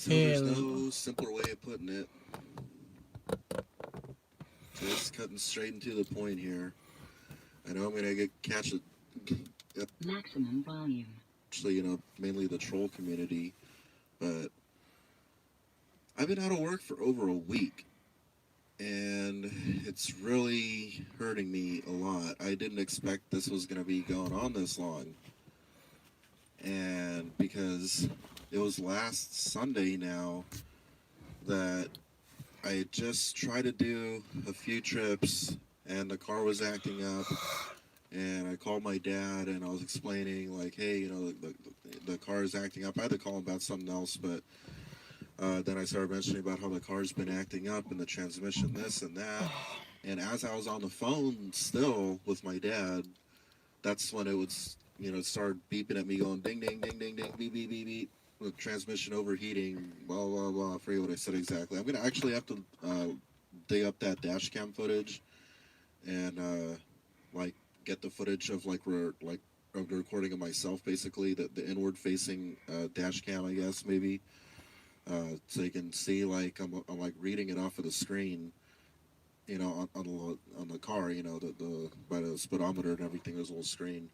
So there's no simpler way of putting it. Just cutting straight into the point here. I know I'm gonna catch it. Maximum volume. Actually, mainly the troll community, but I've been out of work for over a week, and it's really hurting me a lot. I didn't expect this was gonna be going on this long, and because it was last Sunday now that I just tried to do a few trips, and the car was acting up. And I called my dad, and I was explaining, like, hey, the car is acting up. I had to call him about something else, but then I started mentioning about how the car's been acting up and the transmission, this and that. And as I was on the phone still with my dad, that's when it would, start beeping at me, going ding, ding, ding, ding, ding, beep, beep, beep, beep. The transmission overheating, blah, blah, blah. I forget what I said exactly. I'm going to actually have to dig up that dash cam footage and, get the footage of of the recording of myself, basically the inward facing dash cam, I guess, maybe, so you can see I'm like reading it off of the screen, on the car, the by the speedometer and everything. There's a little screen.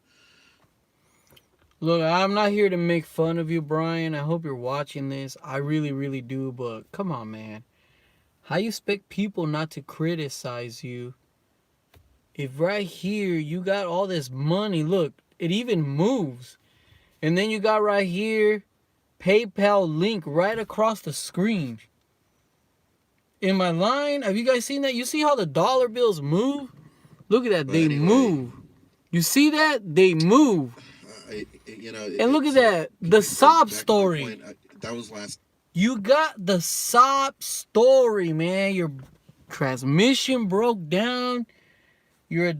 Look, I'm not here to make fun of you, Brian. I hope you're watching this. I really, really do. But come on, man. How you expect people not to criticize you if right here you got all this money? Look, it even moves. And then you got right here PayPal link right across the screen. In my line, have you guys seen that? You see how the dollar bills move? Look at that. But they anyway, move. You see that? They move. And look at that. The sob story. That was last. You got the sob story, man. Your transmission broke down. You're a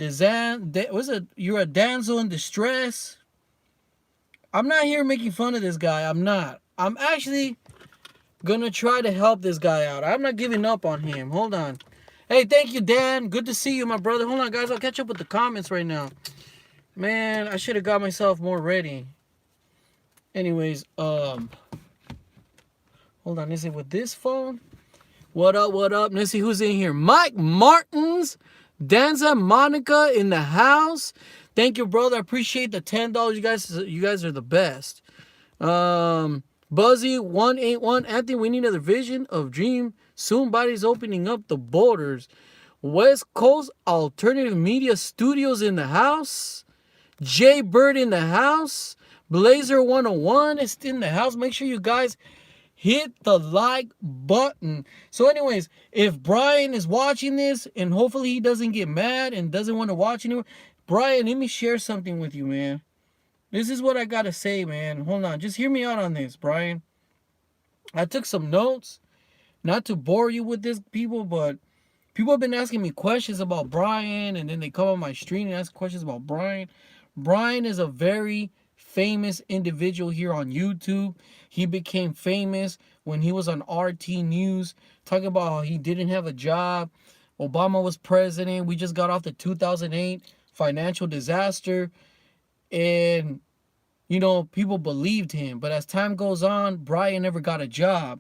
damsel in distress. I'm not here making fun of this guy. I'm not. I'm actually gonna try to help this guy out. I'm not giving up on him. Hold on. Hey, thank you, Dan. Good to see you, my brother. Hold on, guys. I'll catch up with the comments right now. Man, I should have got myself more ready. Anyways, hold on. Is it with this phone? What up, what up? Let's see who's in here. Mike Martins. Danza Monica in the house. Thank you, brother. I appreciate the $10. You guys are the best. Buzzy181. Anthony, we need another vision of dream. Soon body's opening up the borders. West Coast Alternative Media Studios in the house. Jay Bird in the house. Blazer 101 is in the house. Make sure you guys hit the like button. So anyways, if Brian is watching this, and hopefully he doesn't get mad and doesn't want to watch anymore, Brian, let me share something with you, man. This is what I gotta say, man. Hold on. Just hear me out on this, Brian. I took some notes. Not to bore you with this, people, but people have been asking me questions about Brian, and then they come on my stream and ask questions about Brian. Brian is a very famous individual here on YouTube. He became famous when he was on RT News talking about how he didn't have a job. Obama was president. We just got off the 2008 financial disaster. And, people believed him. But as time goes on, Brian never got a job.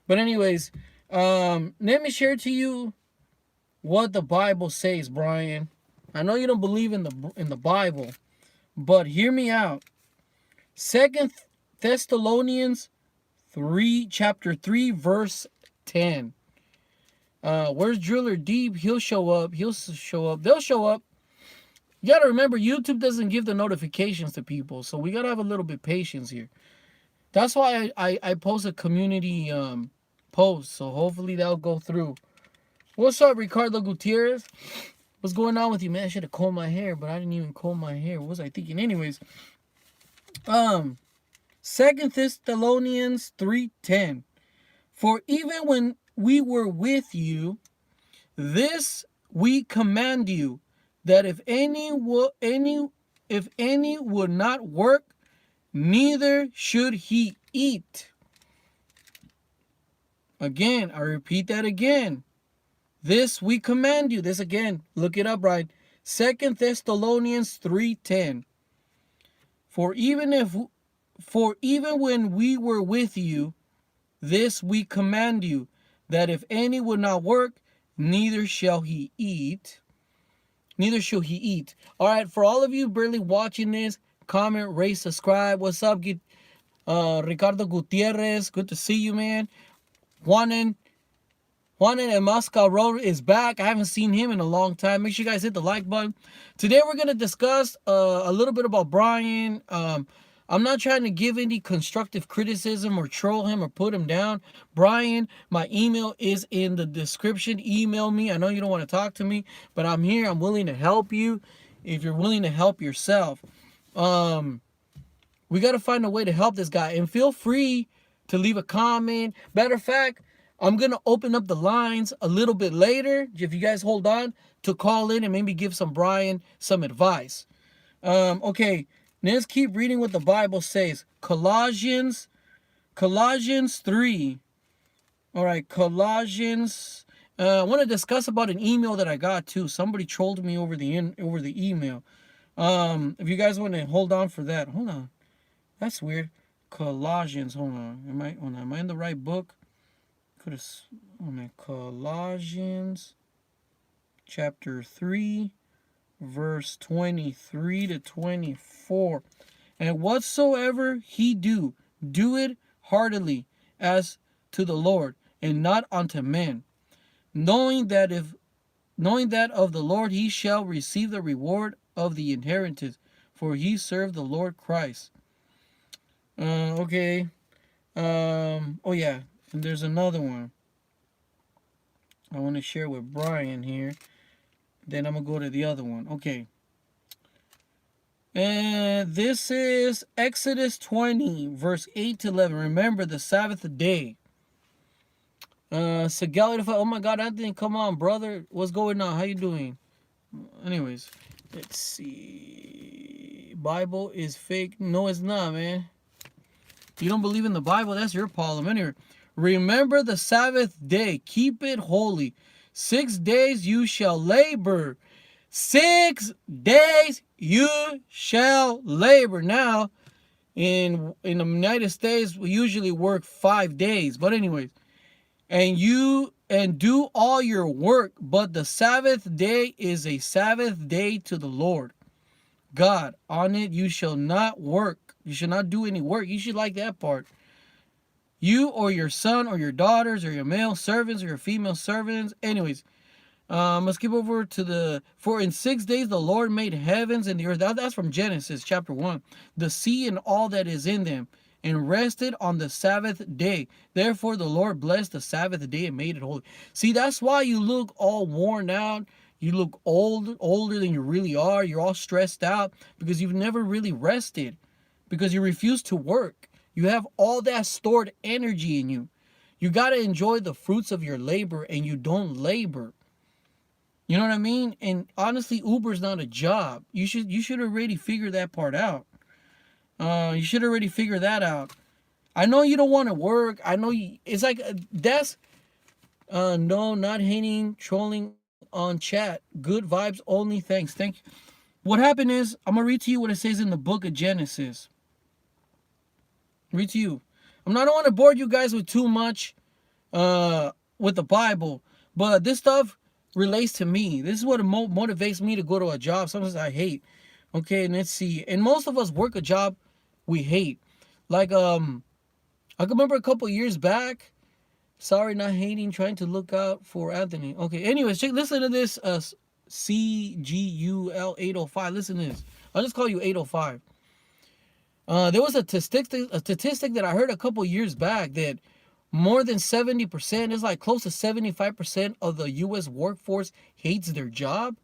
But anyways, let me share to you what the Bible says, Brian. I know you don't believe in the Bible, but hear me out. 2 Thessalonians 3, chapter 3, verse 10. Where's Driller Deep? He'll show up. They'll show up. You got to remember, YouTube doesn't give the notifications to people, so we got to have a little bit of patience here. That's why I post a community post, so hopefully that'll go through. What's up, Ricardo Gutierrez? What's going on with you, man? I should have combed my hair, but I didn't even comb my hair. What was I thinking? Anyways, 2 Thessalonians 3:10. For even when we were with you, this we command you, that if any would not work, neither should he eat. Again, I repeat that again. This we command you. This again, look it up, right? 2 Thessalonians 3:10. For even when we were with you, This we command you, that if any would not work, neither shall he eat. Neither shall he eat. All right, for all of you barely watching this, comment, rate, subscribe. What's up, Ricardo Gutierrez? Good to see you, man. Juanen and Moscow Road is back. I haven't seen him in a long time. Make sure you guys hit the like button. Today we're going to discuss a little bit about Brian. I'm not trying to give any constructive criticism or troll him or put him down. Brian, my email is in the description. Email me. I know you don't want to talk to me, but I'm here. I'm willing to help you if you're willing to help yourself. We got to find a way to help this guy. And feel free to leave a comment. Matter of fact, I'm going to open up the lines a little bit later, if you guys hold on, to call in and maybe give Brian some advice. Okay, let's keep reading what the Bible says. Colossians 3. All right, Colossians. I want to discuss about an email that I got too. Somebody trolled me over the email. If you guys want to hold on for that. Hold on. That's weird. Colossians. Hold on. Am I in the right book? Colossians chapter 3 verse 23 to 24. And whatsoever he do it heartily as to the Lord, and not unto men, knowing that of the Lord he shall receive the reward of the inheritance, for he served the Lord Christ. Okay. Oh yeah. And there's another one I want to share with Brian here. Then I'm going to go to the other one. Okay. And this is Exodus 20, verse 8 to 11. Remember the Sabbath day. Oh my God, Anthony, come on, brother. What's going on? How you doing? Anyways, let's see. Bible is fake. No, it's not, man. You don't believe in the Bible? That's your problem. Anyway. Remember the Sabbath day, keep it holy. 6 days you shall labor. 6 days you shall labor. Now, in the United States, we usually work 5 days. But anyways, and do all your work. But the Sabbath day is a Sabbath day to the Lord God. On it you shall not work. You should not do any work. You should like that part. You or your son or your daughters or your male servants or your female servants. Anyways, let's skip over to for in 6 days the Lord made heavens and the earth. That's from Genesis chapter 1. The sea and all that is in them, and rested on the Sabbath day. Therefore the Lord blessed the Sabbath day and made it holy. See, that's why you look all worn out. You look older than you really are. You're all stressed out because you've never really rested, because you refuse to work. You have all that stored energy in you. You got to enjoy the fruits of your labor, and you don't labor. You know what I mean? And honestly, Uber's not a job. You should already figure that part out. You should already figure that out. I know you don't want to work. I know it's like that's no, not hating, trolling on chat. Good vibes only. Thanks. Thank you. What happened is, I'm gonna read to you what it says in the book of Genesis. Read to you. I don't want to bore you guys with too much with the Bible, but this stuff relates to me. This is what motivates me to go to a job sometimes I hate. Okay, and let's see. And most of us work a job we hate. Like I can remember a couple years back. Sorry, not hating. Trying to look out for Anthony. Okay. Anyways, listen to this. CGUL 805. Listen to this. I'll just call you 805. There was a statistic that I heard a couple years back that more than 70%, it's like close to 75% of the U.S. workforce hates their job.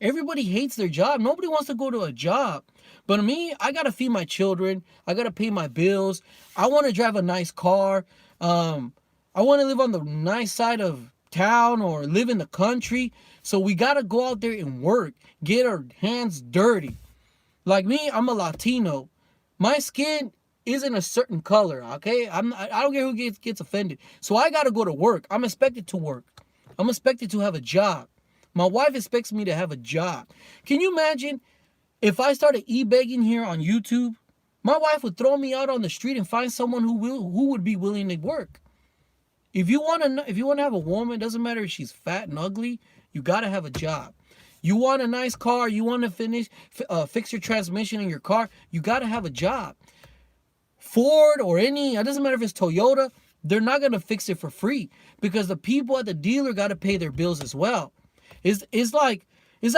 Everybody hates their job. Nobody wants to go to a job. But me, I got to feed my children. I got to pay my bills. I want to drive a nice car. I want to live on the nice side of town or live in the country. So we got to go out there and work, get our hands dirty. Like me, I'm a Latino. My skin isn't a certain color, okay? I don't care who gets offended. So I got to go to work. I'm expected to work. I'm expected to have a job. My wife expects me to have a job. Can you imagine if I started e-begging here on YouTube? My wife would throw me out on the street and find someone who would be willing to work. If you want to have a woman, doesn't matter if she's fat and ugly, you got to have a job. You want a nice car, you want to fix your transmission in your car, you got to have a job. Ford or it doesn't matter if it's Toyota, they're not going to fix it for free because the people at the dealer got to pay their bills as well. It's like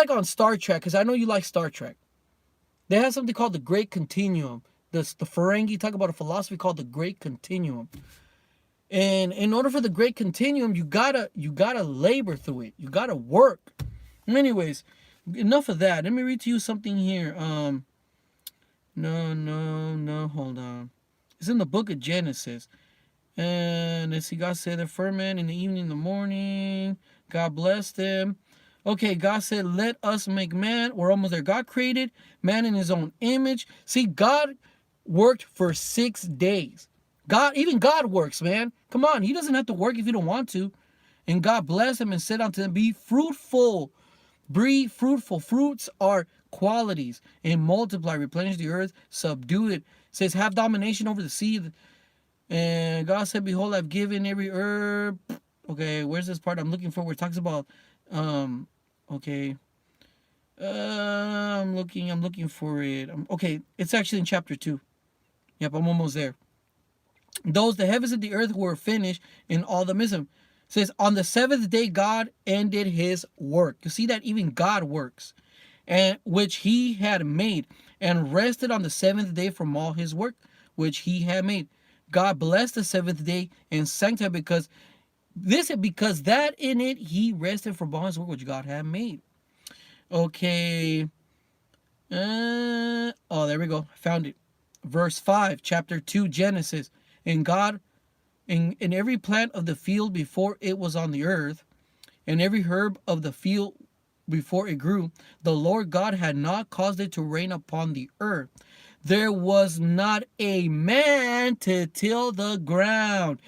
on Star Trek, because I know you like Star Trek. They have something called the Great Continuum. The Ferengi talk about a philosophy called the Great Continuum. And in order for the Great Continuum, you gotta labor through it. You gotta work. Anyways, enough of that. Let me read to you something here. No, hold on. It's in the book of Genesis. And let's see, God said the first man in the evening, in the morning. God blessed them. Okay, God said, let us make man. We're almost there. God created man in his own image. See, God worked for 6 days. Even God works, man. Come on, he doesn't have to work if he don't want to. And God blessed him and said unto them, be fruitful. Be fruitful. Fruits are qualities. And multiply, replenish the earth, subdue it. It says, have domination over the sea. And God said, behold, I've given every herb. Okay, where's this part I'm looking for where it talks about, okay. I'm looking for it. Okay, it's actually in chapter 2. Yep, I'm almost there. The heavens and the earth were finished in all the midst of them. It says, on the seventh day, God ended his work. You see that even God works, and which he had made, and rested on the seventh day from all his work, which he had made. God blessed the seventh day and sanctified because that in it he rested from all his work which God had made. Okay. There we go. Found it. Verse 5, chapter 2, Genesis. And God, in every plant of the field before it was on the earth, and every herb of the field before it grew, the Lord God had not caused it to rain upon the earth. There was not a man to till the ground.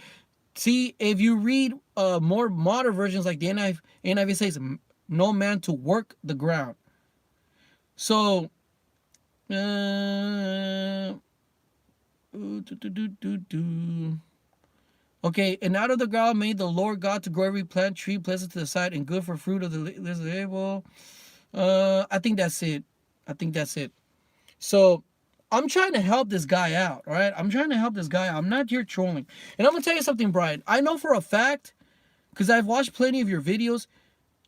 See, if you read more modern versions like the NIV says, no man to work the ground. So, okay, and out of the ground made the Lord God to grow every plant, tree, pleasant to the sight, and good for fruit of the table. I think that's it. So, I'm trying to help this guy out, all right? I'm trying to help this guy out. I'm not here trolling. And I'm going to tell you something, Brian. I know for a fact, because I've watched plenty of your videos,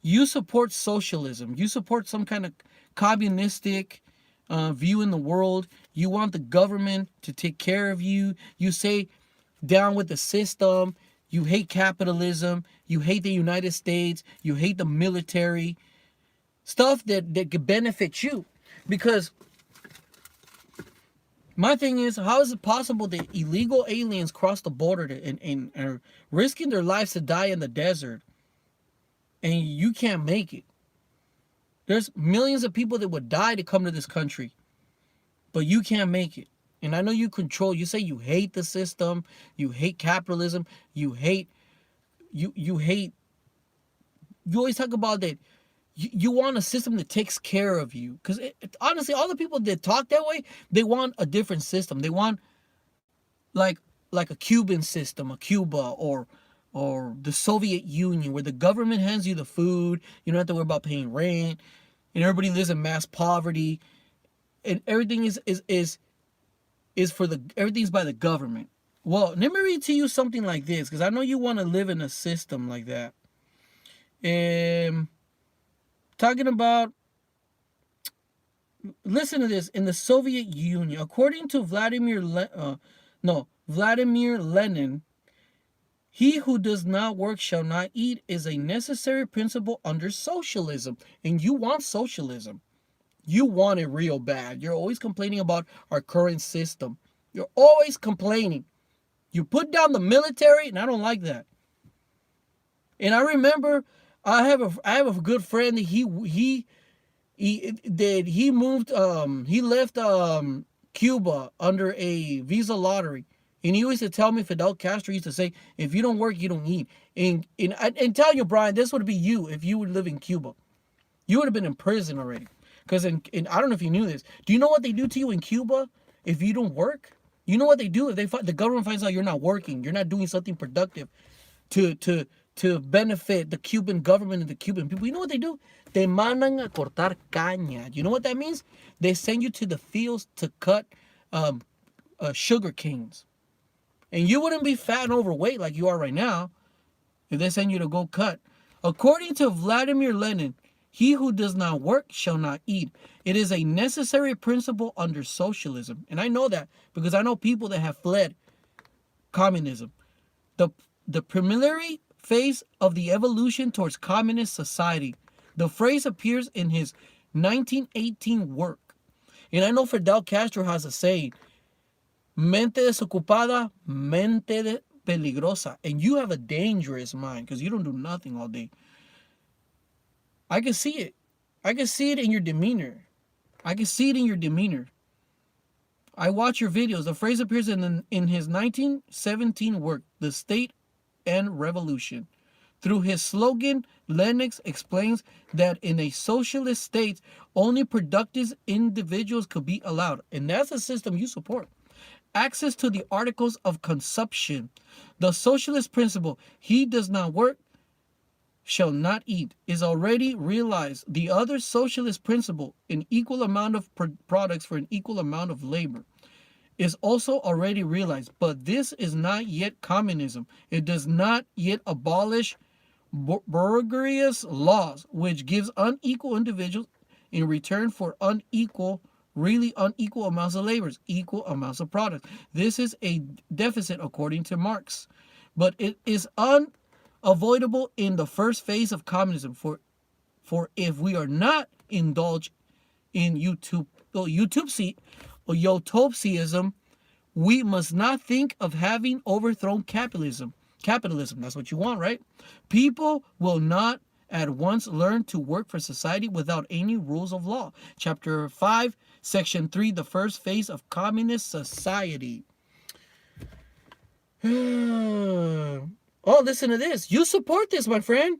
you support socialism. You support some kind of communistic view in the world. You want the government to take care of you. You say, down with the system. You hate capitalism. You hate the United States. You hate the military. Stuff that could benefit you. Because my thing is, how is it possible that illegal aliens cross the border and are risking their lives to die in the desert, and you can't make it? There's millions of people that would die to come to this country, but you can't make it. And I know you say you hate the system, you hate capitalism, you always talk about that. You want a system that takes care of you. Because honestly, all the people that talk that way, they want a different system. They want like a Cuban system, a Cuba, or the Soviet Union, where the government hands you the food, you don't have to worry about paying rent, and everybody lives in mass poverty, and everything everything's by the government. Well, let me read to you something like this, because I know you want to live in a system like that. Talking about, listen to this, in the Soviet Union, according to Vladimir Lenin, he who does not work shall not eat is a necessary principle under socialism. And you want socialism. You want it real bad. You're always complaining about our current system. You're always complaining. You put down the military, and I don't like that. And I remember I have a good friend that he left Cuba under a visa lottery, and he used to tell me, Fidel Castro used to say, if you don't work, you don't eat. And tell you, Brian, this would be you if you would live in Cuba. You would have been in prison already. Because I don't know if you knew this. Do you know what they do to you in Cuba? if you don't work? You know what they do? If the government finds out you're not working, you're not doing something productive to to to benefit the Cuban government and the Cuban people. You know what they do? Te mandan a cortar caña. You know what that means? They send you to the fields to cut sugar canes. And you wouldn't be fat and overweight like you are right now if they send you to go cut. According to Vladimir Lenin, he who does not work shall not eat. It is a necessary principle under socialism. And I know that because I know people that have fled communism. The preliminary phase of the evolution towards communist society. The phrase appears in his 1918 work. And I know Fidel Castro has a saying, mente desocupada, mente peligrosa. And you have a dangerous mind because you don't do nothing all day. I can see it. I can see it in your demeanor. I can see it in your demeanor. I watch your videos. The phrase appears in his 1917 work, The State and Revolution. Through his slogan, Lennox explains that in a socialist state, only productive individuals could be allowed. And that's a system you support. Access to the articles of consumption. The socialist principle, he does not work, shall not eat, is already realized. The other socialist principle, an equal amount of products for an equal amount of labor, is also already realized. But this is not yet communism. It does not yet abolish burglarious laws, which gives unequal individuals in return for really unequal amounts of labor, equal amounts of products. This is a deficit according to Marx. But it is unavoidable in the first phase of communism. For if we are not indulged in utopsism, we must not think of having overthrown capitalism. Capitalism, that's what you want, right? People will not at once learn to work for society without any rules of law. Chapter 5, Section 3, the first phase of communist society. Oh, listen to this. You support this, my friend.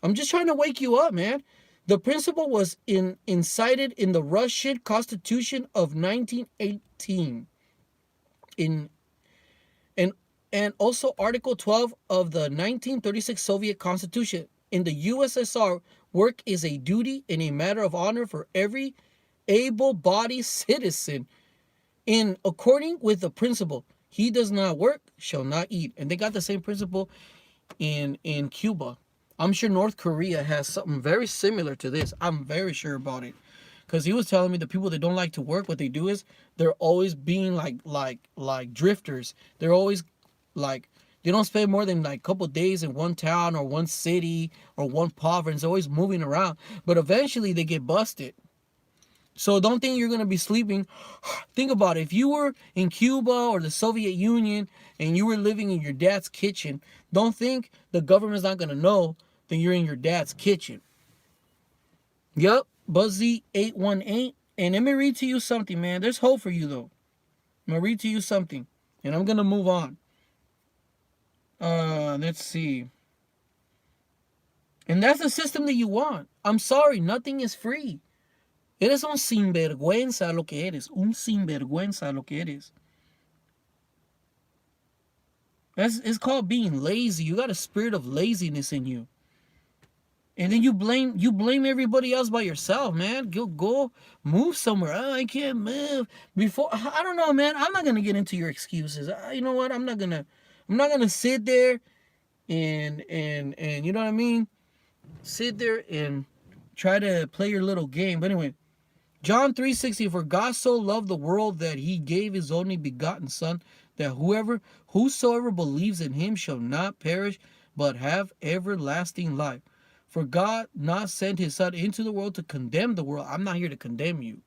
I'm just trying to wake you up, man. The principle was incited in the Russian Constitution of 1918. And also Article 12 of the 1936 Soviet Constitution. In the USSR, work is a duty and a matter of honor for every able-bodied citizen. According with the principle, he does not work, shall not eat. And they got the same principle in Cuba. I'm sure North Korea has something very similar to this. I'm very sure about it. Because he was telling me the people that don't like to work, what they do is they're always being like drifters. They're always like, they don't spend more than like a couple days in one town or one city or one province. They're always moving around. But eventually they get busted. So don't think you're going to be sleeping. Think about it. If you were in Cuba or the Soviet Union and you were living in your dad's kitchen, don't think the government's not going to know that you're in your dad's kitchen. Yup, Buzzy818. And let me read to you something, man. There's hope for you, though. I'm going to read to you something. And I'm going to move on. Let's see. And that's the system that you want. I'm sorry, nothing is free. Eres un sinvergüenza lo que eres. Un sinvergüenza lo que eres. It's called being lazy. You got a spirit of laziness in you. And then you blame everybody else by yourself, man. Go move somewhere. Oh, I can't move. I don't know, man. I'm not gonna get into your excuses. You know what? I'm not gonna sit there and you know what I mean? Sit there and try to play your little game. But anyway, John 3:60, for God so loved the world that he gave his only begotten son, that whosoever believes in him shall not perish, but have everlasting life. For God not sent his son into the world to condemn the world. I'm not here to condemn you.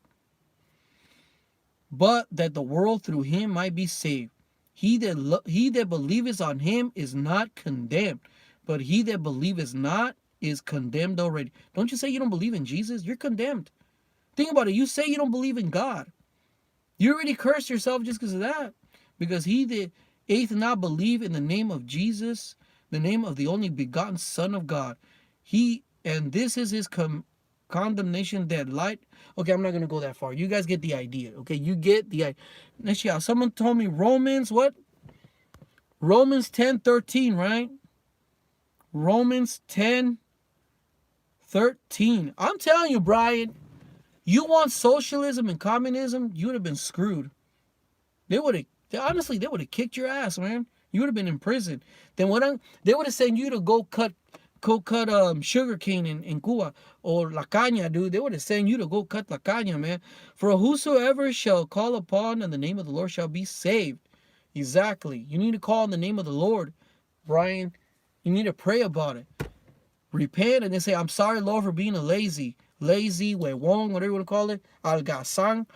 But that the world through him might be saved. He that believeth on him is not condemned, but he that believeth not is condemned already. Don't you say you don't believe in Jesus? You're condemned. Think about it. You say you don't believe in God. You already cursed yourself just because of that. Because he that doth not believe in the name of Jesus, the name of the only begotten Son of God, and this is his condemnation that light. Okay, I'm not gonna go that far. You guys get the idea. Okay, you get the idea. Next year, someone told me Romans what? Romans 10:13, right? Romans 10:13. I'm telling you, Brian, you want socialism and communism, you would have been screwed. They would have honestly, they would have kicked your ass, man. You would have been in prison. Then they would have sent you to go cut sugar cane in Cuba or la caña, dude. They would have sent you to go cut la caña, man. For whosoever shall call upon in the name of the Lord shall be saved. Exactly. You need to call on the name of the Lord, Brian. You need to pray about it. Repent and then say, I'm sorry, Lord, for being a lazy, huevón, whatever you want to call it, algazán.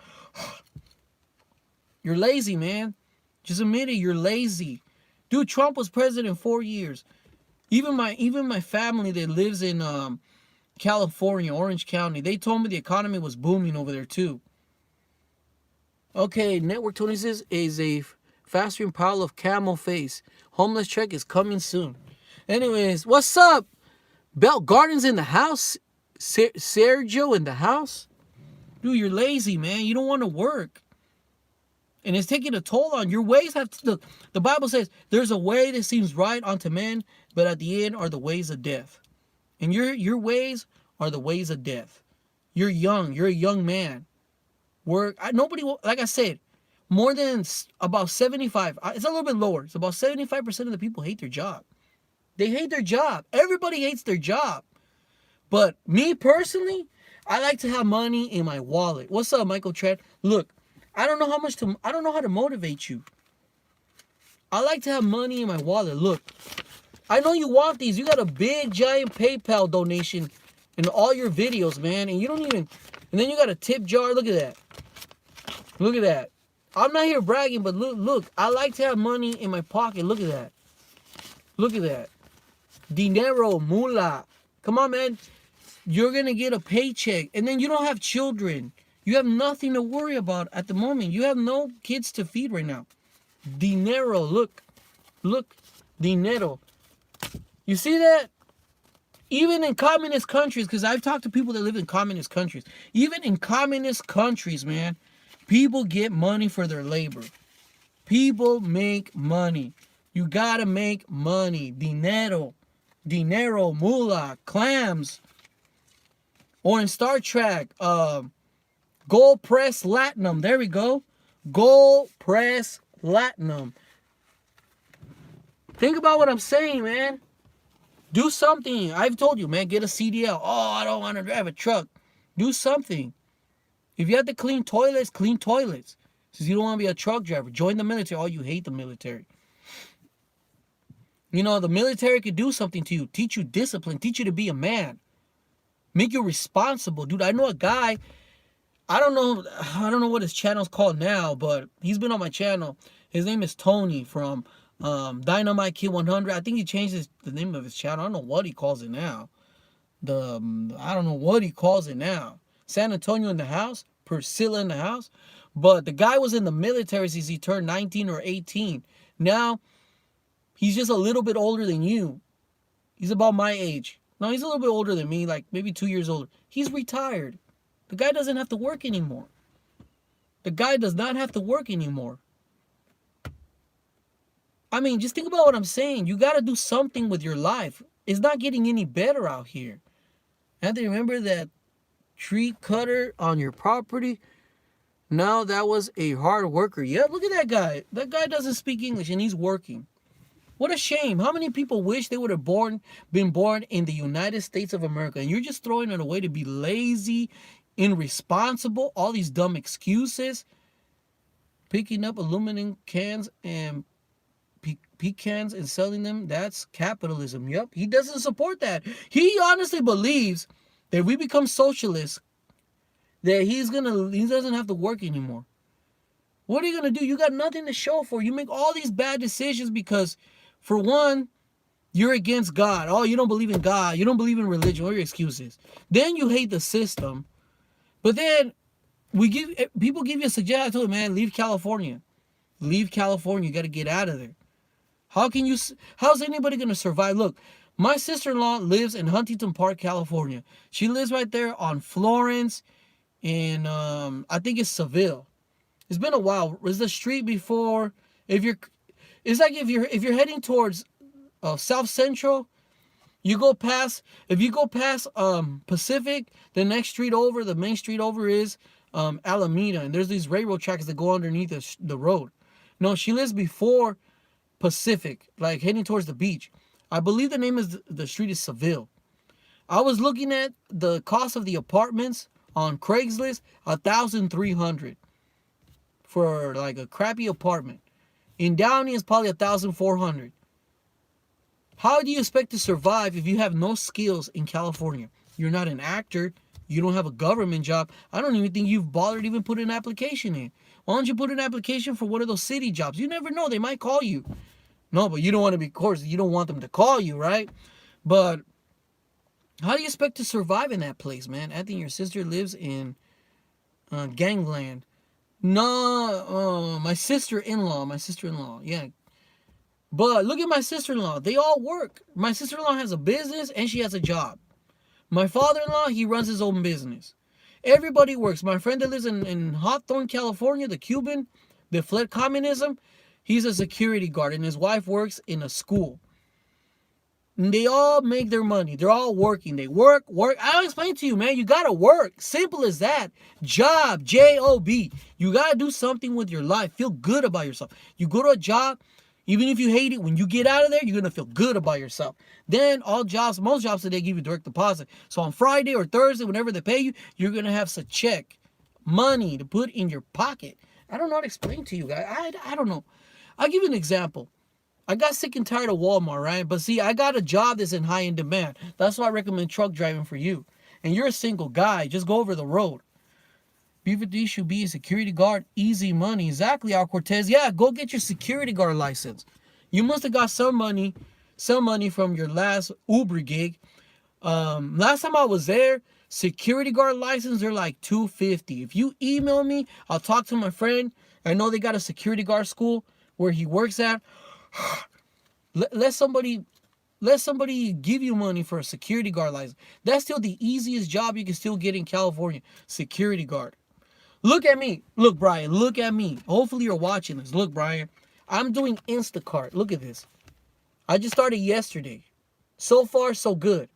You're lazy, man. Just admit it, you're lazy. Dude, Trump was president 4 years. Even my family that lives in California, Orange County, they told me the economy was booming over there too. Okay, Network 26 is a fast-growing pile of camel face. Homeless check is coming soon. Anyways, what's up? Bell Gardens in the house? Sergio in the house? Dude, you're lazy, man. You don't want to work. And it's taking a toll on your ways. Look, the Bible says there's a way that seems right unto men, but at the end are the ways of death. And your ways are the ways of death. You're young. You're a young man. Work. Nobody, like I said, more than about 75. It's a little bit lower. It's about 75% of the people hate their job. They hate their job. Everybody hates their job. But me personally, I like to have money in my wallet. What's up, Michael Trent? Look, I don't know how to motivate you. I like to have money in my wallet. Look, I know you want these. You got a big, giant PayPal donation in all your videos, man. And you don't even, and then you got a tip jar. Look at that. Look at that. I'm not here bragging, but look, I like to have money in my pocket. Look at that. Look at that. Dinero, mula. Come on, man. You're going to get a paycheck. And then you don't have children. You have nothing to worry about at the moment. You have no kids to feed right now. Dinero, look. Look. Dinero. You see that? Even in communist countries, because I've talked to people that live in communist countries. Even in communist countries, man, people get money for their labor. People make money. You gotta make money. Dinero. Dinero, mula, clams. Or in Star Trek, Gold Press Latinum. There we go. Gold Press Latinum. Think about what I'm saying, man. Do something. I've told you, man, get a CDL. Oh, I don't want to drive a truck. Do something. If you have to clean toilets, clean toilets. Since you don't want to be a truck driver, join the military. Oh, you hate the military. You know, the military could do something to you. Teach you discipline. Teach you to be a man. Make you responsible. Dude, I know a guy. I don't know what his channel's called now, but he's been on my channel. His name is Tony from Dynamite Kid 100. I think he changed the name of his channel. I don't know what he calls it now. I don't know what he calls it now. San Antonio in the house. Priscilla in the house. But the guy was in the military since he turned 19 or 18. Now, he's just a little bit older than you. He's about my age. No, he's a little bit older than me, like maybe 2 years older. He's retired. The guy doesn't have to work anymore. The guy does not have to work anymore. I mean, just think about what I'm saying. You got to do something with your life. It's not getting any better out here. And to remember that tree cutter on your property. No, that was a hard worker. Yeah, look at that guy. That guy doesn't speak English and he's working. What a shame. How many people wish they would have been born in the United States of America? And you're just throwing it away to be lazy, irresponsible, all these dumb excuses. Picking up aluminum cans and pecans and selling them, that's capitalism. Yep, he doesn't support that. He honestly believes that if we become socialists, that he doesn't have to work anymore. What are you going to do? You got nothing to show for. You make all these bad decisions because, for one, you're against God. Oh, you don't believe in God. You don't believe in religion. What are your excuses? Then you hate the system. But then people give you a suggestion. I told you, man, leave California. Leave California. You got to get out of there. How's anybody going to survive? Look, My sister-in-law lives in Huntington Park, California. She lives right there on Florence and I think it's Seville. It's been a while. Was the street before? If you're, it's like if you're heading towards South Central, you go past. If you go past Pacific, the next street over, the main street over is Alameda, and there's these railroad tracks that go underneath the road. No, she lives before Pacific, like heading towards the beach. I believe the name is the street is Seville. I was looking at the cost of the apartments on Craigslist, 1,300 for like a crappy apartment. In Downey, it's probably 1,400. How do you expect to survive if you have no skills in California? You're not an actor. You don't have a government job. I don't even think you've bothered even put an application in. Why don't you put an application for one of those city jobs? You never know. They might call you. No, but you don't want to be, of course, you don't want them to call you, right? But how do you expect to survive in that place, man? I think your sister lives in Gangland. No, my sister-in-law, yeah. But look at my sister-in-law. They all work. My sister-in-law has a business and she has a job. My father-in-law, he runs his own business. Everybody works. My friend that lives in Hawthorne, California, the Cuban, that fled communism, he's a security guard and his wife works in a school. And they all make their money. They're all working. They work. I'll explain to you, man. You got to work. Simple as that. Job, J-O-B. You got to do something with your life. Feel good about yourself. You go to a job, even if you hate it, when you get out of there, you're going to feel good about yourself. Then most jobs today give you direct deposit. So on Friday or Thursday, whenever they pay you, you're going to have some check, money to put in your pocket. I don't know how to explain to you guys. I don't know. I'll give you an example. I got sick and tired of Walmart, right? But see, I got a job that's in high demand. That's why I recommend truck driving for you. And you're a single guy. Just go over the road. B4T should be a security guard. Easy money. Exactly, Al Cortez. Yeah, go get your security guard license. You must have got some money from your last Uber gig. Last time I was there, security guard license, they're like $250. If you email me, I'll talk to my friend. I know they got a security guard school where he works at. Let somebody give you money for a security guard license. That's still the easiest job you can still get in California. Security guard. Look at me. Look, Brian. Look at me. Hopefully you're watching this. Look, Brian. I'm doing Instacart. Look at this. I just started yesterday. So far, so good.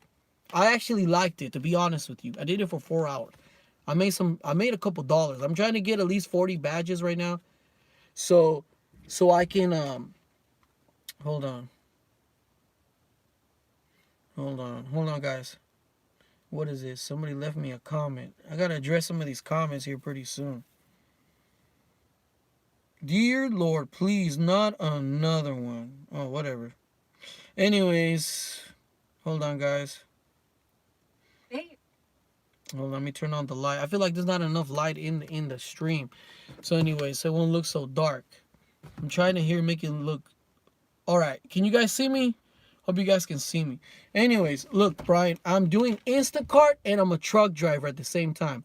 I actually liked it, to be honest with you. I did it for 4 hours. I made a couple dollars. I'm trying to get at least 40 badges right now. So I can hold on, guys. What is this? Somebody left me a comment. I gotta address some of these comments here pretty soon. Dear Lord, please, not another one. Oh, whatever. Anyways, hold on, guys. Hold on, let me turn on the light. I feel like there's not enough light in the stream. So anyways, so it won't look so dark. I'm trying to make it look. All right, can you guys see me? Hope you guys can see me. Anyways, look, Brian, I'm doing Instacart and I'm a truck driver at the same time.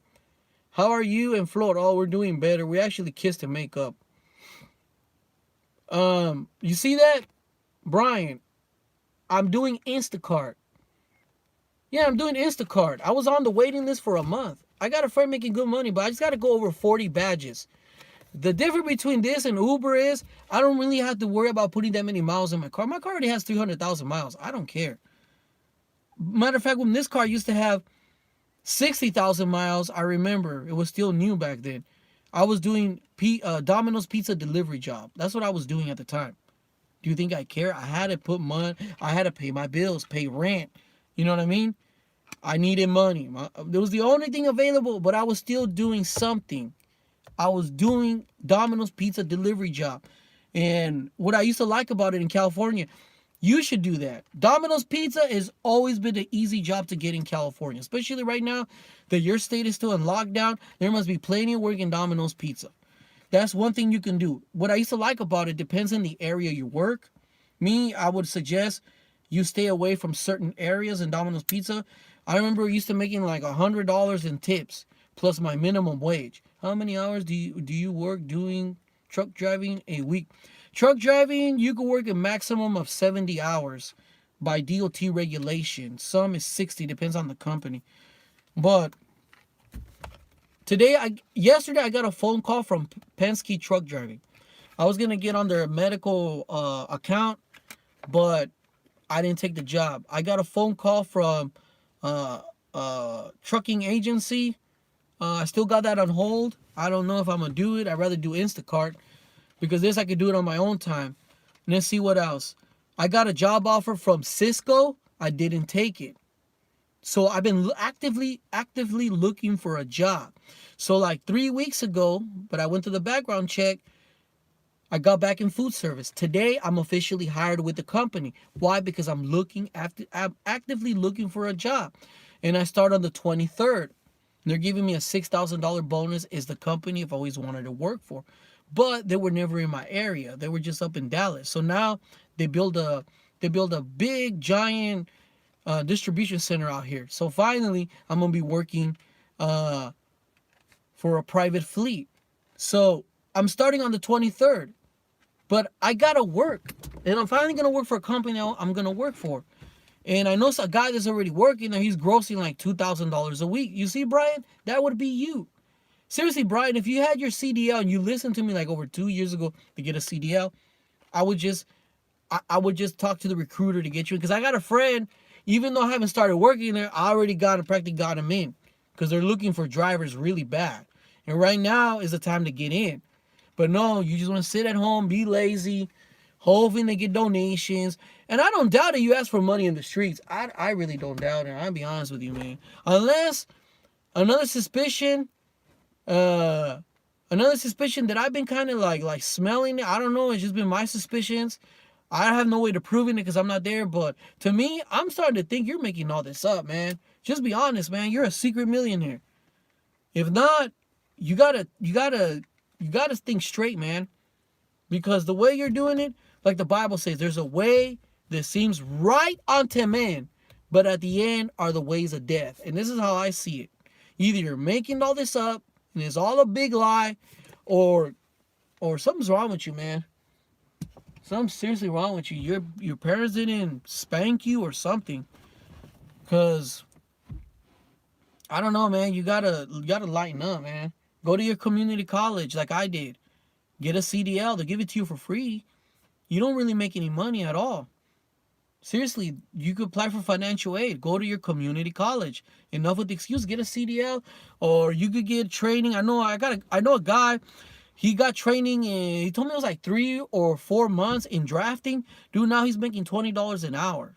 How are you and Floyd? Oh, we're doing better. We actually kissed and make up. You see that? Brian, I'm doing Instacart. Yeah, I'm doing Instacart. I was on the waiting list for a month. I got a friend making good money, but I just got to go over 40 badges. The difference between this and Uber is I don't really have to worry about putting that many miles in my car. My car already has 300,000 miles. I don't care. Matter of fact, when this car used to have 60,000 miles, I remember it was still new back then. I was doing Domino's pizza delivery job. That's what I was doing at the time. Do you think I care? I had to put money. I had to pay my bills, pay rent. You know what I mean? I needed money. It was the only thing available, but I was still doing something. I was doing Domino's pizza delivery job. And what I used to like about it in California, you should do that. Domino's pizza has always been an easy job to get in California. Especially right now that your state is still in lockdown. There must be plenty of work in Domino's pizza. That's one thing you can do. What I used to like about it depends on the area you work. Me, I would suggest you stay away from certain areas in Domino's pizza. I remember used to making like $100 in tips plus my minimum wage. How many hours do you work doing truck driving a week? Truck driving, you can work a maximum of 70 hours. by DOT regulation. Some is 60, depends on the company. But yesterday I got a phone call from Penske Truck Driving. I was gonna get on their medical account, but I didn't take the job. I got a phone call from trucking agency. I still got that on hold. I don't know if I'm gonna do it. I'd rather do Instacart because this I could do it on my own time. And let's see what else. I got a job offer from Cisco. I didn't take it. So I've been actively looking for a job. So like 3 weeks ago, but I went to the background check. I got back in food service. Today, I'm officially hired with the company. Why? Because I'm actively looking for a job. And I start on the 23rd. They're giving me a $6,000 bonus. Is the company I've always wanted to work for. But they were never in my area. They were just up in Dallas. So now they build a big, giant distribution center out here. So finally, I'm going to be working for a private fleet. So I'm starting on the 23rd. But I gotta work, and I'm finally gonna work for a company I'm gonna work for. And I know a guy that's already working there. He's grossing like $2,000 a week. You see, Brian, that would be you. Seriously, Brian, if you had your CDL and you listened to me like over 2 years ago to get a CDL, I would just talk to the recruiter to get you in. Because I got a friend, even though I haven't started working there, I already practically got him in because they're looking for drivers really bad. And right now is the time to get in. But no, you just want to sit at home, be lazy, hoping to get donations. And I don't doubt it. You ask for money in the streets. I really don't doubt it. I'll be honest with you, man. Unless another suspicion that I've been kind of like smelling it. I don't know. It's just been my suspicions. I have no way to prove it because I'm not there. But to me, I'm starting to think you're making all this up, man. Just be honest, man. You're a secret millionaire. If not, you gotta think straight, man. Because the way you're doing it, like the Bible says, there's a way that seems right unto man, but at the end are the ways of death. And this is how I see it. Either you're making all this up and it's all a big lie, or something's wrong with you, man. Something's seriously wrong with you. Your parents didn't spank you or something. Cause I don't know, man. You gotta lighten up, man. Go to your community college like I did. Get a CDL. They'll give it to you for free. You don't really make any money at all. Seriously, you could apply for financial aid. Go to your community college. Enough with the excuse. Get a CDL, or you could get training. I know a guy. He got training, and he told me it was like 3 or 4 months in drafting. Dude, now he's making $20 an hour.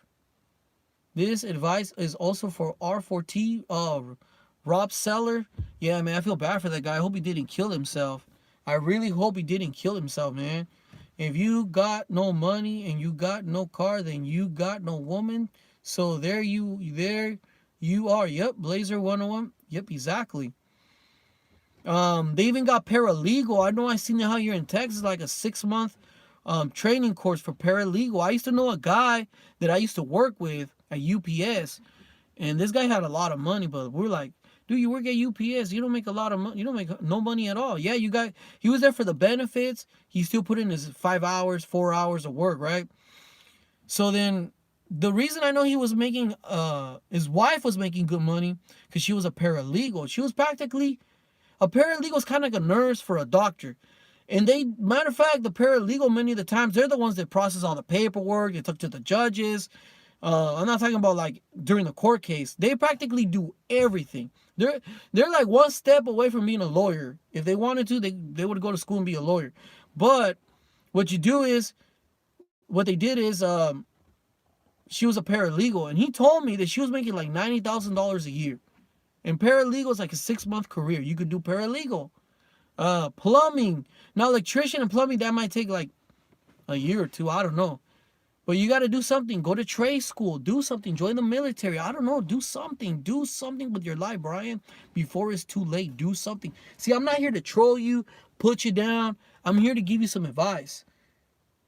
This advice is also for R4T. Rob Seller. Yeah, man, I feel bad for that guy. I hope he didn't kill himself. I really hope he didn't kill himself, man. If you got no money and you got no car, then you got no woman. So there you are. Yep, Blazer 101. Yep, exactly. They even got paralegal. I know I seen how you're in Texas, like a 6-month training course for paralegal. I used to know a guy that I used to work with at UPS, and this guy had a lot of money, but we're like, dude, you work at UPS, you don't make a lot of money. You don't make no money at all. Yeah, he was there for the benefits. He still put in his 5 hours, 4 hours of work, right? So then the reason I know he was making, his wife was making good money because she was a paralegal. She was practically, a paralegal is kind of like a nurse for a doctor. And matter of fact, the paralegal, many of the times, they're the ones that process all the paperwork. They talk to the judges. I'm not talking about like during the court case. They practically do everything. They're like one step away from being a lawyer. If they wanted to, they would go to school and be a lawyer. But what they did is, she was a paralegal, and he told me that she was making like $90,000 a year. And paralegal is like a 6-month career. You could do paralegal. Plumbing. Now, electrician and plumbing, that might take like a year or two. I don't know. But you got to do something. Go to trade school. Do something. Join the military. I don't know. Do something. Do something with your life, Brian, before it's too late. Do something. See, I'm not here to troll you, put you down. I'm here to give you some advice.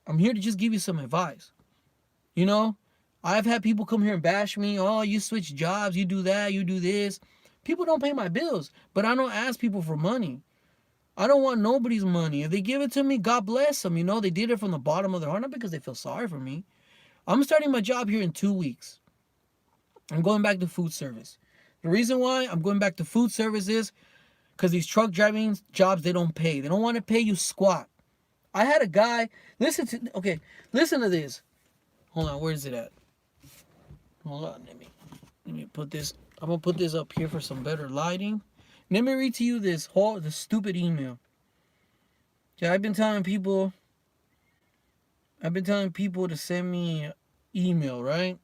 I'm here to just give you some advice. You know, I've had people come here and bash me. Oh, you switch jobs. You do that. You do this. People don't pay my bills, but I don't ask people for money. I don't want nobody's money. If they give it to me, God bless them. You know, they did it from the bottom of their heart, not because they feel sorry for me. I'm starting my job here in 2 weeks. I'm going back to food service. The reason why I'm going back to food service is because these truck driving jobs, they don't pay. They don't want to pay you squat. I had a guy, listen to this. Hold on, where is it at? Hold on, let me put this, I'm going to put this up here for some better lighting. Let me read to you this stupid email. Yeah, I've been telling people to send me email, right?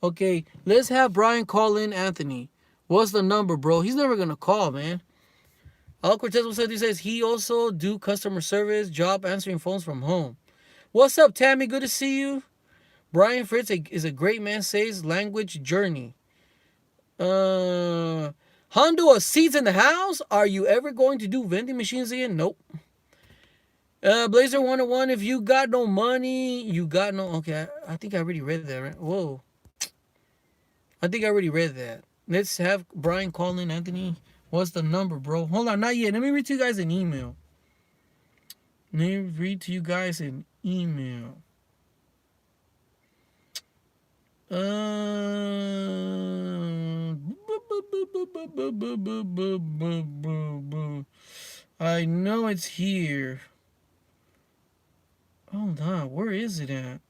Okay, let's have Brian call in Anthony. What's the number, bro? He's never going to call, man. Al Cortez says he also do customer service, job answering phones from home. What's up, Tammy? Good to see you. Brian Fritz is a great man, says language journey. Honduras seeds in the house. Are you ever going to do vending machines again? Nope. Blazer 101, if you got no money, you got no... Okay, I think I already read that, right? Whoa. I think I already read that. Let's have Brian call in, Anthony. What's the number, bro? Hold on, not yet. Let me read to you guys an email. I know it's here. Hold on, where is it at?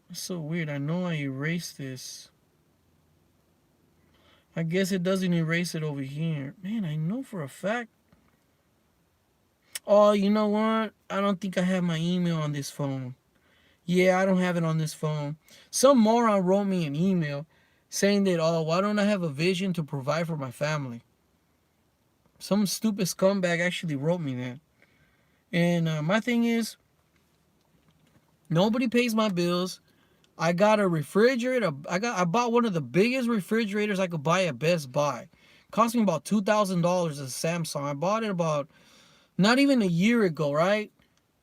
It's so weird. I know I erased this. I guess it doesn't erase it over here. Man, I know for a fact. Oh, you know what? I don't think I have my email on this phone. Yeah, I don't have it on this phone. Some moron wrote me an email saying that, oh, why don't I have a vision to provide for my family? Some stupid scumbag actually wrote me that. And my thing is, nobody pays my bills. I got a refrigerator. I bought one of the biggest refrigerators I could buy at Best Buy. Cost me about $2,000 as a Samsung. I bought it about not even a year ago, right?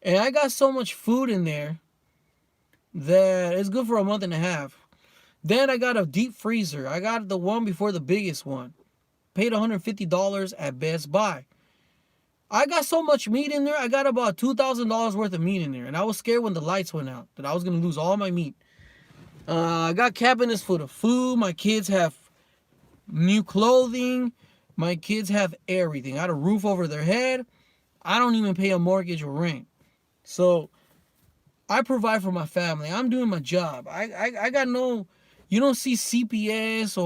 And I got so much food in there that it's good for a month and a half. Then I got a deep freezer. I got the one before the biggest one. Paid $150 at Best Buy. I got so much meat in there. I got about $2,000 worth of meat in there. And I was scared when the lights went out that I was going to lose all my meat. I got cabinets full of food. My kids have new clothing. My kids have everything. I got a roof over their head. I don't even pay a mortgage or rent. So I provide for my family. I'm doing my job. I got no... You don't see CPS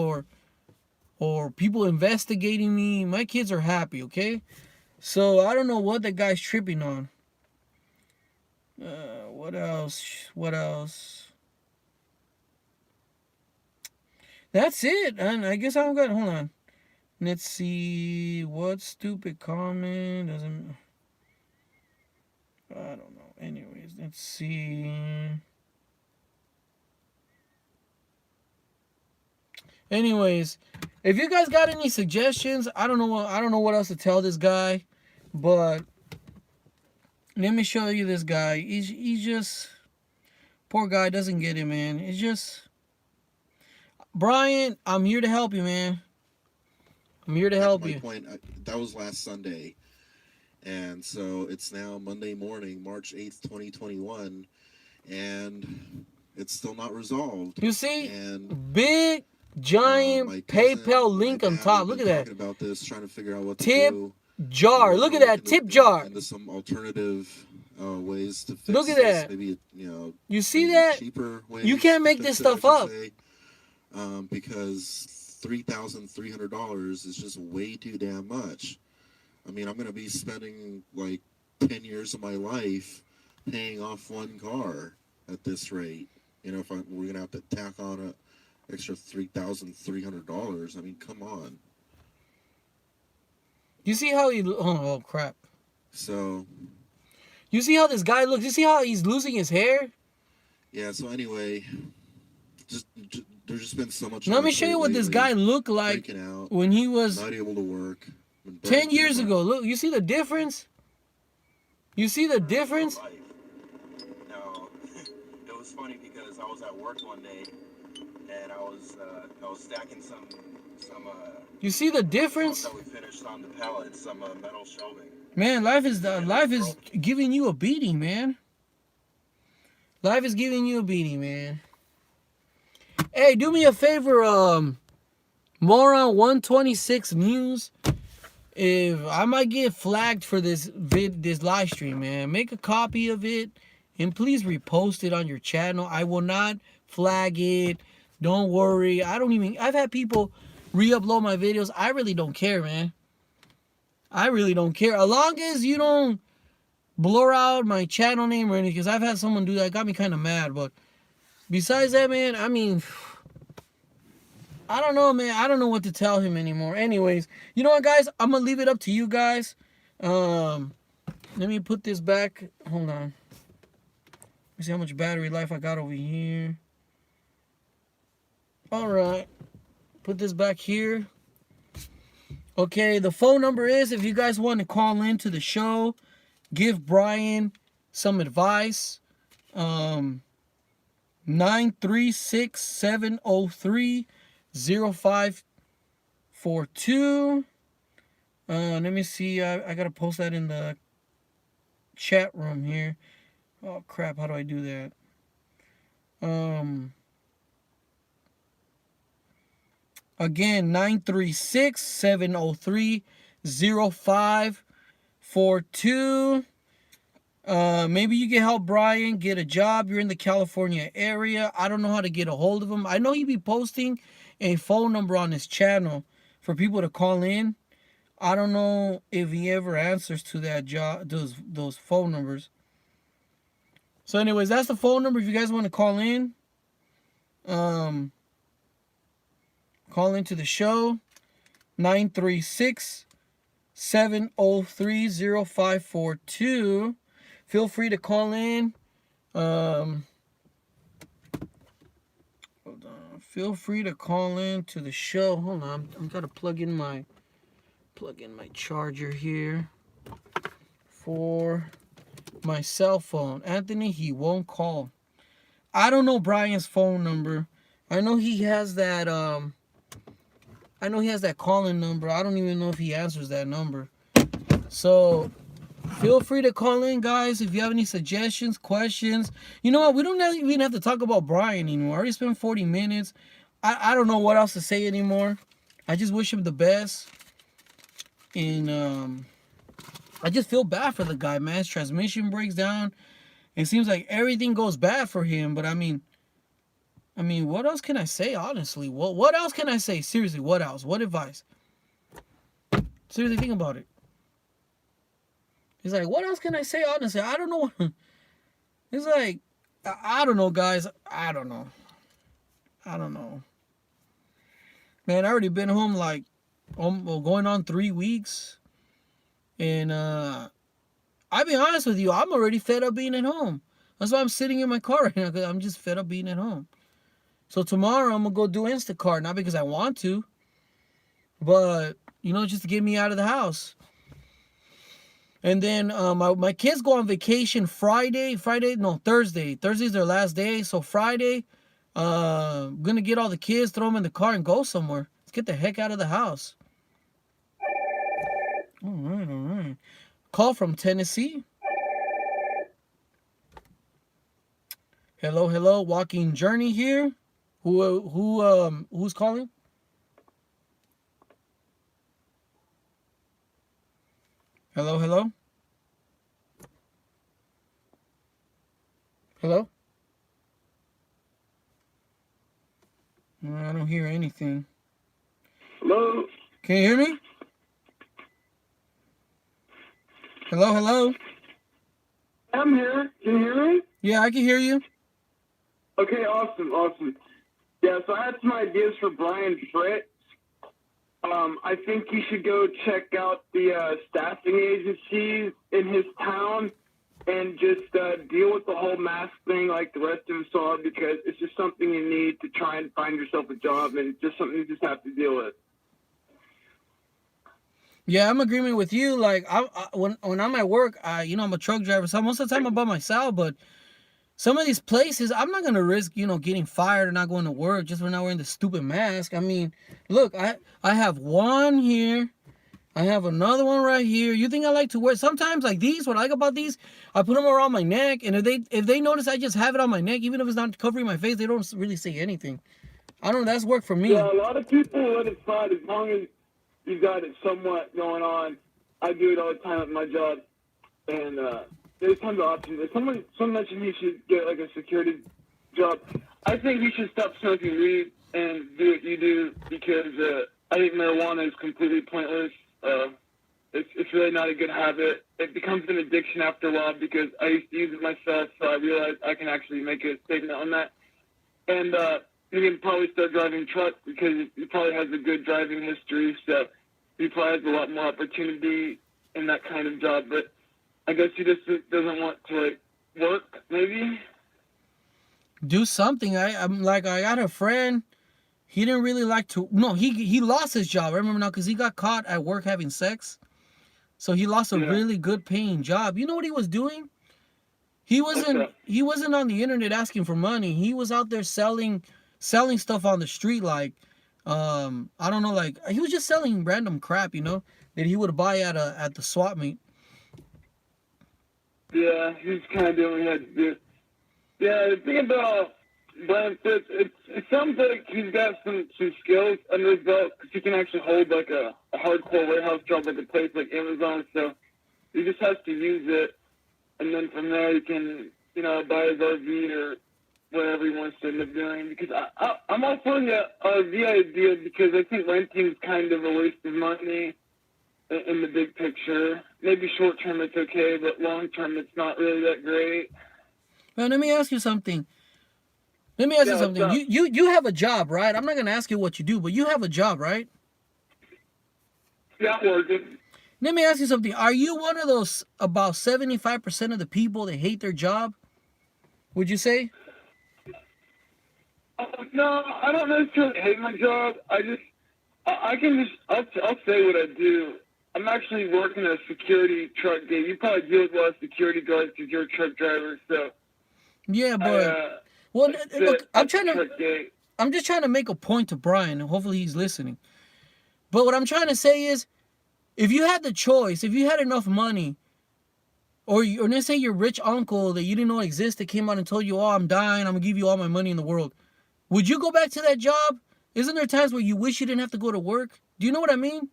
or people investigating me. My kids are happy, okay? So I don't know what the guy's tripping on. What else? That's it. And I guess I don't got... Hold on. Let's see. What stupid comment doesn't... I don't know. Anyways, let's see. Anyways, if you guys got any suggestions, I don't know what else to tell this guy, but let me show you this guy. He's just... Poor guy doesn't get it, man. It's just... Brian, I'm here to help you, man. I'm here to help you. Point, that was last Sunday. And so it's now Monday morning, March 8th, 2021. And it's still not resolved. You see? And big, giant PayPal link on top. Look at that. Talking about this, trying to figure out what tip to do. Jar. Look at that. Tip jar. Into some alternative ways to fix Look at this. that. Maybe, you see that? Cheaper ways. You can't make this stuff up. Because $3,300 is just way too damn much. I mean, I'm going to be spending like 10 years of my life paying off one car at this rate. If we're going to have to tack on an extra $3,300. I mean, come on. You see how he... Oh, crap. So... You see how this guy looks? You see how he's losing his hair? Yeah, so anyway... There's just been so much... Let me show you what this guy looked like when he was... Not able to work. 10 years ago. Look, you see the difference? You see the difference? No, it was funny because I was at work one day and I was stacking some you see the difference? that we finished on the pallets, some metal shelving. Man, life is giving you a beating, man. Life is giving you a beating, man. Hey, do me a favor, Moron126 News. If I might get flagged for this live stream, man, make a copy of it and please repost it on your channel. I will not flag it. Don't worry. I've had people re-upload my videos. I really don't care, man. I really don't care. As long as you don't blur out my channel name or anything, because I've had someone do that. It got me kind of mad. But besides that, man, I mean, I don't know, man. I don't know what to tell him anymore. Anyways, you know what, guys? I'm going to leave it up to you guys. Let me put this back. Hold on. Let me see how much battery life I got over here. All right. Put this back here. Okay, the phone number is, if you guys want to call in to the show, give Brian some advice. 936-703-0542. Let me see. I got to post that in the chat room here. Oh, crap. How do I do that? Again, 936-703-0542. Maybe you can help Brian get a job. You're in the California area. I don't know how to get a hold of him. I know he'd be posting a phone number on his channel for people to call in. I don't know if he ever answers to that job, those phone numbers. So anyways, that's the phone number if you guys want to call in. Call into the show. 936-703-0542. Feel free to call in. Hold on. Feel free to call in to the show. Hold on. I'm gotta plug in my charger here for my cell phone. Anthony, he won't call. I don't know Brian's phone number. I know he has that call-in number. I don't even know if he answers that number. So feel free to call in, guys, if you have any suggestions, questions. You know what? We don't even have to talk about Brian anymore. I already spent 40 minutes. I don't know what else to say anymore. I just wish him the best. And I just feel bad for the guy, man. His transmission breaks down. It seems like everything goes bad for him. But I mean, what else can I say, honestly? What else can I say? Seriously, what else? What advice? Seriously, think about it. He's like, what else can I say, honestly? I don't know. It's like, I don't know, guys. I don't know. Man, I already been home like going on 3 weeks. And I'll be honest with you, I'm already fed up being at home. That's why I'm sitting in my car right now, because I'm just fed up being at home. So tomorrow I'm going to go do Instacart, not because I want to, but, just to get me out of the house. And then my kids go on vacation Thursday. Thursday's their last day. So Friday, I'm going to get all the kids, throw them in the car, and go somewhere. Let's get the heck out of the house. All right. Call from Tennessee. Hello, Walking Journey here. Who's calling? Hello. Hello? I don't hear anything. Hello? Can you hear me? Hello? I'm here. Can you hear me? Yeah, I can hear you. Okay, awesome. Yeah, so I had some ideas for Brian Fritz. I think he should go check out the staffing agencies in his town and just deal with the whole mask thing like the rest of us are, because it's just something you need to try and find yourself a job, and it's just something you just have to deal with. Yeah, I'm agreeing with you. Like, when I'm at work, I'm a truck driver, so most of the time I'm by myself. But some of these places, I'm not gonna risk, getting fired or not going to work just for not wearing the stupid mask. I mean, look, I have one here. I have another one right here. You think I like to wear sometimes like these? What I like about these, I put them around my neck, and if they notice I just have it on my neck, even if it's not covering my face, they don't really say anything. I don't know. That's worked for Yeah, me. a lot of people let it slide as long as you got it somewhat going on. I do it all the time at my job, and there's tons of options. If someone mentioned you should get like a security job, I think you should stop smoking weed and do what you do because I think marijuana is completely pointless. It's really not a good habit. It becomes an addiction after a while because I used to use it myself, so I realized I can actually make a statement on that. And you can probably start driving truck because he probably has a good driving history, so he probably has a lot more opportunity in that kind of job. But I guess he just doesn't want to like work, maybe. Do something. I'm like, I got a friend. He didn't really like to. No, he lost his job. I remember now because he got caught at work having sex. So he lost a Yeah. really good paying job. You know what he was doing? He wasn't Okay. he wasn't on the internet asking for money. He was out there selling stuff on the street like I don't know, like he was just selling random crap, that he would buy at the swap meet. Yeah, he's kind of doing what he had to do. Yeah, the thing about Brian Fitz, it sounds like he's got some skills under his belt because he can actually hold like a hardcore warehouse job like a place like Amazon. So he just has to use it, and then from there he can, buy his RV or whatever he wants to end up doing. Because I'm all for the RV idea because I think renting is kind of a waste of money in the big picture. Maybe short term it's okay, but long term it's not really that great. Man, let me ask you something. Let me ask you Yeah, what's something. up? You have a job, right? I'm not gonna ask you what you do, but you have a job, right? Yeah, working. Let me ask you something. Are you one of those about 75% of the people that hate their job? Would you say? No, I don't necessarily hate my job. I'll say what I do. I'm actually working a security truck gate. You probably deal with a lot of security guards because you're a truck driver. So Yeah, I, but well, sit look, at the truck gate. I'm just trying to make a point to Brian, and hopefully he's listening. But what I'm trying to say is, if you had the choice, if you had enough money, or let's say your rich uncle that you didn't know existed came out and told you, "Oh, I'm dying. I'm gonna give you all my money in the world," would you go back to that job? Isn't there times where you wish you didn't have to go to work? Do you know what I mean?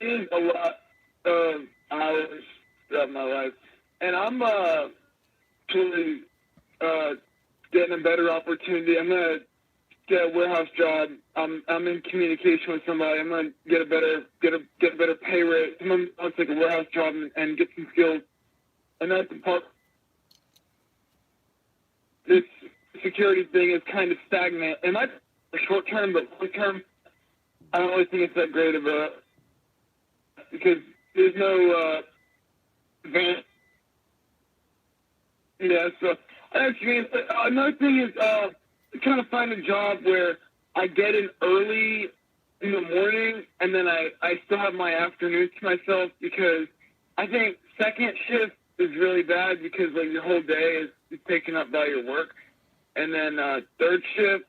Is a lot of hours of my life, and I'm actually getting a better opportunity. I'm gonna get a warehouse job. I'm in communication with somebody. I'm gonna get a better pay rate. I'll take a warehouse job and get some skills. And that's the part. This security thing is kind of stagnant. And that's short term, but long term, I don't really think it's that great of a because there's no advantage. Yeah, so actually, another thing is trying to find a job where I get in early in the morning and then I still have my afternoon to myself because I think second shift is really bad because like your whole day is taken up by your work. And then third shift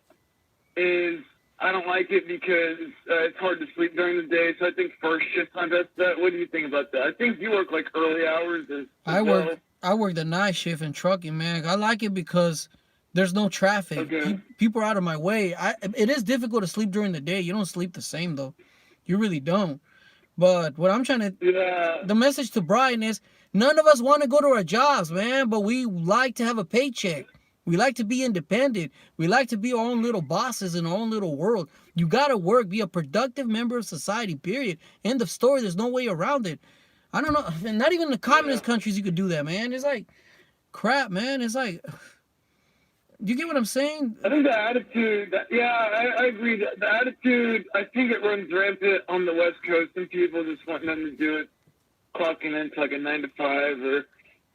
is I don't like it because it's hard to sleep during the day. So I think first shift my best bet. What do you think about that? I think you work like early hours as well. I work the night shift in trucking, man. I like it because there's no traffic. Okay. People are out of my way. It is difficult to sleep during the day. You don't sleep the same though. You really don't. But what I'm trying to Yeah. the message to Brian is none of us want to go to our jobs, man, but we like to have a paycheck. We like to be independent. We like to be our own little bosses in our own little world. You got to work, be a productive member of society, period. End of story. There's no way around it. I don't know. And not even in the communist countries you could do that, man. It's like crap, man. It's like, do you get what I'm saying? I think the attitude, I agree. The attitude, I think it runs rampant on the West Coast. Some people just want them to do it, clocking into like a 9 to 5 or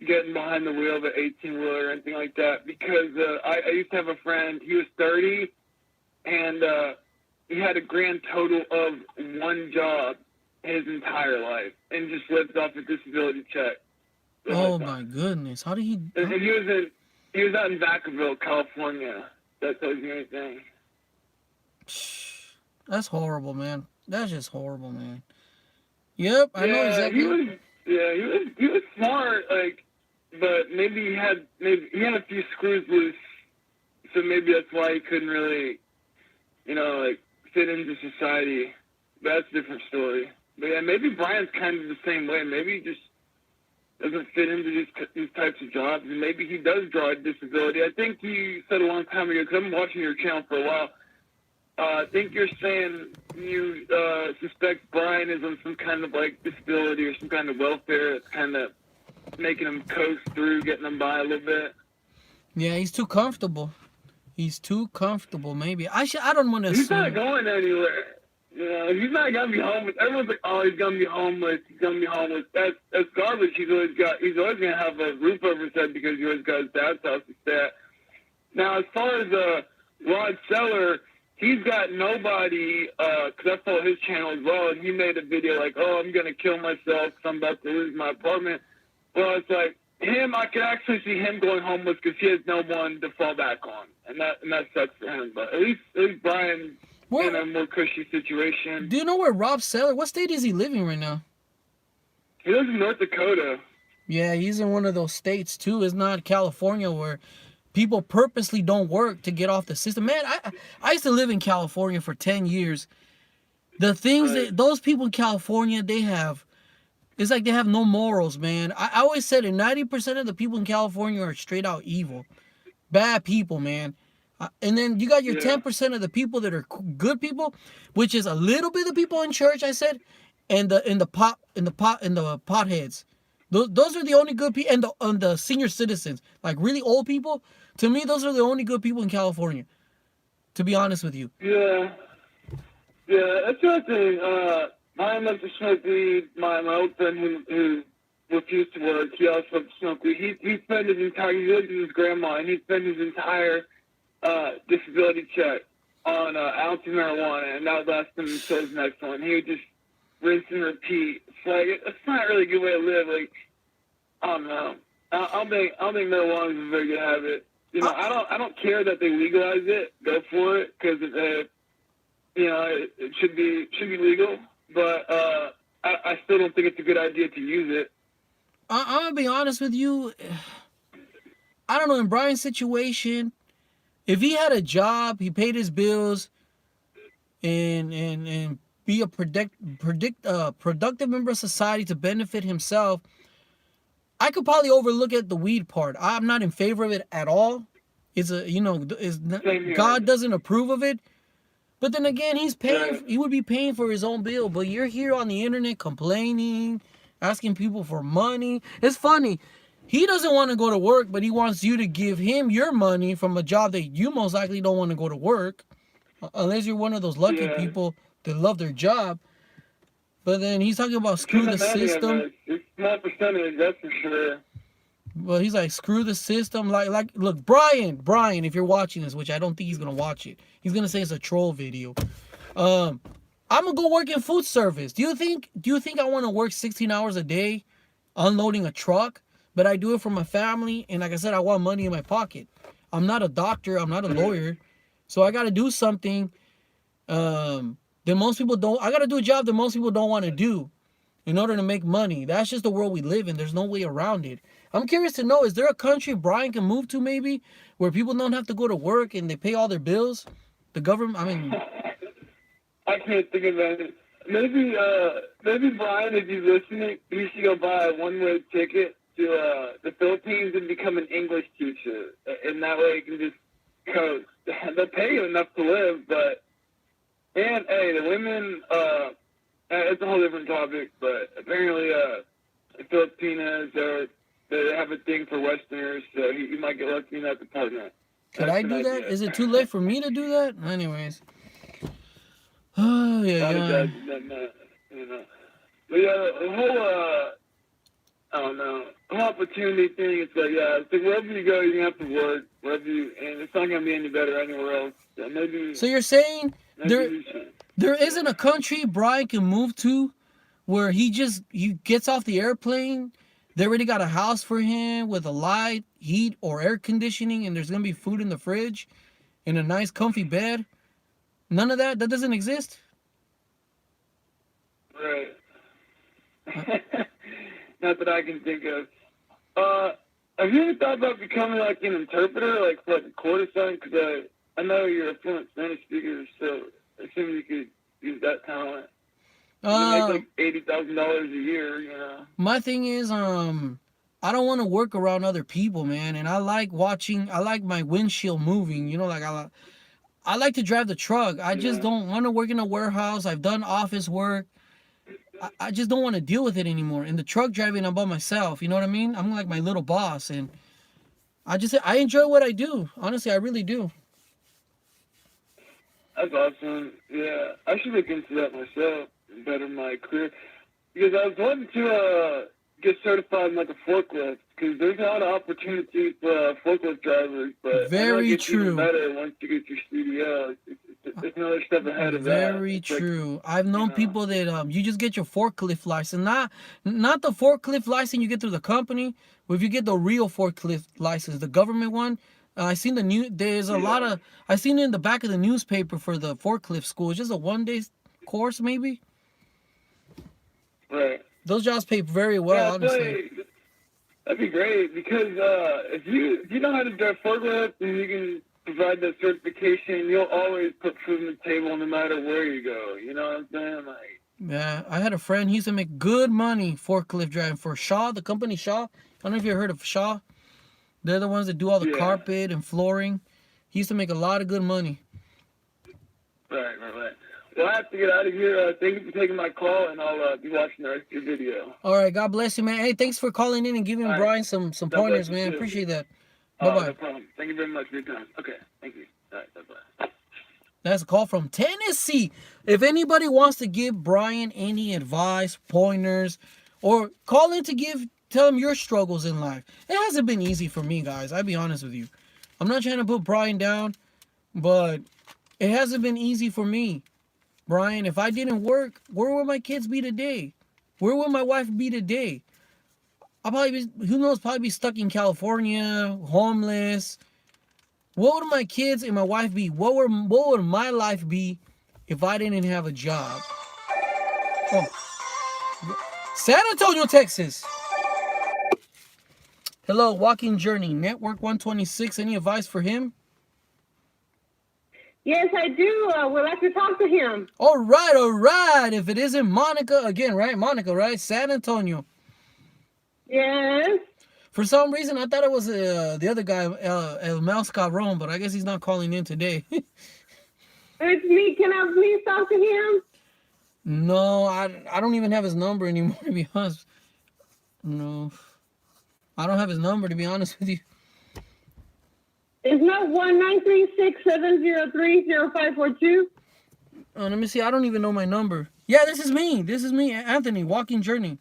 getting behind the wheel of an 18-wheeler or anything like that. Because I used to have a friend, he was 30, and he had a grand total of one job his entire life and just lived off a disability check. Oh my goodness. How did he? And he was out in Vacaville, California. That tells you anything. That's horrible, man. That's just horrible, man. Yep, I know Yeah, he exactly. was. Yeah, he was smart. Like, but maybe he had a few screws loose, so maybe that's why he couldn't really, like fit into society. But that's a different story. But yeah, maybe Brian's kind of the same way. Maybe he just doesn't fit into these types of jobs, and maybe he does draw a disability. I think you said a long time ago, because I've been watching your channel for a while. I think you're saying you suspect Brian is on some kind of like disability or some kind of welfare that's kind of making him coast through, getting him by a little bit. Yeah, he's too comfortable. He's too comfortable. Maybe I don't want to He's not assume. going anywhere. He's not gonna be homeless. Everyone's like, "Oh, he's gonna be homeless. He's gonna be homeless." That's garbage. He's always gonna have a roof over his head because he always got his dad's house to stay at. Now, as far as Rod Seller, he's got nobody. Cause I follow his channel as well, and he made a video like, "Oh, I'm gonna kill myself because I'm about to lose my apartment." Well, it's like him. I could actually see him going homeless because he has no one to fall back on, and that sucks for him. But at least Brian in a more cushy situation. Do you know where Rob Seller? What state is he living right now? He lives in North Dakota. Yeah, he's in one of those states too. It's not California where people purposely don't work to get off the system. Man, I used to live in California for 10 years. The things Right. that those people in California, they have, it's like they have no morals, man. I always said it, 90% of the people in California are straight out evil. Bad people, man. And then you got your Yeah. 10% of the people that are good people, which is a little bit of people in church, I said, and the potheads. Those are the only good people, and the senior citizens, like really old people. To me, those are the only good people in California. To be honest with you. Yeah. Yeah, that's the other thing. I love to smoke weed. My old friend who refused to work, he also loved to smoke weed. He spent his entire, he lived with his grandma, and he spent his entire disability check on ounce of marijuana, and that would last him until his next one. He would just rinse and repeat. It's like, it's not really a good way to live. Like, I don't know. I don't think marijuana is a very good habit. I don't care that they legalize it. Go for it, because it should be legal. But I still don't think it's a good idea to use it. I'm gonna be honest with you. I don't know, in Brian's situation, if he had a job, he paid his bills, and be a productive member of society to benefit himself, I could probably overlook at the weed part. I'm not in favor of it at all. God doesn't approve of it. But then again, he's paying. Right. He would be paying for his own bill. But you're here on the internet complaining, asking people for money. It's funny. He doesn't want to go to work, but he wants you to give him your money from a job that you most likely don't want to go to work, unless you're one of those lucky people that love their job. But then he's talking about screw the system. It's a small percentage, that's for sure. Well, he's like, screw the system. Like, look, Brian, if you're watching this, which I don't think he's gonna watch it, he's gonna say it's a troll video. I'm gonna go work in food service. Do you think I want to work 16 hours a day, unloading a truck? But I do it for my family, and like I said, I want money in my pocket. I'm not a doctor. I'm not a lawyer, so I gotta do something. That most people don't. I gotta do a job that most people don't want to do, in order to make money. That's just the world we live in. There's no way around it. I'm curious to know, is there a country Brian can move to maybe where people don't have to go to work and they pay all their bills? The government, I mean... I can't think of any. Maybe Brian, if he's listening, you should go buy a one-way ticket to the Philippines and become an English teacher. And that way you can just coast. They'll pay you enough to live, but... And, hey, the women... it's a whole different topic, but apparently the Filipinas, they have a thing for Westerners, so you might get lucky in that department. Could I do that? Is it too late for me to do that? Anyways. Oh, yeah. But yeah, the whole, I don't know, whole opportunity thing, it's like, it's like wherever you go, you have to work, and it's not going to be any better anywhere else. So you're saying there isn't a country Brian can move to where he gets off the airplane, they already got a house for him with a light, heat, or air conditioning, and there's going to be food in the fridge and a nice comfy bed? None of that? That doesn't exist? Right. Uh, Not that I can think of. Have you ever thought about becoming like an interpreter, like for like a court or something? Because I know you're a fluent Spanish speaker, so I assume you could use that talent. You can make uh, like $80,000 a year, you know. my thing is, I don't want to work around other people, man. And I like watching, I like my windshield moving, you know, like I like to drive the truck. I just Yeah. don't want to work in a warehouse. I've done office work. I just don't want to deal with it anymore. In the truck driving, I'm by myself. You know what I mean? I'm like my little boss, and I enjoy what I do. Honestly, I really do. That's awesome. Yeah, I should look into that myself, better my career. Because I was wanting to get certified in like a forklift, because there's a lot of opportunities for forklift drivers, but I know it Very gets even true. better once you get your CDL. It's another step ahead of that. Very It's like, true. I've you known know, people that you just get your forklift license, not the forklift license you get through the company, but if you get the real forklift license, the government one. I seen the new. There's a lot yeah, of. I seen it in the back of the newspaper for the forklift school. It's just a 1 day course, maybe. right. Those jobs pay very well, Yeah, I feel honestly. like that'd be great, because if you know how to drive forklift and you can provide that certification, you'll always put food on the table no matter where you go. You know what I'm saying? Like, Yeah, I had a friend. He used to make good money forklift driving for Shaw, the company Shaw. I don't know if you ever heard of Shaw. They're the ones that do all the yeah, carpet and flooring. He used to make a lot of good money. right. Well, I have to get out of here. Thank you for taking my call, and I'll be watching the rest of your video. All right, God bless you, man. Hey, thanks for calling in and All giving right. Brian some God bless pointers, you man. too. Appreciate that. Bye No bye. problem. Thank you very much for your time. Okay. Thank you. All right. Bye-bye. That's a call from Tennessee. If anybody wants to give Brian any advice, pointers, or call in to tell him your struggles in life. It hasn't been easy for me, guys. I'll be honest with you. I'm not trying to put Brian down, but it hasn't been easy for me. Brian, if I didn't work, where would my kids be today? Where would my wife be today? I'll probably be, who knows, probably be stuck in California, homeless. What would my kids and my wife be? What would my life be if I didn't have a job? Oh, San Antonio, Texas. Hello, Walking Journey, Network 126. Any advice for him? Yes, I do. Would like to talk to him. All right. If it isn't Monica again, right? Monica, right? San Antonio. Yes. For some reason, I thought it was the other guy, El Mouse Cabron, but I guess he's not calling in today. It's me. Can I please talk to him? No, I don't even have his number anymore, to be honest. No, I don't have his number, to be honest with you. It's not 1-936-703-0542. Let me see. I don't even know my number. Yeah, this is me. Anthony, Walking Journey.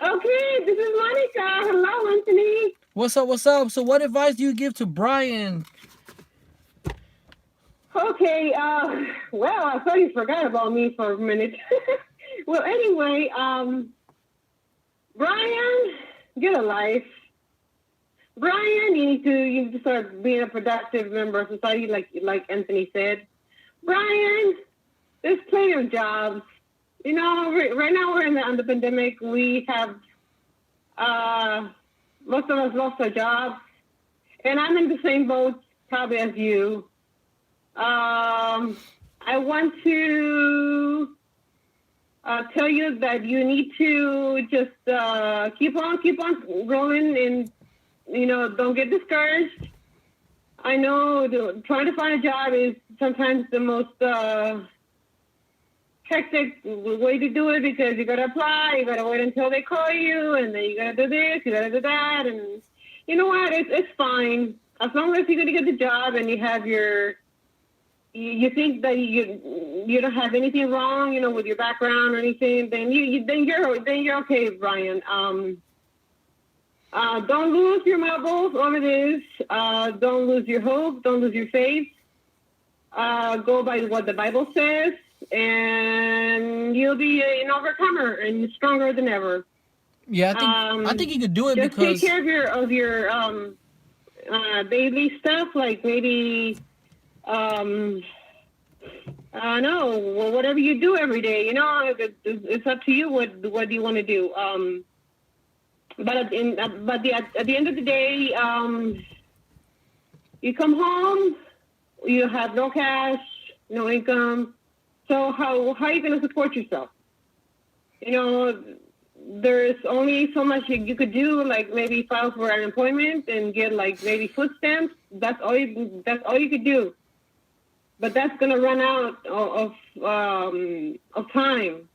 Okay, this is Monica. Hello, Anthony. What's up? So what advice do you give to Brian? Okay, well, I thought you forgot about me for a minute. Well, anyway, Brian, get a life. Brian, you need to start being a productive member of society, like Anthony said. Brian, there's plenty of jobs. You know, right now we're on the pandemic. We have most of us lost our jobs, and I'm in the same boat probably as you. I want to tell you that you need to just keep on growing, and don't get discouraged. I know trying to find a job is sometimes the most hectic way to do it, because you gotta apply, you gotta wait until they call you, and then you gotta do this, you gotta do that, and you know what? It's fine as long as you're gonna get the job and you have you think that you don't have anything wrong, with your background or anything. Then you're okay, Brian. Don't lose your marbles over this. Don't lose your hope. Don't lose your faith. Go by what the Bible says, and you'll be an overcomer and stronger than ever. Yeah, I think you could do it just because take care of your daily stuff, like maybe No, well, whatever you do every day, it's up to you. What do you want to do? But at the end of the day, you come home, you have no cash, no income. So how are you going to support yourself? There's only so much you could do, like maybe file for unemployment and get like maybe food stamps. That's all you could do. But that's gonna run out of time.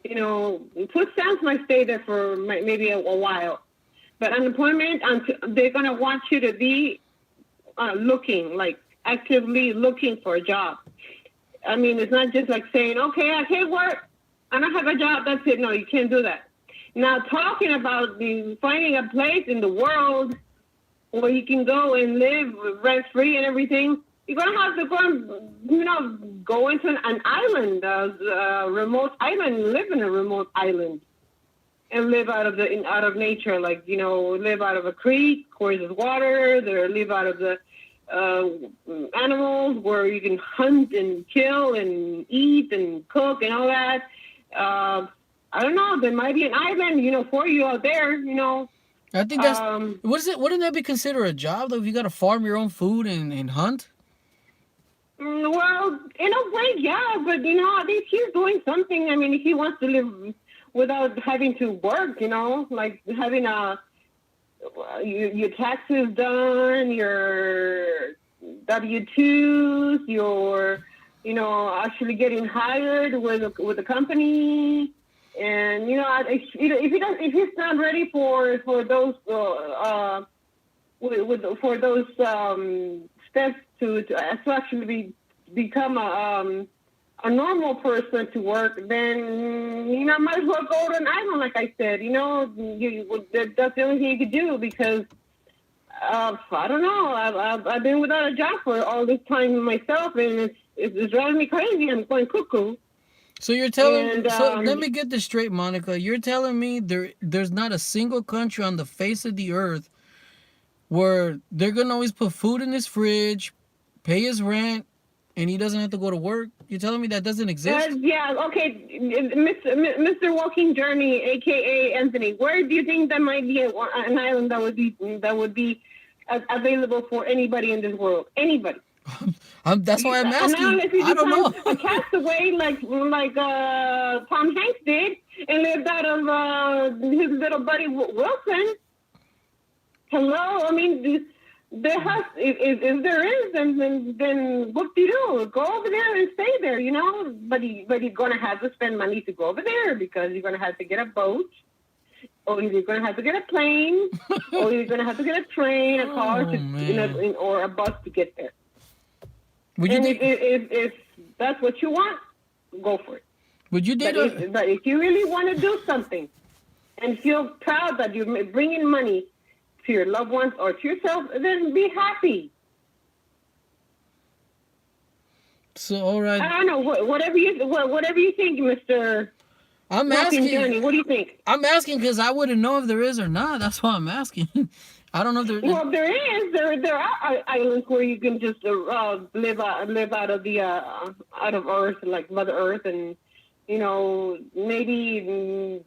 Food stamps might stay there for maybe a while, but unemployment, they're gonna want you to be looking, like actively looking for a job. I mean, it's not just like saying, okay, I can't work, I don't have a job, that's it. No, you can't do that. Now, talking about finding a place in the world where you can go and live rent-free and everything, you're going to have to go into an island, a remote island, live in a remote island and live out of nature, like, live out of a creek where there's water, live out of the animals where you can hunt and kill and eat and cook and all that. I don't know. There might be an island, for you out there, I think that's what is it? Wouldn't that be considered a job though? If you got to farm your own food and hunt? Well, in a way, yeah, but at least he's doing something. I mean, if he wants to live without having to work, like having your taxes done, your W-2s, your actually getting hired with a company. And if he's not ready for those for those steps to actually become a normal person to work, then might as well go to an island, like I said. That's the only thing you could do because I don't know. I've been without a job for all this time myself, and it's driving me crazy. I'm going cuckoo. So you're telling so let me get this straight, Monica. You're telling me there's not a single country on the face of the earth where they're gonna always put food in his fridge, pay his rent, and he doesn't have to go to work? You're telling me that doesn't exist? Yeah, okay. Mr. Walking Journey, aka Anthony, where do you think that might be an island that would be available for anybody in this world? Anybody. That's why I'm asking. I don't know. A castaway like Tom Hanks did and lived out of his little buddy Wilson. Hello, I mean, there has if there is, then what do you do? Go over there and stay there, But you're gonna have to spend money to go over there because you're gonna have to get a boat, or you're gonna have to get a plane, or you're gonna have to get a train, a car, or a bus to get there. Would you if that's what you want, go for it. Would you date but if you really want to do something and feel proud that you're bringing money to your loved ones or to yourself, then be happy. So, all right. I don't know. Whatever you think, Mr. I'm asking. Journey, what do you think? I'm asking because I wouldn't know if there is or not. That's why I'm asking. I don't know if there. Well, there is. There are islands where you can just live out of the out of Earth, like Mother Earth, and maybe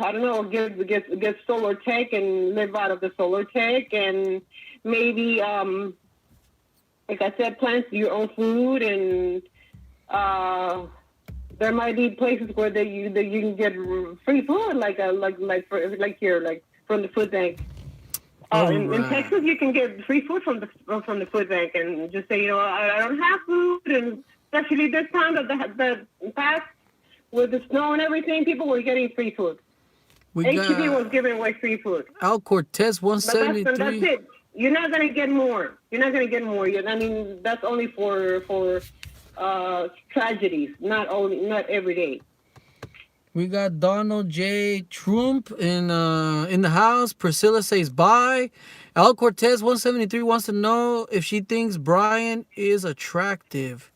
I don't know, get solar tech and live out of the solar tech, and maybe like I said, plant your own food, and there might be places where you can get free food, like here, like from the food bank. In Texas, you can get free food from the food bank, and just say, I don't have food, and especially this time of the past with the snow and everything, people were getting free food. HEB was giving away free food. Al Cortez 173. But that's it. You're not gonna get more. I mean, that's only for tragedies, not every day. We got Donald J. Trump in the house. Priscilla says bye. Al Cortez 173 wants to know if she thinks Brian is attractive.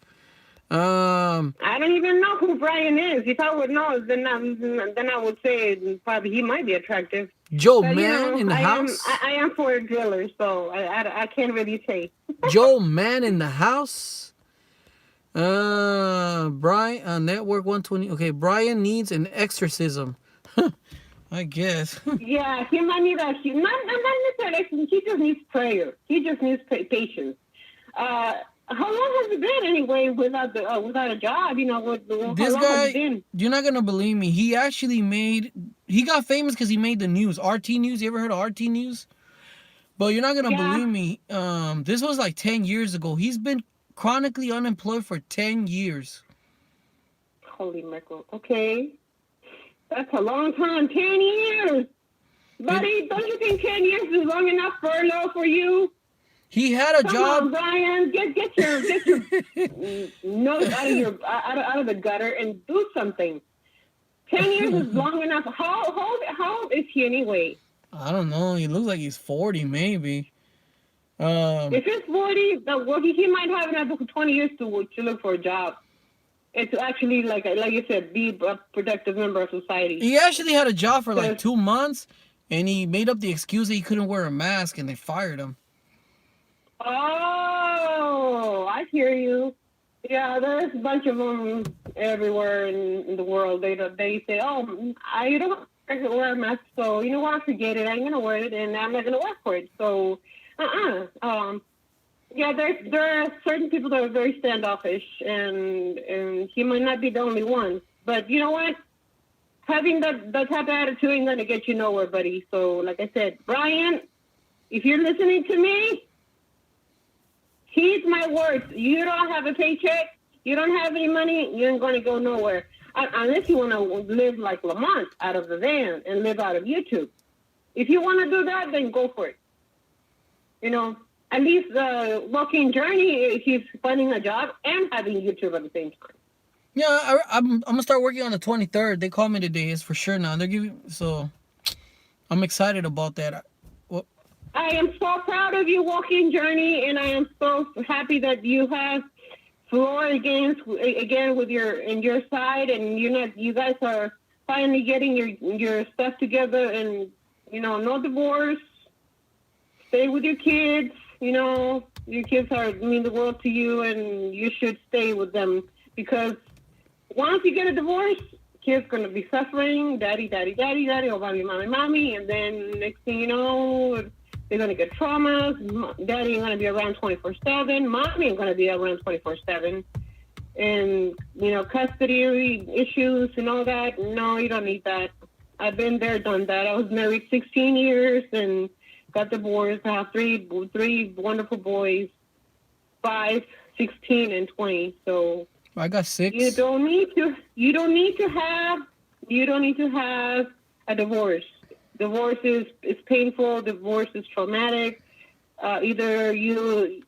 I don't even know who Brian is. If I would know, then I would say probably he might be attractive. Joe Man in the house. I am for a driller, so I can't really say. Joe Man in the house. Brian, Network 120. Okay, Brian needs an exorcism. I guess. Yeah, he might need a, not necessarily, he just needs prayer. He just needs patience. How long has it been anyway without a job? You know, how This long has it guy, been? you're not gonna believe me. He got famous because he made the news. RT News. You ever heard of RT News? But you're not gonna Yeah. believe me. This was like 10 years ago. He's been chronically unemployed for 10 years. Holy mackerel. Okay. That's a long time. 10 years. Buddy, don't you think 10 years is long enough furlough for you? He had a Come job. on, Brian. Get your nose out of the gutter and do something. 10 years is long enough. How old is he anyway? I don't know. He looks like he's 40, maybe. If he's 40, well, he might have another 20 years to look for a job. And to actually, like you said, be a productive member of society. He actually had a job for like 2 months, and he made up the excuse that he couldn't wear a mask, and they fired him. Oh, I hear you. Yeah, there's a bunch of them everywhere in the world. They say, oh, I don't wear a mask, so you know what? Forget it. I'm gonna wear it, and I'm not gonna work for it. So, yeah, there are certain people that are very standoffish, and he might not be the only one. But you know what? Having that type of attitude ain't gonna get you nowhere, buddy. So, like I said, Brian, if you're listening to me, heed my words. You don't have a paycheck. You don't have any money. You ain't gonna go nowhere unless you want to live like Lamont out of the van and live out of YouTube. If you want to do that, then go for it. You know. At least Walking Journey, he's finding a job and having YouTube at the same time. Yeah, I'm gonna start working on the 23rd. They called me today. It's for sure now. They're giving, so I'm excited about that. I am so proud of you, Walking Journey, and I am so happy that you have Floyd again with your side, and you guys are finally getting your stuff together, and no divorce. Stay with your kids. Your kids mean the world to you, and you should stay with them, because once you get a divorce, kids going to be suffering, daddy, or mommy, and then next thing you know, they're going to get traumas. Daddy ain't going to be around 24/7. Mommy ain't going to be around 24/7. And, custody issues and all that. No, you don't need that. I've been there, done that. I was married 16 years and got divorced. I have three wonderful boys, 5, 16, and 20. So I got 6. You don't need to have a divorce. Divorce is painful. Divorce is traumatic. Either you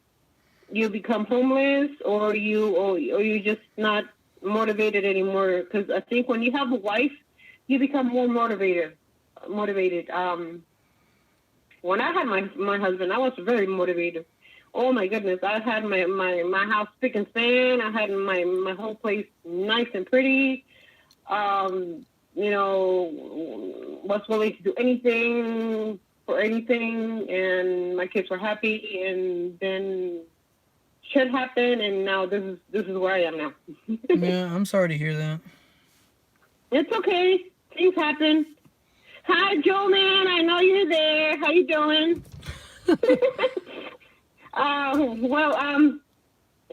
become homeless, or you're just not motivated anymore. Because I think when you have a wife, you become more motivated. When I had my husband, I was very motivated. Oh my goodness, I had my house spick and span. I had my whole place nice and pretty. Was willing to do anything for anything, and my kids were happy. And then shit happened, and now this is where I am now. Yeah, I'm sorry to hear that. It's okay. Things happen. Hi, Joe, man. I know you're there. How you doing?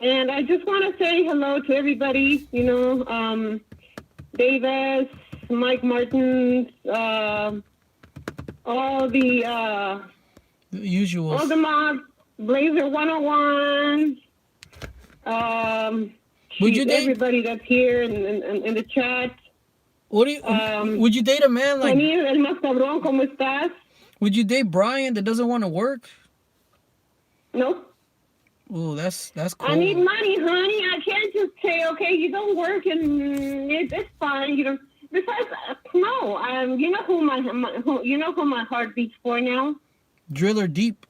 And I just want to say hello to everybody. Davis, Mike Martins, all the usual, all the mobs, Blazer 101. Would you date everybody that's here in the chat? What do you? Would you date a man like? El más cabrón, ¿cómo estás? Would you date Brian that doesn't want to work? No. Oh, that's cool. I need money, honey. I can't just say, okay, you don't work and it's fine. Besides, no. You know who my heart beats for now? Driller Deep.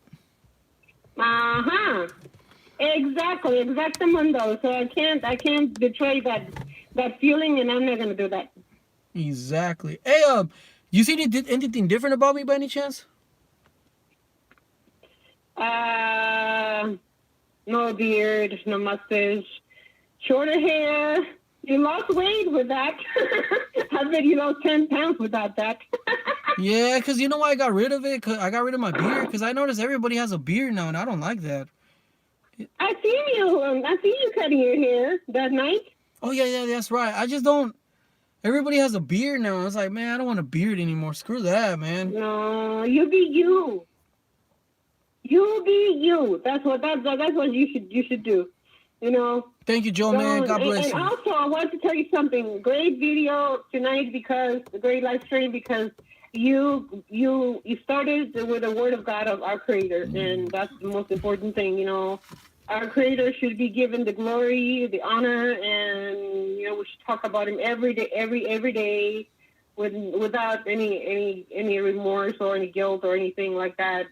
Exactly, exactamundo. So I can't betray that feeling, and I'm not gonna do that. Exactly. Hey, you see anything different about me by any chance? No beard, no mustache. shorter hair. You lost weight with that. I bet you lost 10 pounds without that. Yeah, because you know why I got rid of it? 'Cause I got rid of my beard because I noticed everybody has a beard now, and I don't like that. I seen you cutting your hair that night. Oh, yeah, that's right. I just don't. Everybody has a beard now. It's like, man, I don't want a beard anymore. Screw that, man. No, you be you. You be you. That's what you should do. You know. Thank you, Joe, man. God bless and you. also, I want to tell you something. Great video tonight because the great live stream because you started with the word of God of our Creator, and that's the most important thing. You know, our Creator should be given the glory, the honor, and you know we should talk about Him every day, every day, without any remorse or any guilt or anything like that.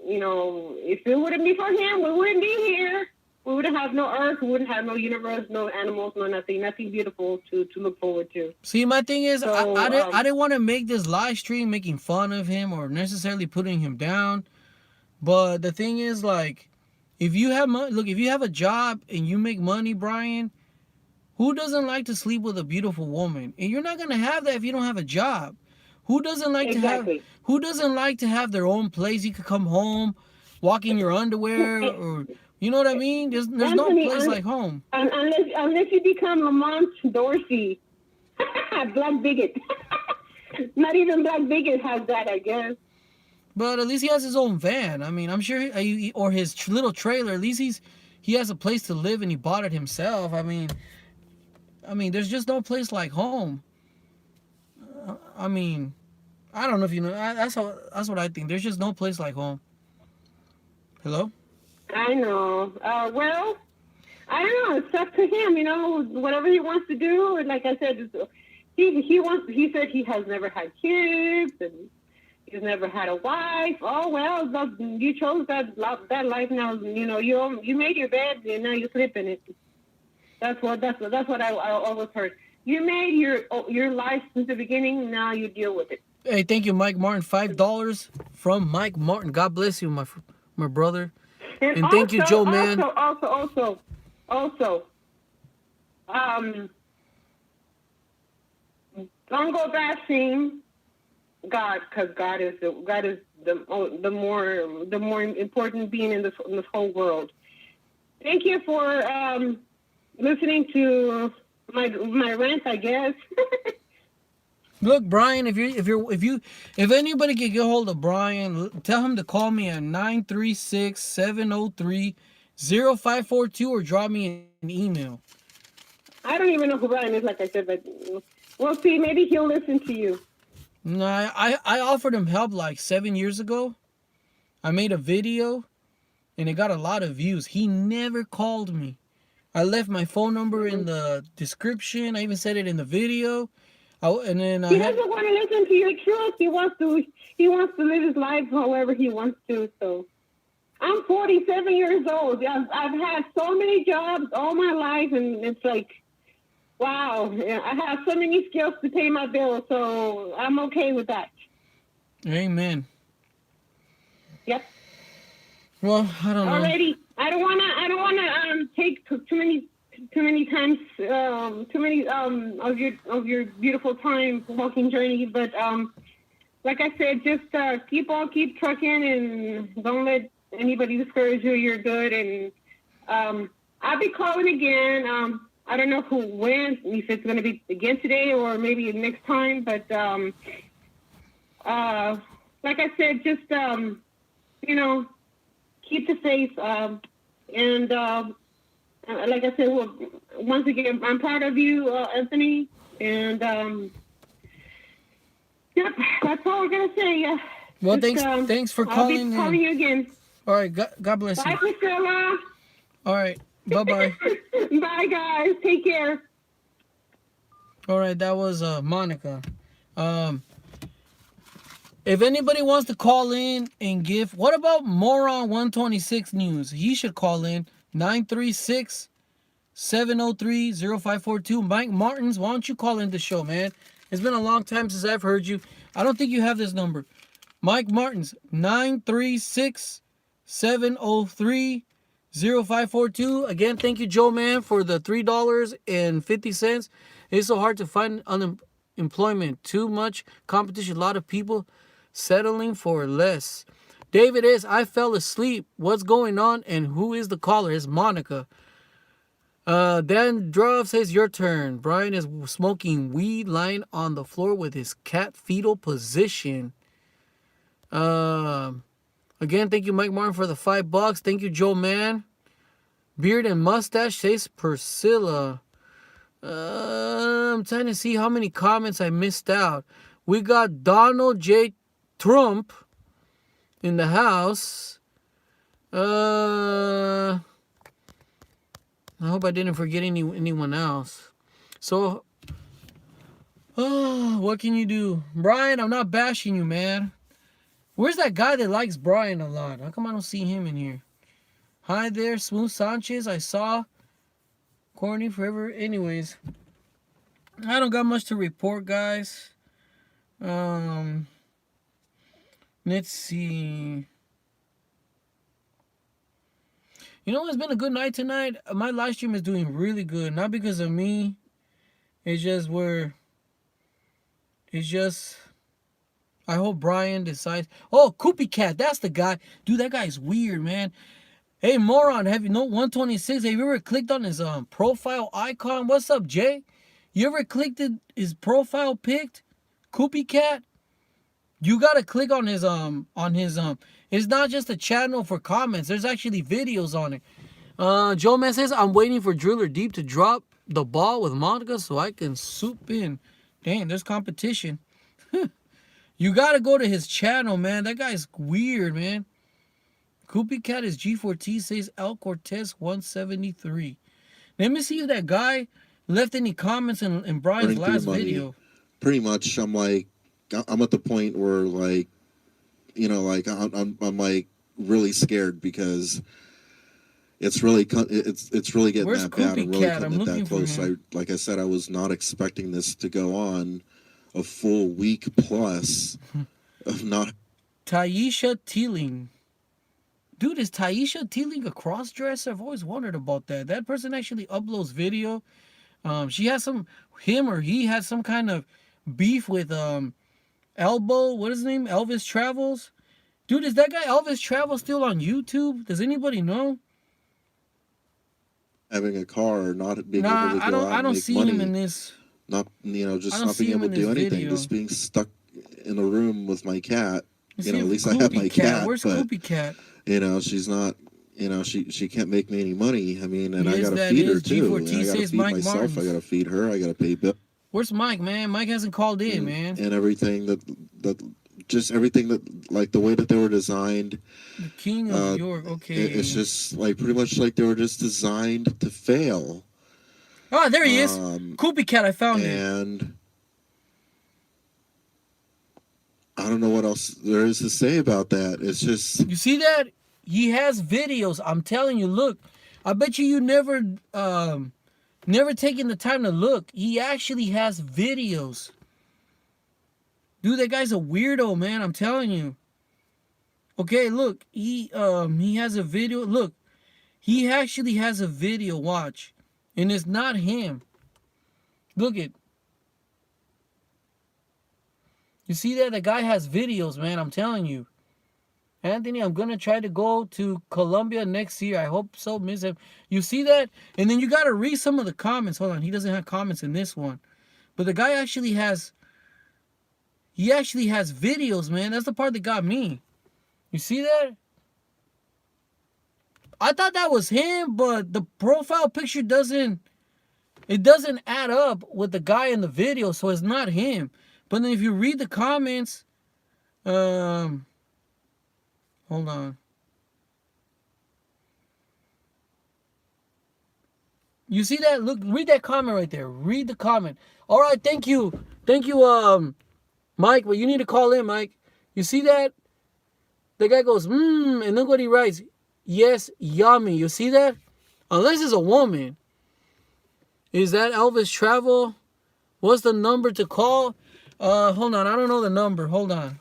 You know, if it wouldn't be for Him, we wouldn't be here. We wouldn't have no earth, we wouldn't have no universe, no animals, no nothing beautiful to look forward to. See, my thing is, So, I didn't want to make this live stream making fun of him or necessarily putting him down. But the thing is, like, if you have money, look, if you have a job and you make money, Brian, who doesn't like to sleep with a beautiful woman? And you're not gonna have that if you don't have a job. Who doesn't like Who doesn't like to have their own place? You could come home, walk in your underwear, or you know what I mean? There's no place like home. Unless you become Lamont Dorsey, black bigot. Not even black bigot has that, I guess. But at least he has his own van. I mean, I'm sure, or his little trailer. At least he has a place to live and he bought it himself. I mean, there's just no place like home. I mean, I don't know if you know. That's what I think. There's just no place like home. Hello? I know. Well, I don't know. It's up to him. You know, whatever he wants to do. And like I said, he said he has never had kids and he's never had a wife. Oh well, you chose that life now. You know, you made your bed and now you sleep in it. That's what I always heard. You made your life since the beginning. Now you deal with it. Hey, thank you, Mike Martin. $5 from Mike Martin. God bless you, my brother. And thank you, Joe, man. Also, don't go bashing God, because God is the more important being in this whole world. Thank you for listening to my rant, I guess. Look, Brian, if anybody can get hold of Brian, tell him to call me at 936-703-0542 or drop me an email. I don't even know who Brian is, like I said, but we'll see. Maybe he'll listen to you. No, I offered him help like 7 years ago. I made a video, and it got a lot of views. He never called me. I left my phone number in the description. I even said it in the video. He doesn't want to listen to your truth. He wants to live his life however he wants to. So, I'm 47 years old. I've had so many jobs all my life, and it's like, wow, I have so many skills to pay my bills. So I'm okay with that. Amen. Yep. Well, I don't know. Already, I don't wanna take too many times, too many of your beautiful time walking journey. But like I said, just keep trucking and don't let anybody discourage you. You're good, and I'll be calling again. I don't know when, if it's going to be again today or maybe next time. But like I said, just keep the faith, and like I said, once again, I'm proud of you, Anthony, and yep, that's all I'm gonna say. Well, thanks for calling. I'll be calling you again. All right, God bless you. Bye, Priscilla. All right, bye-bye. Bye, guys. Take care. All right, that was Monica. If anybody wants to call in and give, what about Moron 126 News? He should call in 936-703-0542. Mike Martins, why don't you call in the show, man? It's been a long time since I've heard you. I don't think you have this number. Mike Martins, 936-703-0542. 0542. Again, thank you, Joe Man, for the $3.50. It's so hard to find unemployment. Too much competition. A lot of people settling for less. David is, I fell asleep. What's going on? And who is the caller? It's Monica. Dan Druff says, your turn. Brian is smoking weed, lying on the floor with his cat fetal position. Again, thank you, Mike Martin, for the $5. Thank you, Joe Man. Beard and mustache says Priscilla. I'm trying to see how many comments I missed out. We got Donald J. Trump in the house. I hope I didn't forget anyone else. So, what can you do? Brian, I'm not bashing you, man. Where's that guy that likes Brian a lot? How come I don't see him in here? Hi there, Smooth Sanchez. I saw Corny forever. Anyways, I don't got much to report, guys. Let's see. You know, it's been a good night tonight. My live stream is doing really good. Not because of me. It's just I hope Brian decides. Oh, Koopy Cat. That's the guy. Dude, that guy's weird, man. Hey, moron. 126. Have you ever clicked on his profile icon? What's up, Jay? You ever clicked his profile pic? Koopy Cat? You gotta click on his it's not just a channel for comments. There's actually videos on it. Joe Man says, I'm waiting for Driller Deep to drop the ball with Monica so I can soup in. Dang, there's competition. You gotta go to his channel, man. That guy's weird, man. Koopy Cat is G4T, says El Cortez 173. Let me see if that guy left any comments in Brian's last video. Pretty much, I'm at the point where, like, you know, like I'm like really scared because it's really getting Where's that bad. Koopy I'm really Cat? cutting I'm it that looking for close. him. Like I said, I was not expecting this to go on a full week plus of not. Taisha Teeling. Dude, is Taisha Teeling a cross-dresser? I've always wondered about that. That person actually uploads video. He has some kind of beef with Elbow. What is his name? Elvis Travels. Dude, is that guy Elvis Travels still on YouTube? Does anybody know? Having a car or not being able to go out I and don't make see money. him in this. Not, you know, just I don't not being see him able to in do this anything. video. Just being stuck in a room with my cat. Let's You know, see at if least I have Koopy my Cat. cat. Where's but, Koopy Cat? you know, she's not, you know, she can't make me any money. I mean, and I Yes, gotta that feed her is. too. G4T And I gotta says feed Mike myself. Martins. I gotta feed her. I gotta pay bills. Where's Mike, man? Mike hasn't called in, man. And everything just everything that, like the way that they were designed. The King of York. Okay. It's just like pretty much like they were just designed to fail. Oh, there he is. Koopy Cat, I found it. And I don't know what else there is to say about that. It's just, You see that? He has videos. I'm telling you, look. I bet you never taken the time to look. He actually has videos. Dude, that guy's a weirdo, man. I'm telling you. Okay, look. He has a video. Look. He actually has a video. Watch. And it's not him. Look it. You see that? The guy has videos, man. I'm telling you. Anthony, I'm going to try to go to Colombia next year. I hope so. Miss him. You see that? And then you got to read some of the comments. Hold on. He doesn't have comments in this one. But the guy actually has... He actually has videos, man. That's the part that got me. You see that? I thought that was him, but the profile picture doesn't add up with the guy in the video, so it's not him. But then if you read the comments, hold on. You see that? Look, read that comment right there. Read the comment. All right, thank you. Thank you, Mike. But you need to call in, Mike. You see that? The guy goes, and look what he writes. Yes, yummy. You see that? Unless it's a woman. Is that Elvis Travel? What's the number to call? Hold on. I don't know the number. Hold on.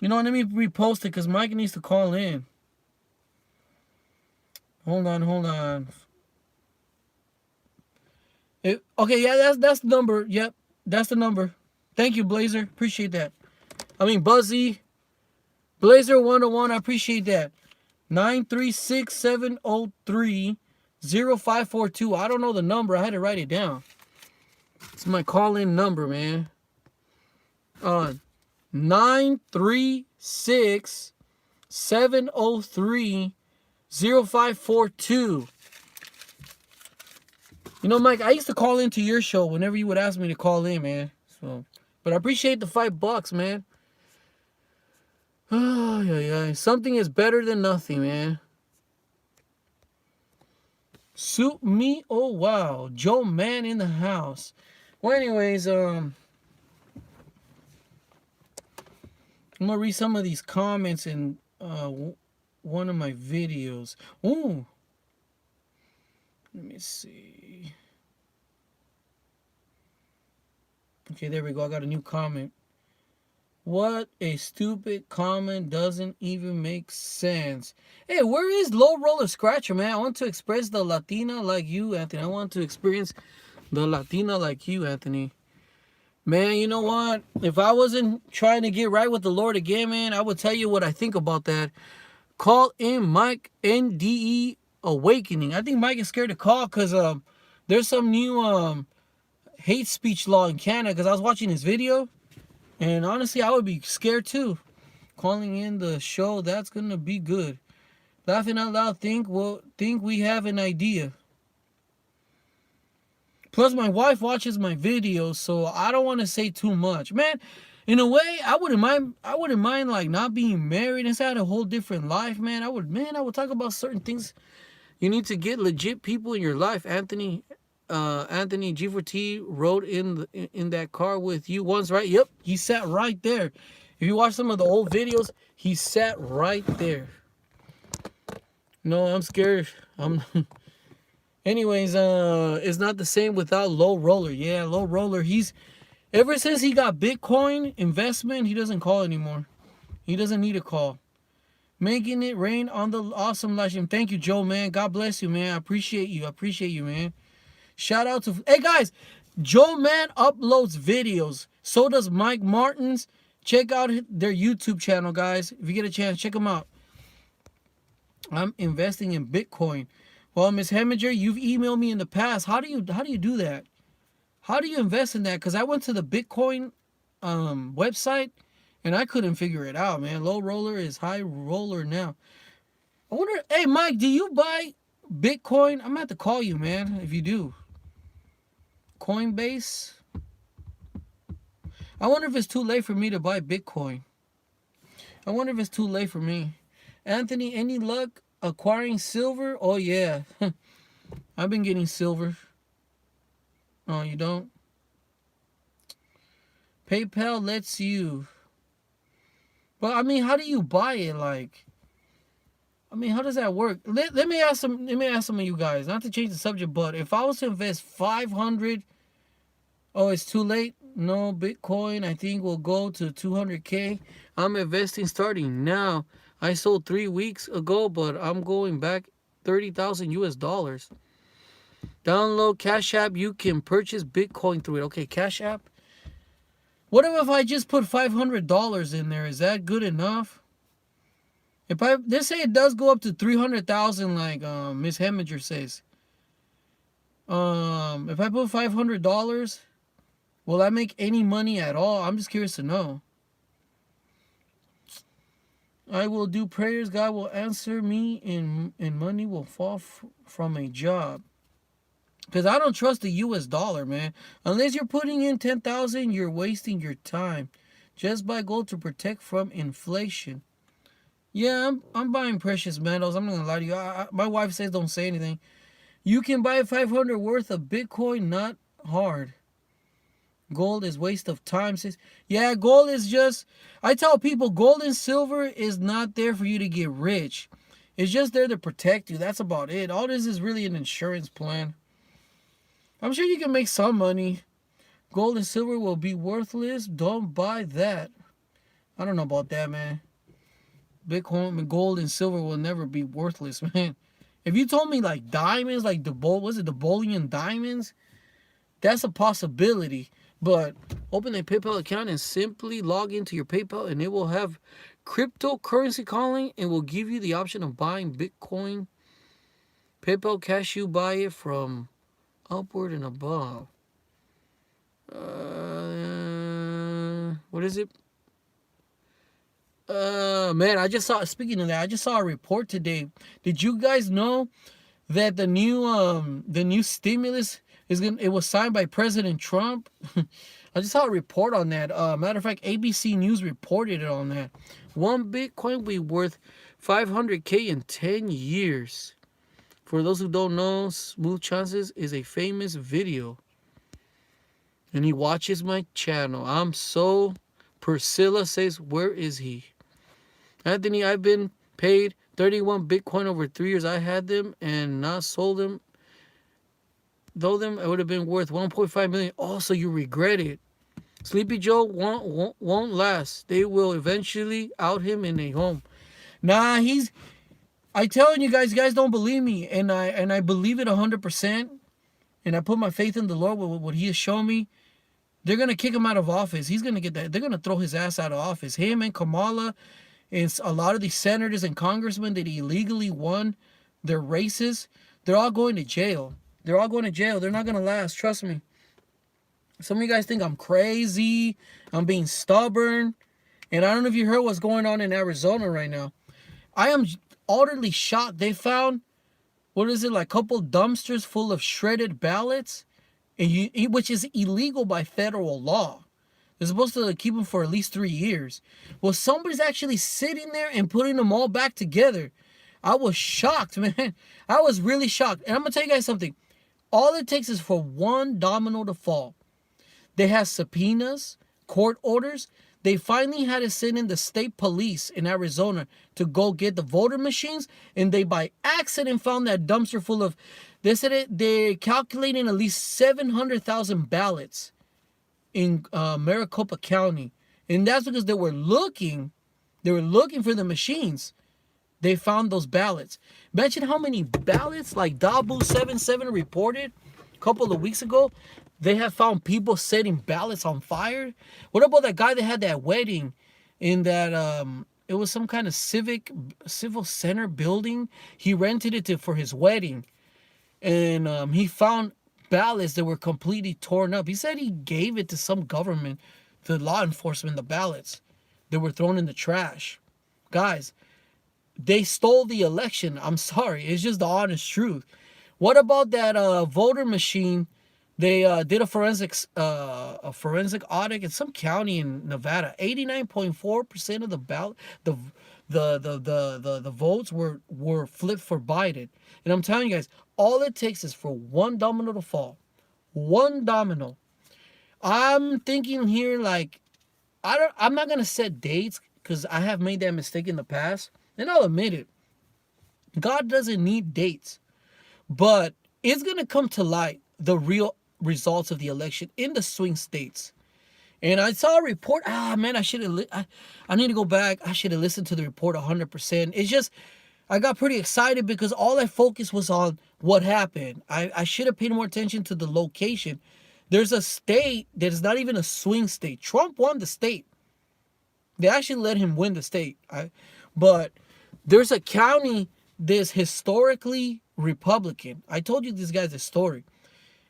You know, let me repost it because Mike needs to call in. Hold on. Okay, yeah, that's the number. Yep, that's the number. Thank you, Blazer. Appreciate that. I mean, Buzzy, Blazer 101. I appreciate that. 936-703-0542. I don't know the number. I had to write it down. It's my call-in number, man. 936-703-0542. You know, Mike, I used to call into your show whenever you would ask me to call in, man. So, but I appreciate the $5, man. Oh, yeah. Something is better than nothing, man. Suit me, oh wow. Joe Man in the house. Well, anyways, I'm gonna read some of these comments in one of my videos. Ooh. Let me see. Okay, there we go. I got a new comment. What a stupid comment, doesn't even make sense. Hey, where is Low Roller Scratcher, man? I want to express the Latina like you, Anthony. I want to experience the Latina like you, Anthony. Man, you know what? If I wasn't trying to get right with the Lord again, man, I would tell you what I think about that. Call in Mike NDE Awakening. I think Mike is scared to call because there's some new hate speech law in Canada, because I was watching his video. And honestly, I would be scared too. Calling in the show, that's gonna be good. Laughing out loud, think we have an idea. Plus, my wife watches my videos, so I don't want to say too much. Man, in a way, I wouldn't mind like not being married and had a whole different life, man. I would talk about certain things. You need to get legit people in your life, Anthony. Anthony G4T rode in that car with you once, right? Yep, he sat right there. If you watch some of the old videos, he sat right there. No, I'm scared. Anyways, it's not the same without Low Roller. Yeah, Low Roller. Ever since he got Bitcoin investment, he doesn't call anymore. He doesn't need a call. Making it rain on the awesome live stream. Thank you, Joe, man. God bless you, man. I appreciate you, man. Shout out to, hey guys, Joe Man uploads videos. So does Mike Martins. Check out their YouTube channel, guys. If you get a chance, check them out. I'm investing in Bitcoin. Well, Miss Heminger, you've emailed me in the past. How do you do that? How do you invest in that? Because I went to the Bitcoin website and I couldn't figure it out, man. Low roller is high roller now. I wonder, hey Mike, do you buy Bitcoin? I'm gonna have to call you, man, if you do. Coinbase. I wonder if it's too late for me to buy Bitcoin. I wonder if it's too late for me. Anthony, any luck acquiring silver? Oh yeah. I've been getting silver. Oh, you don't? PayPal lets you. But I mean, how do you buy it? Like, I mean, how does that work? Let me ask some of you guys, not to change the subject, but if I was to invest 500, oh, it's too late. No, Bitcoin, I think will go to 200K. I'm investing starting now. I sold 3 weeks ago, but I'm going back 30,000 US dollars. Download Cash App. You can purchase Bitcoin through it. Okay, Cash App. What if I just put $500 in there? Is that good enough? Let's say it does go up to 300,000, like Miss Heminger says. If I put $500, will I make any money at all? I'm just curious to know. I will do prayers. God will answer me, and money will fall from a job. Because I don't trust the U.S. dollar, man. Unless you're putting in 10,000, you're wasting your time. Just buy gold to protect from inflation. Yeah, I'm buying precious metals. I'm not gonna lie to you. My wife says don't say anything. You can buy 500 worth of Bitcoin, not hard. Gold is waste of time. Says, yeah, gold is just. I tell people gold and silver is not there for you to get rich. It's just there to protect you. That's about it. All this is really an insurance plan. I'm sure you can make some money. Gold and silver will be worthless. Don't buy that. I don't know about that, man. Bitcoin, gold, and silver will never be worthless, man. If you told me like diamonds, like the Bolivian diamonds, that's a possibility. But open a PayPal account and simply log into your PayPal, and it will have cryptocurrency calling and will give you the option of buying Bitcoin. PayPal cash, you buy it from upward and above. What is it? Man, speaking of that, I just saw a report today. Did you guys know that the new stimulus it was signed by President Trump? I just saw a report on that. Matter of fact, ABC News reported it on that. One Bitcoin will be worth $500K in 10 years. For those who don't know, Smooth Chances is a famous video. And he watches my channel. I'm so... Priscilla says, where is he? Anthony, I've been paid 31 Bitcoin over 3 years. I had them and not sold them. Though them, it would have been worth 1.5 million. Also, you regret it. Sleepy Joe won't last. They will eventually out him in a home. Nah, I telling you guys don't believe me, and I believe it 100%. And I put my faith in the Lord with what He has shown me. They're gonna kick him out of office. He's gonna get that. They're gonna throw his ass out of office. Him and Kamala, and a lot of these senators and congressmen that illegally won their races, they're all going to jail. They're all going to jail. They're not gonna last. Trust me. Some of you guys think I'm crazy. I'm being stubborn. And I don't know if you heard what's going on in Arizona right now. I am utterly shocked. They found, what is it, like a couple dumpsters full of shredded ballots, which is illegal by federal law. They're supposed to keep them for at least 3 years. Well, somebody's actually sitting there and putting them all back together. I was shocked, man. I was really shocked. And I'm going to tell you guys something. All it takes is for one domino to fall. They have subpoenas, court orders. They finally had to send in the state police in Arizona to go get the voter machines. And they, by accident, found that dumpster full of... They said they're calculating at least 700,000 ballots in Maricopa County. And that's because they were looking for the machines. They found those ballots. Imagine how many ballots, like Dabu77 reported a couple of weeks ago. They have found people setting ballots on fire. What about that guy that had that wedding in that, it was some kind of civil center building. He rented it for his wedding. And he found ballots that were completely torn up. He said he gave it to some government, to law enforcement, the ballots that were thrown in the trash. Guys, they stole the election. I'm sorry. It's just the honest truth. What about that voter machine? They did a forensic audit in some county in Nevada. 89.4% of the ballot, the votes were flipped for Biden. And I'm telling you guys, all it takes is for one domino to fall. One domino. I'm thinking here, like, I'm not gonna set dates because I have made that mistake in the past, and I'll admit it. God doesn't need dates, but it's gonna come to light the real results of the election in the swing states. And I saw a report. Man, I need to go back. I should have listened to the report 100%. It's just, I got pretty excited because all I focused was on what happened. I should have paid more attention to the location. There's a state that is not even a swing state. Trump won the state. They actually let him win the state. But there's a county that's historically Republican. I told you this guy's a story.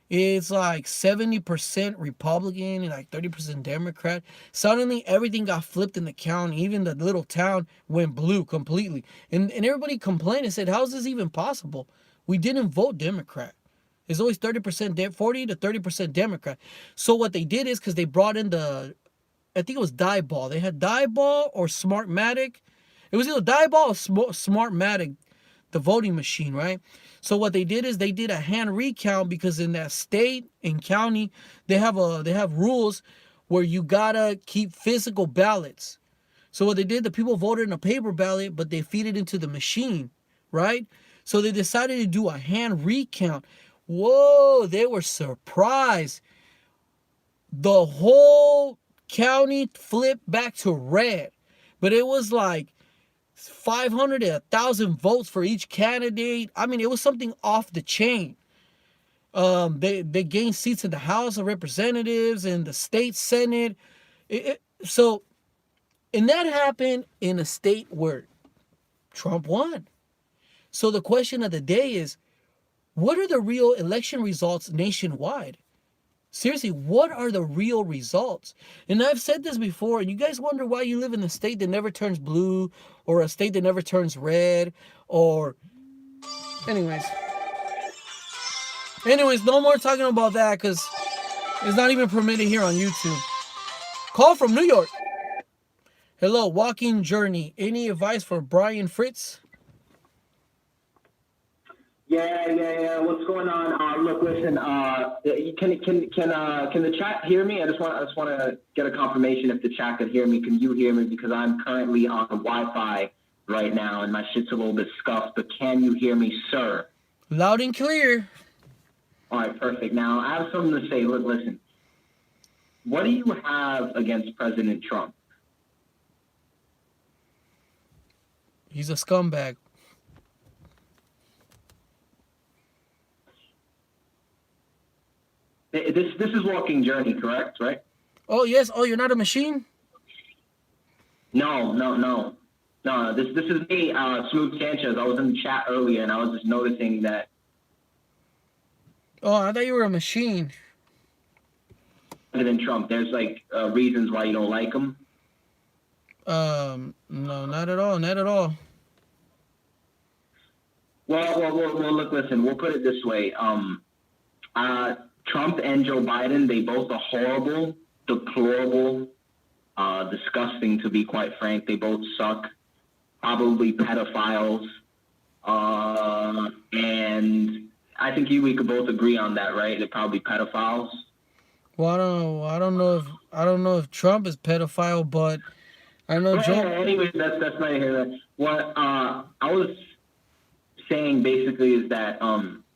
It's like 70% Republican and like 30% Democrat. Suddenly, everything got flipped in the county. Even the little town went blue completely. And everybody complained and said, how is this even possible? We didn't vote Democrat. It's always 30%, 40 to 30% Democrat. So what they did is, because they brought in I think it was Dieball. They had Dieball or Smartmatic. It was either Dieball or Smartmatic, the voting machine, right? So what they did is they did a hand recount, because in that state and county they have rules where you gotta keep physical ballots. So what they did, the people voted in a paper ballot, but they feed it into the machine, right? So they decided to do a hand recount. Whoa, they were surprised. The whole county flipped back to red, but it was like 500 to 1,000 votes for each candidate. I mean, it was something off the chain. They gained seats in the House of Representatives and the state Senate. So, and that happened in a state where Trump won. So the question of the day is, what are the real election results nationwide? Seriously, what are the real results? And I've said this before, and you guys wonder why you live in a state that never turns blue, or a state that never turns red, or... Anyways, no more talking about that, because it's not even permitted here on YouTube. Call from New York. Hello, walking journey. Any advice for Brian Fritz? Yeah. What's going on? Look, listen. Can the chat hear me? I just want to get a confirmation if the chat can hear me. Can you hear me? Because I'm currently on Wi-Fi right now, and my shit's a little bit scuffed. But can you hear me, sir? Loud and clear. All right, perfect. Now I have something to say. Look, listen. What do you have against President Trump? He's a scumbag. This is Walking Journey, correct? Right? Oh yes. Oh, you're not a machine? No. This is me, Smooth Sanchez. I was in the chat earlier, and I was just noticing that. Oh, I thought you were a machine. President Trump, there's like reasons why you don't like him. No, not at all. Not at all. Well, look, listen. We'll put it this way. Trump and Joe Biden, they both are horrible, deplorable, disgusting, to be quite frank. They both suck. Probably pedophiles. And I think we could both agree on that, right? They're probably pedophiles. Well, I don't know if Trump is pedophile, but I know Joe. Anyways, that's not here. What I was saying basically is that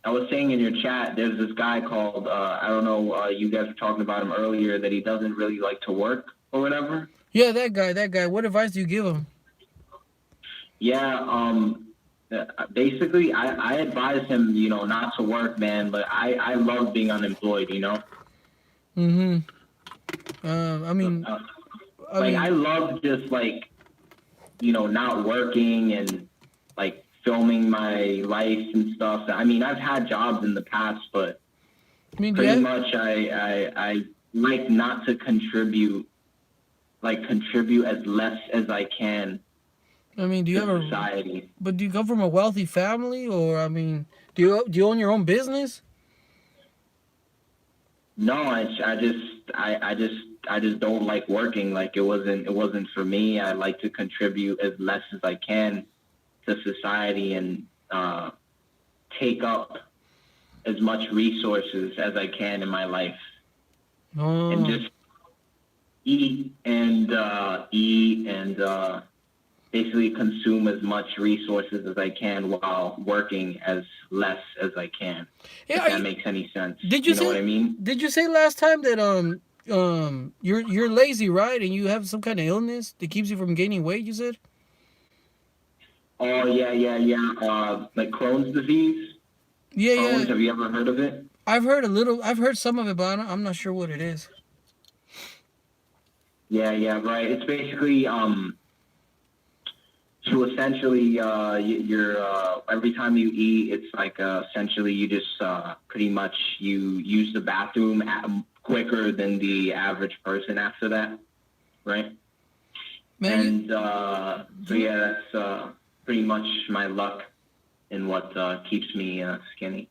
I was saying in your chat, there's this guy called I don't know. You guys were talking about him earlier, that he doesn't really like to work or whatever. Yeah, that guy. What advice do you give him? Yeah. Basically, I advise him, not to work, man. But I love being unemployed, Mm-hmm. I mean, I love just not working and like filming my life and stuff. I mean, I've had jobs in the past, but pretty much I like not to contribute as less as I can. I mean, do you have society? But do you come from a wealthy family, or I mean, do you own your own business? No, I just don't like working. Like it wasn't for me. I like to contribute as less as I can to society and take up as much resources as I can in my life, and just eat and basically consume as much resources as I can while working as less as I can. Yeah, if that makes any sense. Did you say what I mean? Did you say last time that you're lazy, right? And you have some kind of illness that keeps you from gaining weight, you said? Oh yeah. Like Crohn's disease. Yeah, Crohn's, yeah. Have you ever heard of it? I've heard some of it, but I'm not sure what it is. Yeah, right. It's basically so essentially, you're every time you eat, it's like essentially you just pretty much you use the bathroom quicker than the average person after that, right? Man, and so yeah, that's pretty much my luck in what keeps me skinny.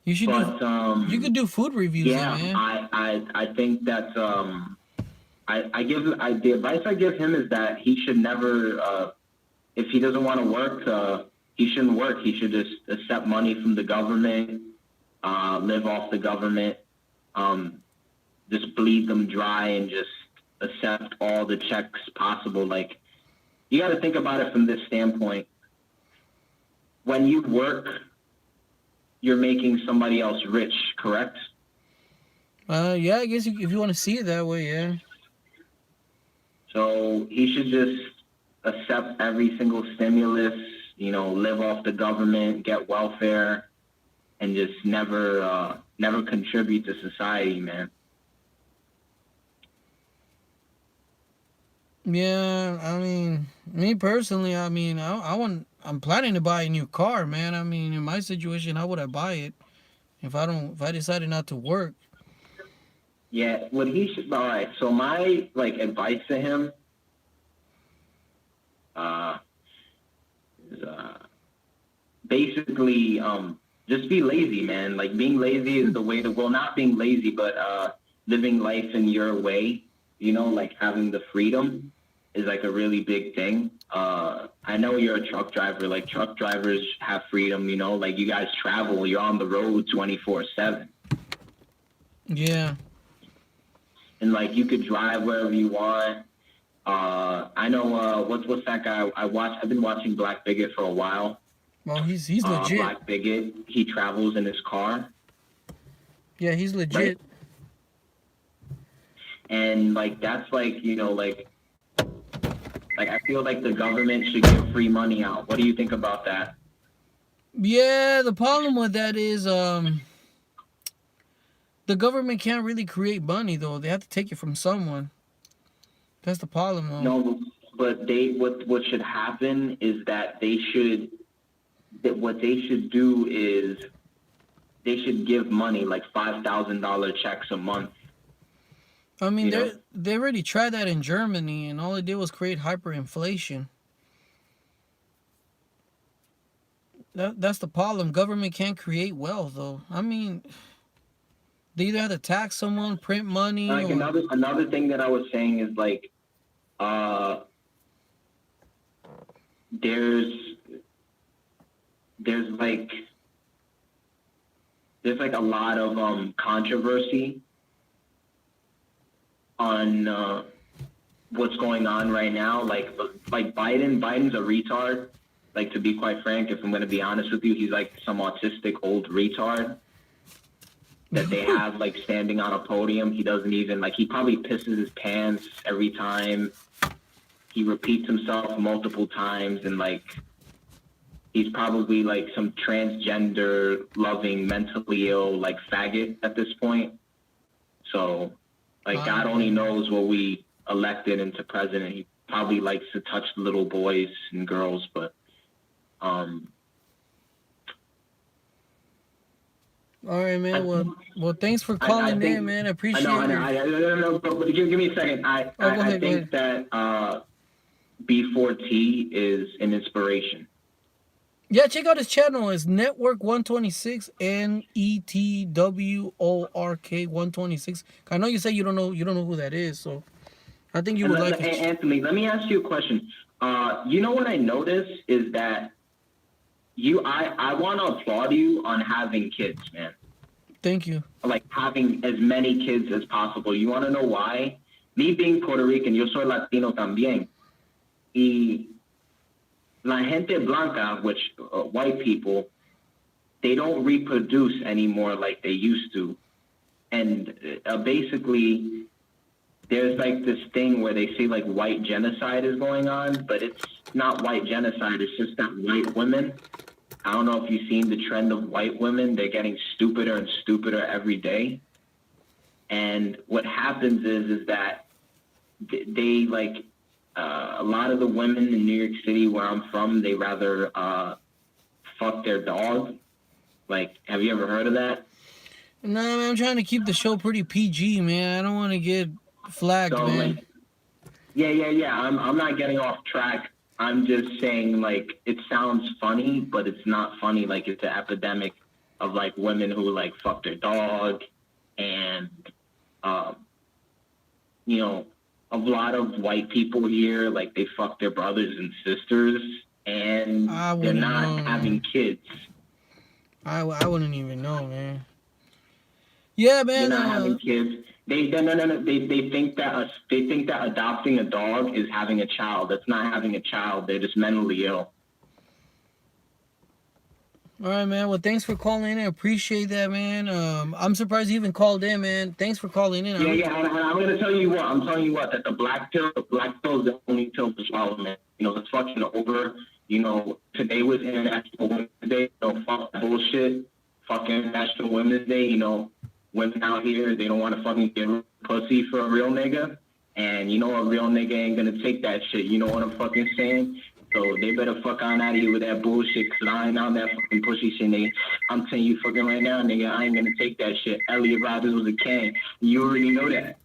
You should you could do food reviews. Yeah, man. I think that the advice I give him is that he should never. If he doesn't want to work, he shouldn't work. He should just accept money from the government, live off the government, just bleed them dry and just accept all the checks possible. Like, you got to think about it from this standpoint. When you work, you're making somebody else rich, correct? Yeah, I guess if you want to see it that way, yeah. So he should just accept every single stimulus, you know, live off the government, get welfare, and just never contribute to society, man. Yeah, I mean, me personally, I mean, I'm planning to buy a new car, man. I mean, in my situation, how would I buy it if I decided not to work? Yeah, what he should. All right. So my like advice to him, is basically just be lazy, man. Like being lazy is the way to. Well, not being lazy, but living life in your way. You know, like having the freedom is like a really big thing. I know you're a truck driver. Like truck drivers have freedom. You know, like you guys travel. You're on the road 24/7. Yeah. And like you could drive wherever you want. I know what's that guy I watch? I've been watching Black Bigot for a while. Well, he's legit. Black Bigot, he travels in his car. Yeah, he's legit. Right? And like that's like, you know, like I feel like the government should give free money out. What do you think about that? Yeah, the problem with that is the government can't really create money though. They have to take it from someone. That's the problem though. No, but what should happen is that what they should do is they should give money like $5,000 checks a month. I mean, they already tried that in Germany, and all it did was create hyperinflation. That's the problem. Government can't create wealth, though. I mean, they either have to tax someone, print money. Like or... another thing that I was saying is like, there's like a lot of controversy on what's going on right now. Like Biden's a retard. Like, to be quite frank, if I'm going to be honest with you, he's like some autistic old retard that they have like standing on a podium. He doesn't even he probably pisses his pants every time. He repeats himself multiple times, and like he's probably like some transgender loving, mentally ill like faggot at this point. So like God only knows what we elected into president. He probably likes to touch little boys and girls, but all right, man. Well, thanks for calling in, man. I appreciate it. No, but give me a second. I think that B4T is an inspiration. Yeah, check out his channel. It's Network126, NETWORK126. I know you say you don't know who that is, so I think you would like it. Anthony, let me ask you a question. You know what I noticed is that I want to applaud you on having kids, man. Thank you. Like having as many kids as possible. You want to know why? Me being Puerto Rican, yo soy Latino también. Y la gente blanca, which white people, they don't reproduce anymore like they used to. And basically, there's like this thing where they say like white genocide is going on, but it's not white genocide. It's just that white women, I don't know if you've seen the trend of white women. They're getting stupider and stupider every day. And what happens is that they like, a lot of the women in New York City where I'm from, they rather fuck their dog. Like, have you ever heard of that? No, man, I'm trying to keep the show pretty PG, man. I don't want to get flagged, so, man. Like, yeah. I'm not getting off track. I'm just saying, like, it sounds funny, but it's not funny. Like, it's an epidemic of, like, women who, like, fuck their dog. And, you know, a lot of white people here, like, they fuck their brothers and sisters, and they're not having kids. I wouldn't even know, man. Yeah, man. They're not having kids. They think that adopting a dog is having a child. That's not having a child. They're just mentally ill. All right, man. Well, thanks for calling in. I appreciate that, man. I'm surprised you even called in, man. Thanks for calling in. Yeah. And I'm gonna tell you what. That the black pill is the only pill to swallow, man. It's fucking over. Today was International Women's Day. Fuck that bullshit. Fucking International Women's Day. Women out here, they don't want to fucking get pussy for a real nigga. And a real nigga ain't gonna take that shit. You know what I'm fucking saying? So they better fuck on out of here with that bullshit, because I ain't on that fucking pussy shit, nigga. I'm telling you fucking right now, nigga, I ain't gonna take that shit. Elliot Rodgers was a king. You already know that.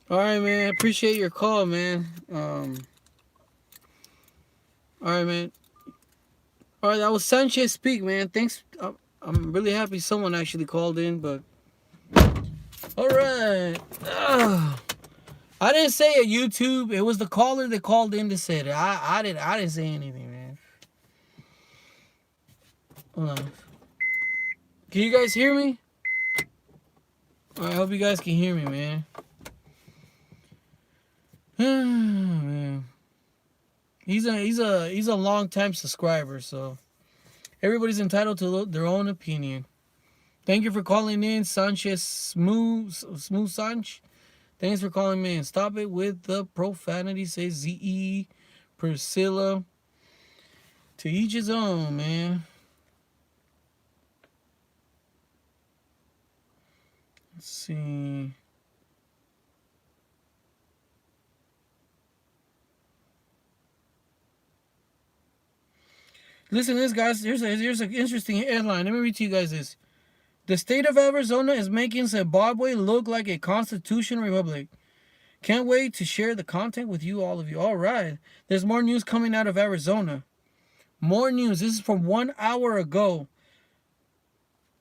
All right, man. Appreciate your call, man. All right, man. All right, that was Sanchez Speak, man. Thanks. I'm really happy someone actually called in, but... All right. I didn't say it, YouTube. It was the caller that called in that said it. I didn't say anything, man. Hold on. Can you guys hear me? I hope you guys can hear me, man. Man. He's a long time subscriber, so everybody's entitled to their own opinion. Thank you for calling in, Sanchez Smooth Sanch. Thanks for calling me in. Stop it with the profanity, says ZE Priscilla. To each his own, man. Let's see. Listen to this, guys. Here's an interesting headline. Let me read to you guys this. The state of Arizona is making Zimbabwe look like a constitutional republic. Can't wait to share the content with you, all of you. All right. There's more news coming out of Arizona. More news. This is from 1 hour ago.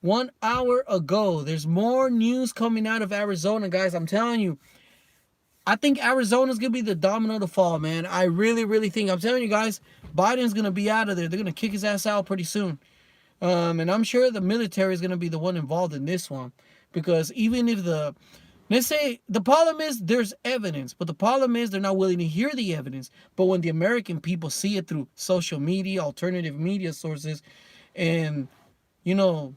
1 hour ago. There's more news coming out of Arizona, guys. I'm telling you. I think Arizona's going to be the domino to fall, man. I really, really think. I'm telling you guys, Biden's going to be out of there. They're going to kick his ass out pretty soon. And I'm sure the military is going to be the one involved in this one. Because even if let's say, the problem is there's evidence. But the problem is they're not willing to hear the evidence. But when the American people see it through social media, alternative media sources, and,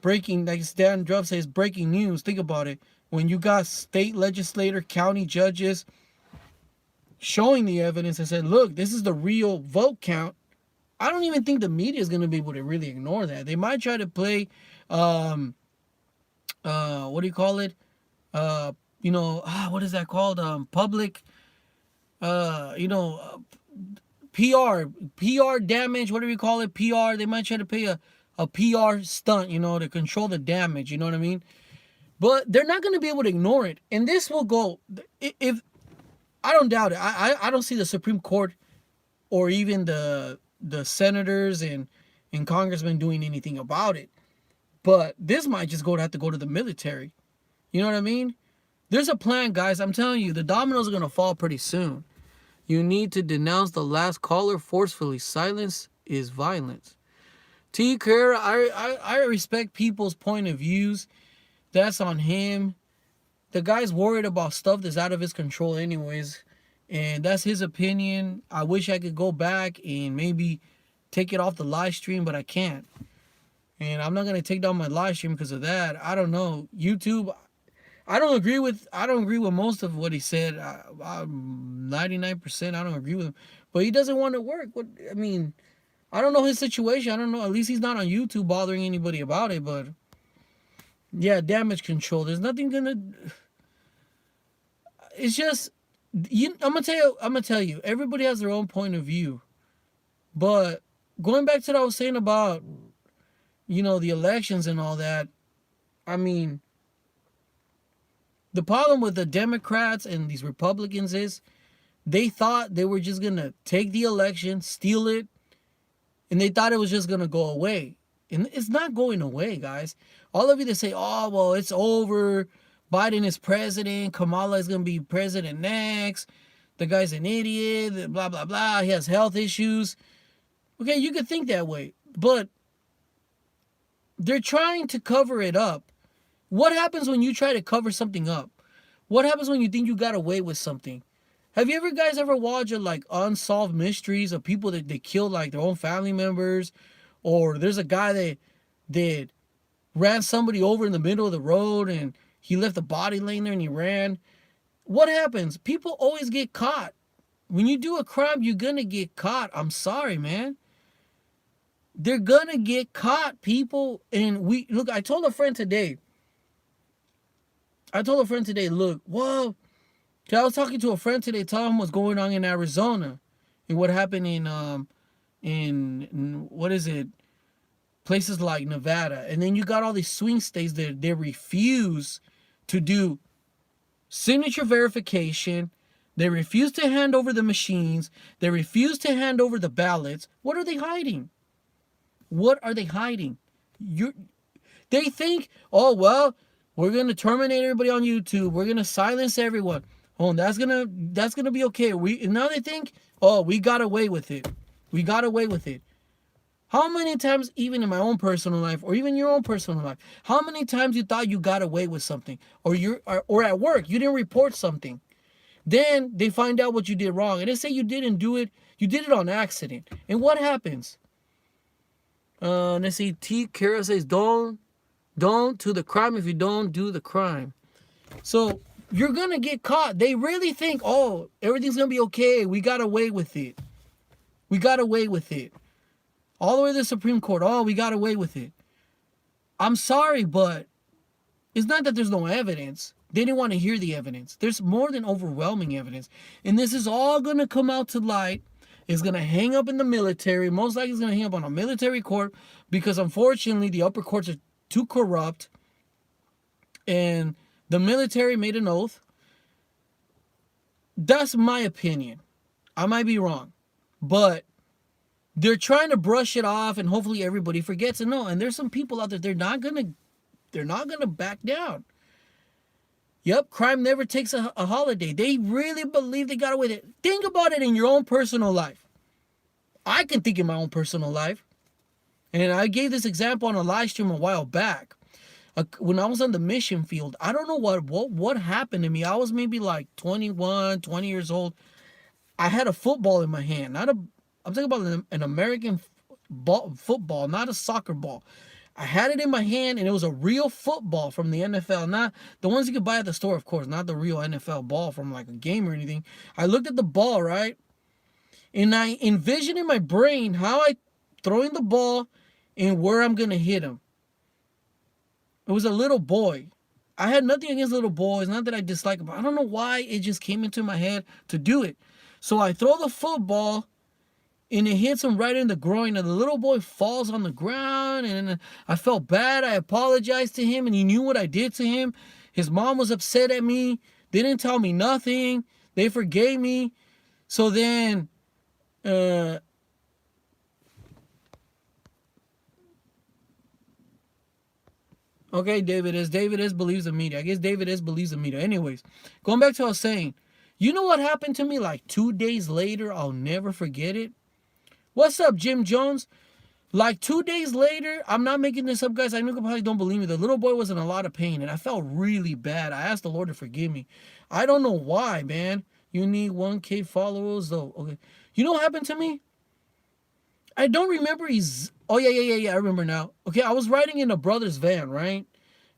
breaking, like Stan Druff says, breaking news. Think about it. When you got state legislator, county judges showing the evidence and said, look, this is the real vote count. I don't even think the media is going to be able to really ignore that. They might try to play, what do you call it? What is that called? Public, PR damage, whatever you call it, PR. They might try to play a PR stunt, to control the damage, you know what I mean? But they're not going to be able to ignore it. And this will go, if I don't doubt it. I don't see the Supreme Court or even the senators and congressmen doing anything about it. But this might just have to go to the military. You know what I mean? There's a plan, guys. I'm telling you, the dominoes are going to fall pretty soon. You need to denounce the last caller forcefully. Silence is violence. T. Carrera, I respect people's point of views. That's on him. The guy's worried about stuff that's out of his control anyways. And that's his opinion. I wish I could go back and maybe take it off the live stream, but I can't. And I'm not going to take down my live stream because of that. I don't know. YouTube, I don't agree with most of what he said. 99%, I don't agree with him. But he doesn't want to work. I don't know his situation. I don't know. At least he's not on YouTube bothering anybody about it, but yeah, damage control. There's nothing gonna. It's just, I'm gonna tell you. Everybody has their own point of view, but going back to what I was saying about, the elections and all that. The problem with the Democrats and these Republicans is, they thought they were just gonna take the election, steal it, and they thought it was just gonna go away. And it's not going away, guys. All of you that say, oh, well, it's over. Biden is president. Kamala is going to be president next. The guy's an idiot. Blah, blah, blah. He has health issues. Okay, you could think that way. But they're trying to cover it up. What happens when you try to cover something up? What happens when you think you got away with something? Have you ever watched unsolved mysteries of people that they killed their own family members? Or there's a guy that ran somebody over in the middle of the road and he left the body laying there and he ran. What happens? People always get caught. When you do a crime, you're gonna get caught. I'm sorry, man. They're gonna get caught, people. And look, I told a friend today, look, well, 'cause I was talking to a friend today, telling him what's going on in Arizona and what happened in what is it? Places like Nevada. And then you got all these swing states that they refuse to do signature verification. They refuse to hand over the machines. They refuse to hand over the ballots. What are they hiding? What are they hiding? They think, oh, well, we're going to terminate everybody on YouTube. We're going to silence everyone. Oh, that's gonna be okay. Now they think, oh, we got away with it. We got away with it. How many times, even in my own personal life, or even your own personal life, how many times you thought you got away with something, or at work you didn't report something, then they find out what you did wrong, and they say you didn't do it, you did it on accident, and what happens? Let's see. T. Kara says, don't to the crime if you don't do the crime. So you're gonna get caught. They really think, oh, everything's gonna be okay. We got away with it. We got away with it. All the way to the Supreme Court. Oh, we got away with it. I'm sorry, but it's not that there's no evidence. They didn't want to hear the evidence. There's more than overwhelming evidence. And this is all going to come out to light. It's going to hang up in the military. Most likely it's going to hang up on a military court because unfortunately the upper courts are too corrupt. And the military made an oath. That's my opinion. I might be wrong. But they're trying to brush it off and hopefully everybody forgets it. No, and there's some people out there, they're not gonna back down. Yep, crime never takes a holiday. They really believe they got away with it. Think about it in your own personal life. I can think in my own personal life. And I gave this example on a live stream a while back. When I was on the mission field, I don't know what happened to me. I was maybe like 21, 20 years old. I had a football in my hand. I'm talking about an American football, not a soccer ball. I had it in my hand, and it was a real football from the NFL. Not the ones you could buy at the store, of course, not the real NFL ball from like a game or anything. I looked at the ball, right? And I envisioned in my brain how I throwing the ball and where I'm going to hit him. It was a little boy. I had nothing against little boys, not that I dislike them, but I don't know why it just came into my head to do it. So I throw the football, and it hits him right in the groin, and the little boy falls on the ground, and I felt bad. I apologized to him, and he knew what I did to him. His mom was upset at me. They didn't tell me nothing. They forgave me. So then, okay, David S. believes the media. I guess David S. believes the media. Anyways, going back to what I was saying, you know what happened to me like 2 days later? I'll never forget it. What's up, Jim Jones? Like 2 days later, I'm not making this up, guys. I know you probably don't believe me. The little boy was in a lot of pain, and I felt really bad. I asked the Lord to forgive me. I don't know why, man. You need 1K followers, though. Okay. You know what happened to me? I don't remember Oh, yeah. I remember now. Okay, I was riding in a brother's van, right?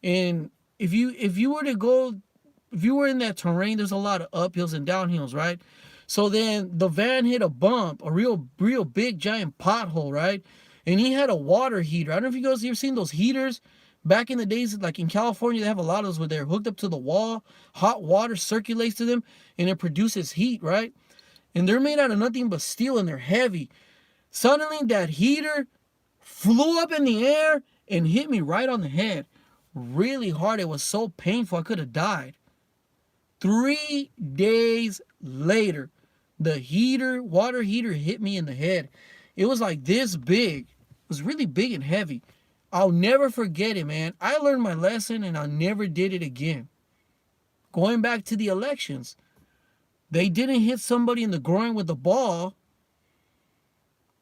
And if you were in that terrain, there's a lot of uphills and downhills, right? So then the van hit a bump, a real big giant pothole, right? And he had a water heater. I don't know if you guys ever seen those heaters back in the days, like in California, they have a lot of those where they're hooked up to the wall, hot water circulates to them, and it produces heat, right? And they're made out of nothing but steel, and they're heavy. Suddenly that heater flew up in the air and hit me right on the head. Really hard. It was so painful, I could have died. 3 days later, the water heater hit me in the head. It was like this big. It was really big and heavy. I'll never forget it, man. I learned my lesson and I never did it again. Going back to the elections, they didn't hit somebody in the groin with the ball.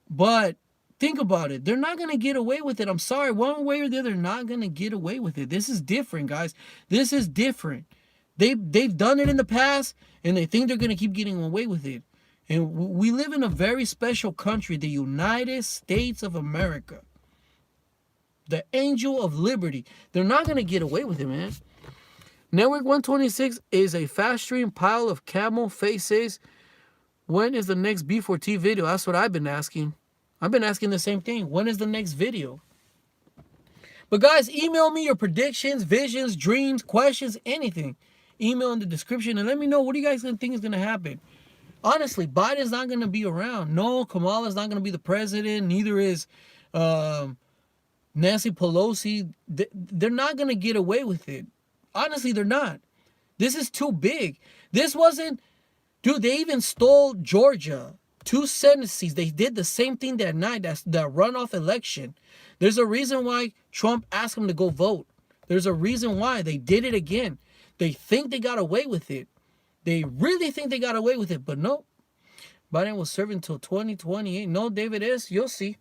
But think about it. They're not going to get away with it. I'm sorry. One way or the other, they're not going to get away with it. This is different, guys. This is different. They've done it in the past, and they think they're going to keep getting away with it. And we live in a very special country, the United States of America. The angel of liberty. They're not going to get away with it, man. Network 126 is a fast stream pile of camel faces When is the next B4T video? That's what I've been asking. I've been asking the same thing. When is the next video? But guys, email me your predictions, visions, dreams, questions, anything. Email in the description and let me know what do you guys think is going to happen. Honestly, Biden's not going to be around. No, Kamala's not going to be the president. Neither is Nancy Pelosi. They're not going to get away with it. Honestly, they're not. This is too big. This wasn't... Dude, they even stole Georgia. 2 Senate seats. They did the same thing that night. That's the runoff election. There's a reason why Trump asked them to go vote. There's a reason why. They did it again. They think they got away with it. They really think they got away with it, but no. Biden will serve until 2028. No, David S. You'll see.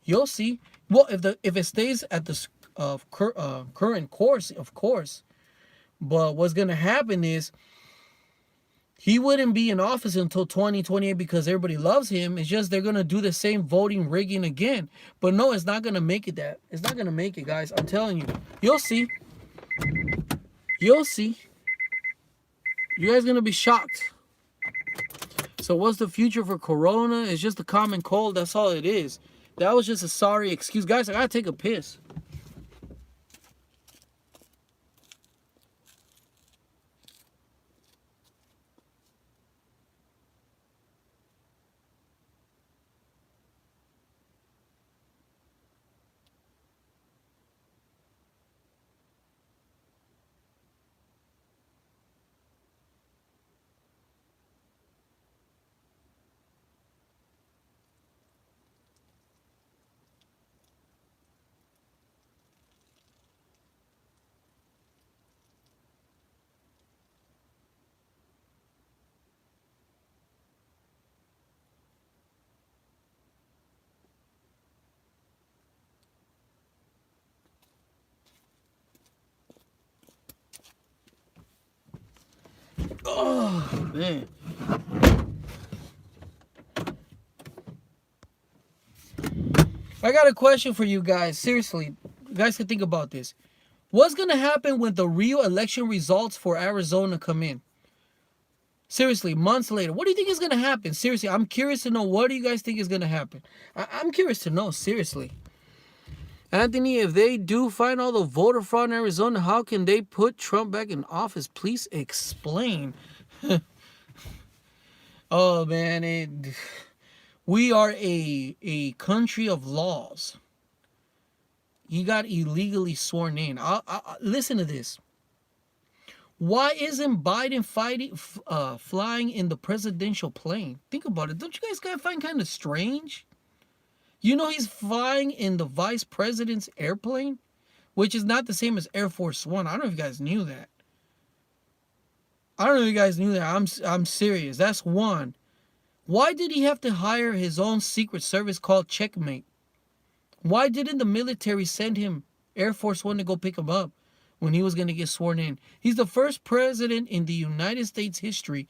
You'll see. Well, if it stays at the current course, of course. But what's gonna happen is he wouldn't be in office until 2028 because everybody loves him. It's just they're gonna do the same voting rigging again. But no, it's not gonna make it. It's not gonna make it, guys. I'm telling you. You'll see. You'll see. You guys gonna be shocked. So what's the future for Corona? It's just a common cold. That's all it is. That was just a sorry excuse. Guys, I gotta take a piss. Oh, man. I got a question for you guys. Seriously, you guys can think about this. What's going to happen when the real election results for Arizona come in? Seriously, months later. What do you think is going to happen? Seriously, I'm curious to know. What do you guys think is going to happen? I'm curious to know, seriously. Anthony, if they do find all the voter fraud in Arizona, how can they put Trump back in office? Please explain. Oh, man. We are a country of laws. He got illegally sworn in. Listen to this. Why isn't Biden flying in the presidential plane? Think about it. Don't you guys find kind of strange? You know he's flying in the vice president's airplane, which is not the same as Air Force One. I don't know if you guys knew that. I don't know if you guys knew that. I'm serious. That's one. Why did he have to hire his own secret service called Checkmate? Why didn't the military send him Air Force One to go pick him up when he was going to get sworn in? He's the first president in the United States history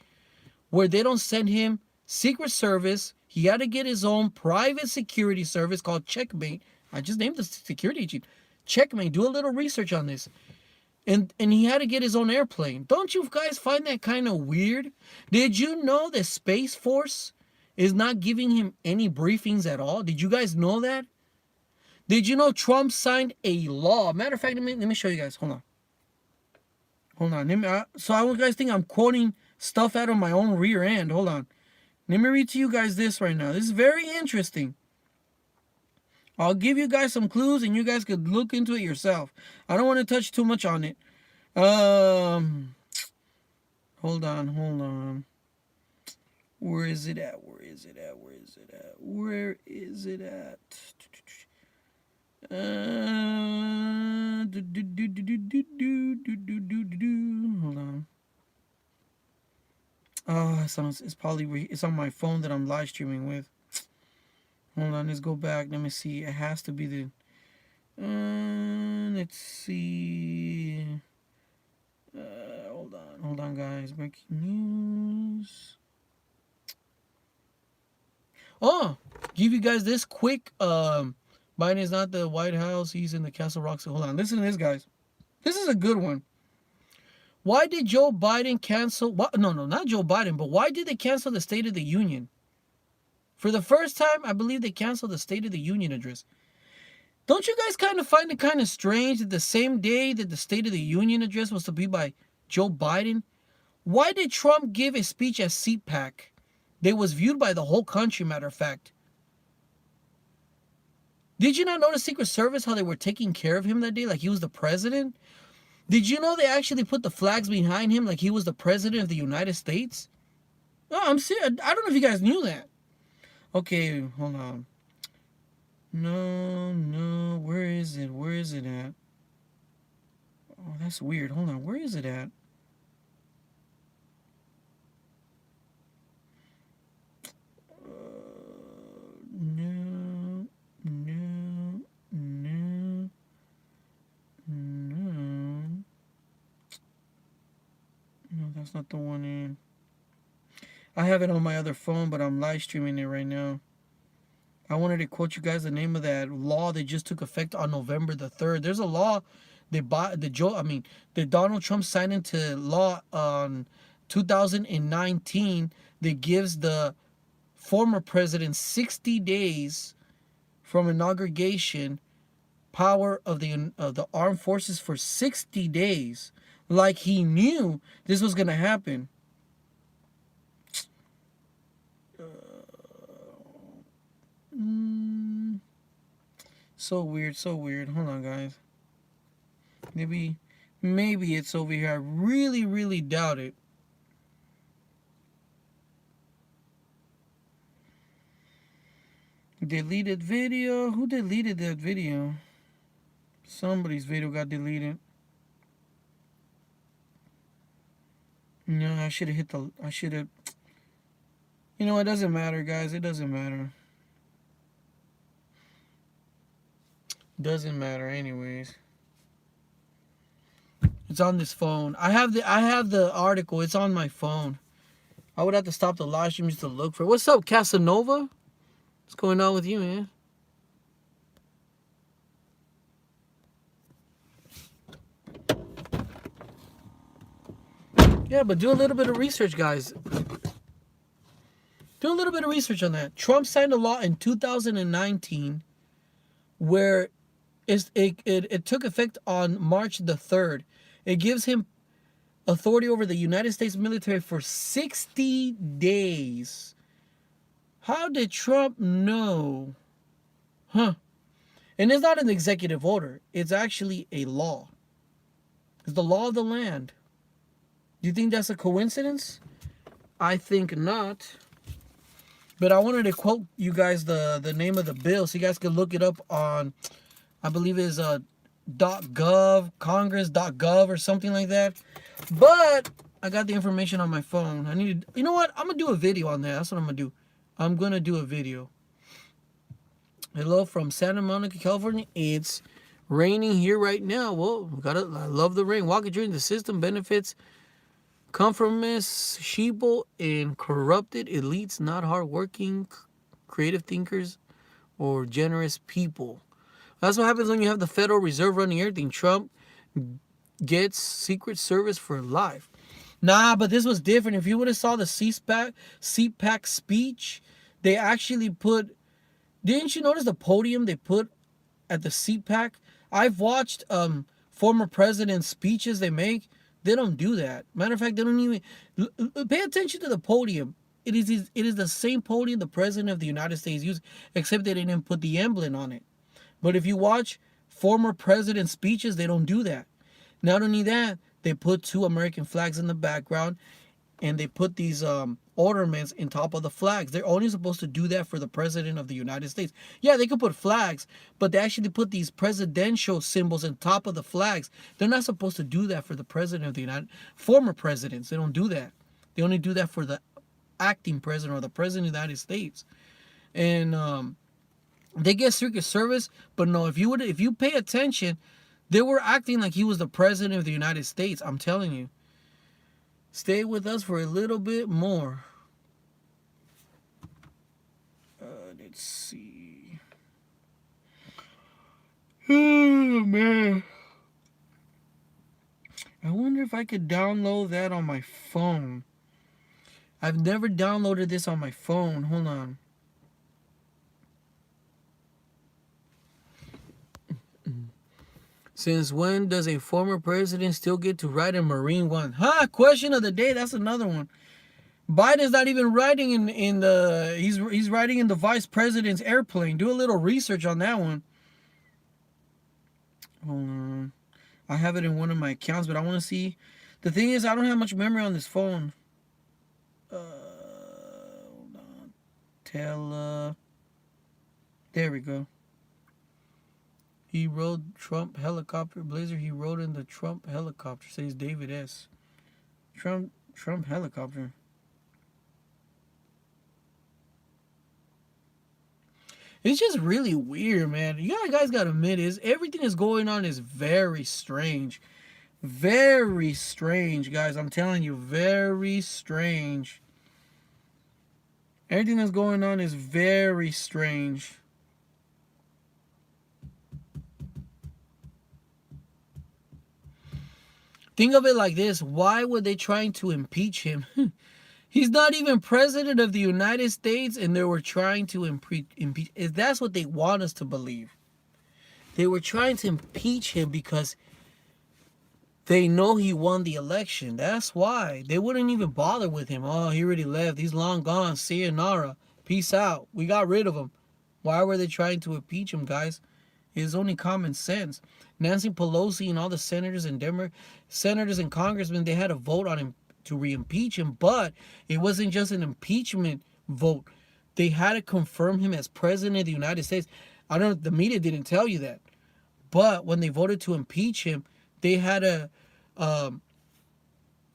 where they don't send him secret service. He had to get his own private security service called Checkmate. I just named the security chief. Checkmate. Do a little research on this. And he had to get his own airplane. Don't you guys find that kind of weird? Did you know that Space Force is not giving him any briefings at all? Did you guys know that? Did you know Trump signed a law? Matter of fact, let me show you guys. Hold on. So I want you guys think I'm quoting stuff out of my own rear end. Hold on. Let me read to you guys this right now. This is very interesting. I'll give you guys some clues and you guys could look into it yourself. I don't want to touch too much on it. Hold on. Where is it at? Hold on. Oh, it's on my phone that I'm live streaming with. Hold on, let's go back. Let me see. It has to be the. Let's see. Hold on, guys. Breaking news. Oh, give you guys this quick. Biden is not the White House. He's in the Castle Rock. So hold on. Listen to this, guys. This is a good one. Why did Joe Biden cancel? What? No, not Joe Biden, but why did they cancel the State of the Union? For the first time, I believe they canceled the State of the Union address. Don't you guys kind of find it kind of strange that the same day that the State of the Union address was to be by Joe Biden, why did Trump give a speech at CPAC? That was viewed by the whole country, matter of fact. Did you not notice Secret Service, how they were taking care of him that day like he was the president? Did you know they actually put the flags behind him like he was the president of the United States? No, I'm serious. I don't know if you guys knew that. Okay, hold on. No, where is it? Where is it at? Oh, that's weird. Hold on, where is it at? No. No, that's not the one in. I have it on my other phone, but I'm live streaming it right now. I wanted to quote you guys the name of that law that just took effect on November the 3rd. There's a law that Donald Trump signed into law on 2019 that gives the former president 60 days from inauguration power of the armed forces for 60 days. Like he knew this was going to happen. So weird. Hold on, guys. Maybe it's over here. I really doubt it. Deleted video. Who deleted that video? Somebody's video got deleted. No, I should have. You know, it doesn't matter, guys. It doesn't matter. Doesn't matter anyways. It's on this phone. I have the article. It's on my phone. I would have to stop the live stream just to look for it. What's up, Casanova? What's going on with you, man? Yeah, but do a little bit of research, guys. Do a little bit of research on that. Trump signed a law in 2019 where it took effect on March the 3rd. It gives him authority over the United States military for 60 days. How did Trump know? And it's not an executive order. It's actually a law. It's the law of the land. Do you think that's a coincidence? I think not. But I wanted to quote you guys the name of the bill so you guys can look it up on, I believe it's .gov, congress.gov or something like that. But I got the information on my phone. You know what? I'm going to do a video on that. That's what I'm going to do. I'm going to do a video. Hello from Santa Monica, California. It's raining here right now. Well, I love the rain. Walking during the system benefits conformists, sheeple, and corrupted elites, not hardworking, creative thinkers, or generous people. That's what happens when you have the Federal Reserve running everything. Trump gets Secret Service for life. Nah, but this was different. If you would have saw the CPAC speech, they actually put... Didn't you notice the podium they put at the CPAC? I've watched former presidents' speeches they make. They don't do that. Matter of fact, they don't even... Pay attention to the podium. It is the same podium the president of the United States used, except they didn't put the emblem on it. But if you watch former president speeches, they don't do that. Not only that, they put 2 American flags in the background, and they put these ornaments in top of the flags. They're only supposed to do that for the president of the United States. Yeah, they could put flags, but they actually put these presidential symbols on top of the flags. They're not supposed to do that for the president of the former presidents. They don't do that. They only do that for the acting president or the president of the United States. And they get Secret Service, but no, if you pay attention, they were acting like he was the president of the United States. I'm telling you. Stay with us for a little bit more. Let's see. Oh, man. I wonder wonder if I could download that on my phone. I've never downloaded this on my phone. Hold on. Since when does a former president still get to ride a Marine One? Huh? Question of the day. That's another one. Biden's not even riding in the he's riding in the vice president's airplane. Do a little research on that one. Hold on. I have it in one of my accounts, but I want to see. The thing is, I don't have much memory on this phone. Hold on. There we go. He rode Trump helicopter. Blazer, he rode in the Trump helicopter, says David S. Trump helicopter. It's just really weird, man. You guys gotta admit, everything that's going on is very strange. Very strange, guys. I'm telling you, very strange. Everything that's going on is very strange. Think of it like this. Why were they trying to impeach him? He's not even president of the United States, and they were trying to impeach. That's what they want us to believe. They were trying to impeach him because they know he won the election. That's why. They wouldn't even bother with him. Oh, he already left. He's long gone. Sayonara. Peace out. We got rid of him. Why were they trying to impeach him, guys? It's only common sense. Nancy Pelosi and all the senators and senators and congressmen, they had a vote on him to re-impeach him, but it wasn't just an impeachment vote. They had to confirm him as president of the United States. I don't know, the media didn't tell you that. But when they voted to impeach him, they had to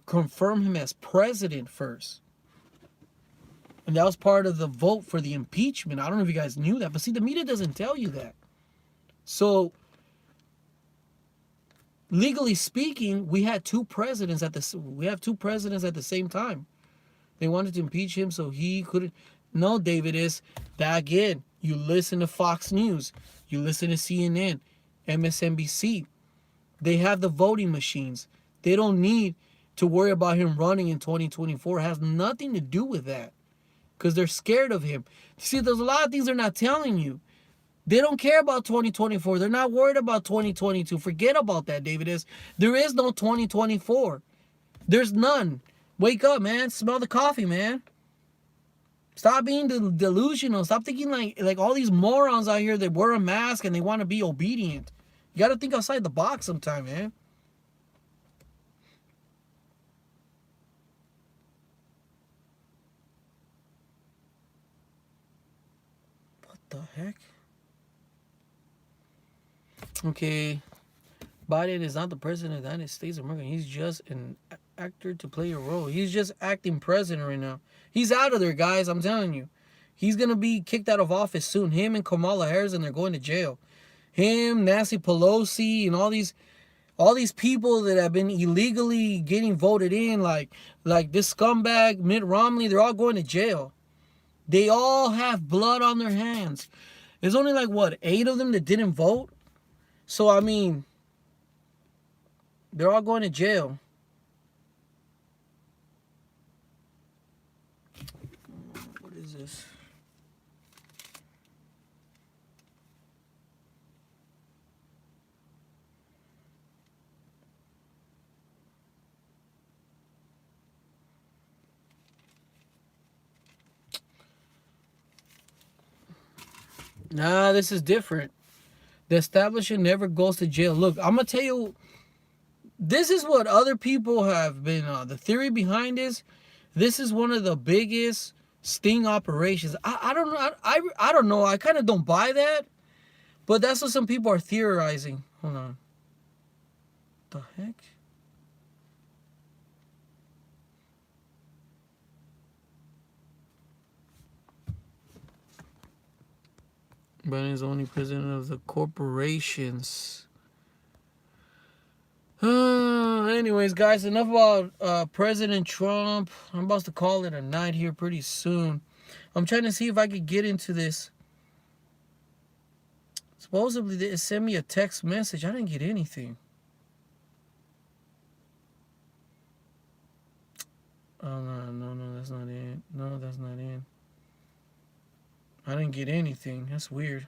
confirm him as president first. And that was part of the vote for the impeachment. I don't know if you guys knew that, but see, the media doesn't tell you that. So, legally speaking, we have two presidents at the same time. They wanted to impeach him so he couldn't. No, David is that again. You listen to Fox News, you listen to CNN, MSNBC. They have the voting machines. They don't need to worry about him running in 2024. It has nothing to do with that because they're scared of him. See, there's a lot of things they're not telling you. They don't care about 2024. They're not worried about 2022. Forget about that, David. There is no 2024. There's none. Wake up, man. Smell the coffee, man. Stop being delusional. Stop thinking like all these morons out here that wear a mask and they want to be obedient. You got to think outside the box sometime, man. What the heck? Okay, Biden is not the president of the United States of America. He's just an actor to play a role. He's just acting president right now. He's out of there, guys. I'm telling you. He's going to be kicked out of office soon. Him and Kamala Harris, and they're going to jail. Him, Nancy Pelosi, and all these people that have been illegally getting voted in, like this scumbag, Mitt Romney, they're all going to jail. They all have blood on their hands. There's only 8 of them that didn't vote? So, I mean, they're all going to jail. What is this? Nah, this is different. The establishment never goes to jail. Look, I'm going to tell you, this is what other people have been, the theory behind this is one of the biggest sting operations. I don't know. I don't know. I kind of don't buy that, but that's what some people are theorizing. Hold on. What the heck? Biden is only president of the corporations. Anyways, guys, enough about President Trump. I'm about to call it a night here pretty soon. I'm trying to see if I could get into this. Supposedly, they sent me a text message. I didn't get anything. Oh, no, that's not it. No, that's not it. I didn't get anything. That's weird.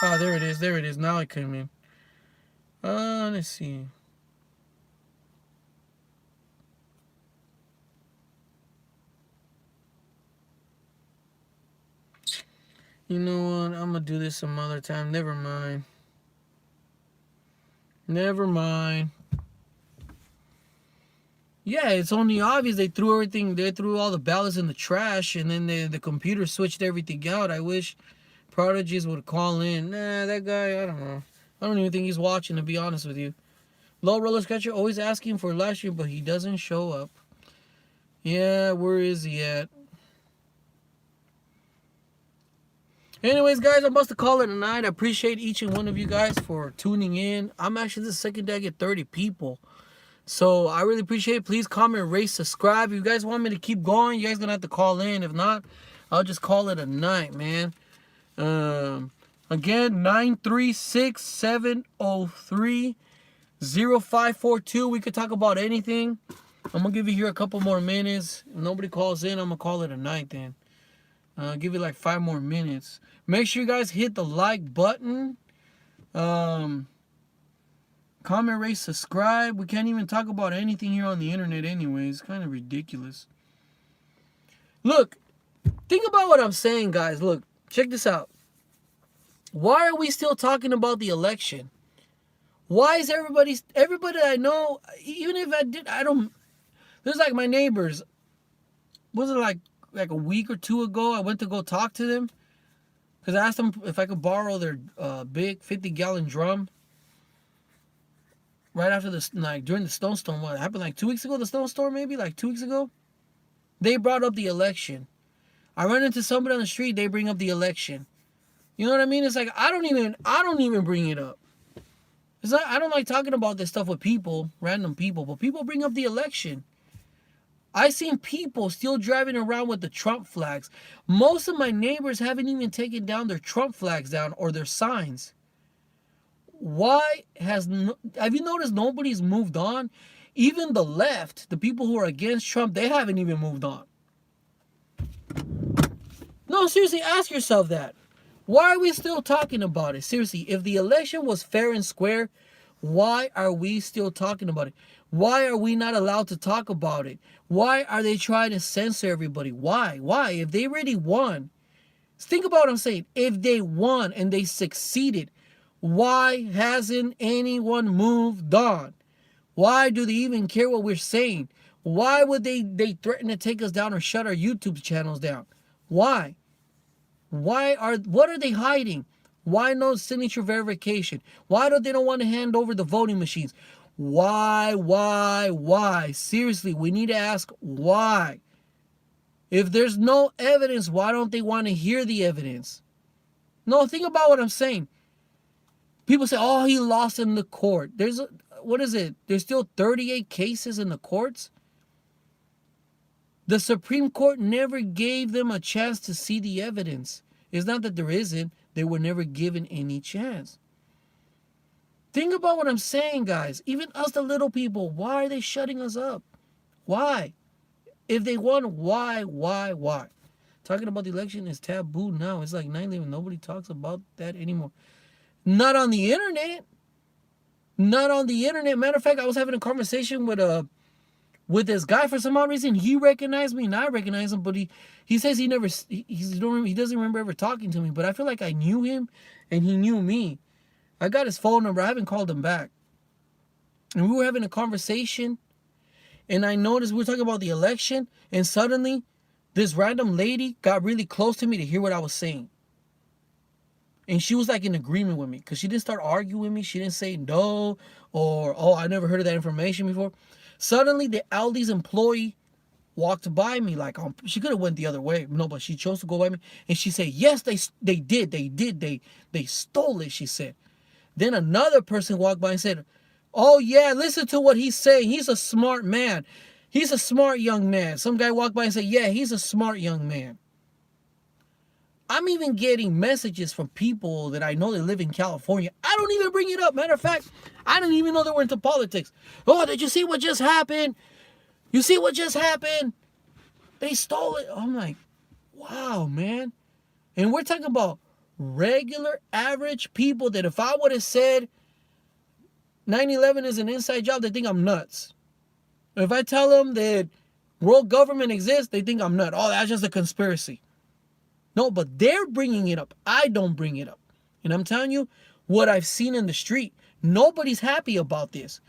Oh, there it is. There it is. Now it came in. Let's see. You know what? I'm gonna do this some other time. Never mind. Never mind. Yeah, it's only obvious they threw everything. They threw all the ballots in the trash, and then the computer switched everything out. I wish Prodigies would call in. Nah, that guy. I don't know. I don't even think he's watching, to be honest with you. Low Roller Scratcher always asking for live stream, but he doesn't show up. Yeah, where is he at? Anyways, guys, I'm about to call it a night. I appreciate each and one of you guys for tuning in. I'm actually the second day I get 30 people. So I really appreciate it. Please comment, rate, subscribe. If you guys want me to keep going, you guys going to have to call in. If not, I'll just call it a night, man. Again, 936-703-0542. We could talk about anything. I'm going to give you here a couple more minutes. If nobody calls in, I'm going to call it a night then. Give it like 5 more minutes. Make sure you guys hit the like button. Comment, rate, subscribe. We can't even talk about anything here on the internet anyways. It's kind of ridiculous. Look, think about what I'm saying, guys. Look, check this out. Why are we still talking about the election? Why is everybody I know, even if I don't, there's like my neighbors. Was it like a week or two ago, I went to go talk to them because I asked them if I could borrow their big 50-gallon drum right after this, like during the snowstorm. What happened, like 2 weeks ago? The snowstorm, maybe like 2 weeks ago. They brought up the election. I run into somebody on the street. They bring up the election. You know what I mean? It's like I don't even bring it up. It's like I don't like talking about this stuff with people, random people, but people bring up the election. I seen people still driving around with the Trump flags. Most of my neighbors haven't even taken down their Trump flags down or their signs. Why have you noticed nobody's moved on? Even the left, the people who are against Trump, they haven't even moved on. No, seriously, ask yourself that. Why are we still talking about it? Seriously, if the election was fair and square, why are we still talking about it? Why are we not allowed to talk about it? Why are they trying to censor everybody? Why? Why? If they already won, think about what I'm saying. If they won and they succeeded, why hasn't anyone moved on? Why do they even care what we're saying? Why would they threaten to take us down or shut our YouTube channels down? Why? What are they hiding? Why no signature verification? Why don't they want to hand over the voting machines? Why? Seriously, we need to ask why. If there's no evidence, why don't they want to hear the evidence? No, think about what I'm saying. People say, oh, he lost in the court. There's still 38 cases in the courts. The Supreme Court never gave them a chance to see the evidence. It's not that there isn't. They were never given any chance. Think about what I'm saying, guys. Even us, the little people, why are they shutting us up? Why? If they won, why? Talking about the election is taboo now. It's like 9/11. Nobody talks about that anymore. Not on the internet. Not on the internet. Matter of fact, I was having a conversation with this guy. For some odd reason, he recognized me and I recognize him, but he says he doesn't remember ever talking to me, but I feel like I knew him and he knew me. I got his phone number. I haven't called him back. And we were having a conversation, and I noticed we were talking about the election, and suddenly this random lady got really close to me to hear what I was saying. And she was like in agreement with me because she didn't start arguing with me. She didn't say no or, oh, I never heard of that information before. Suddenly, the Aldi's employee walked by me like she could have went the other way. No, but she chose to go by me. And she said, yes, they did. They stole it, she said. Then another person walked by and said, oh, yeah, listen to what he's saying. He's a smart man. He's a smart young man. Some guy walked by and said, yeah, he's a smart young man. I'm even getting messages from people that I know that live in California. I don't even bring it up. Matter of fact, I didn't even know they were into politics. Oh, did you see what just happened? You see what just happened? They stole it. I'm like, wow, man. And we're talking about regular, average people that if I would have said 9/11 is an inside job, they think I'm nuts. If I tell them that world government exists, they think I'm nuts. Oh, that's just a conspiracy. No, but they're bringing it up. I don't bring it up. And I'm telling you what I've seen in the street. Nobody's happy about this.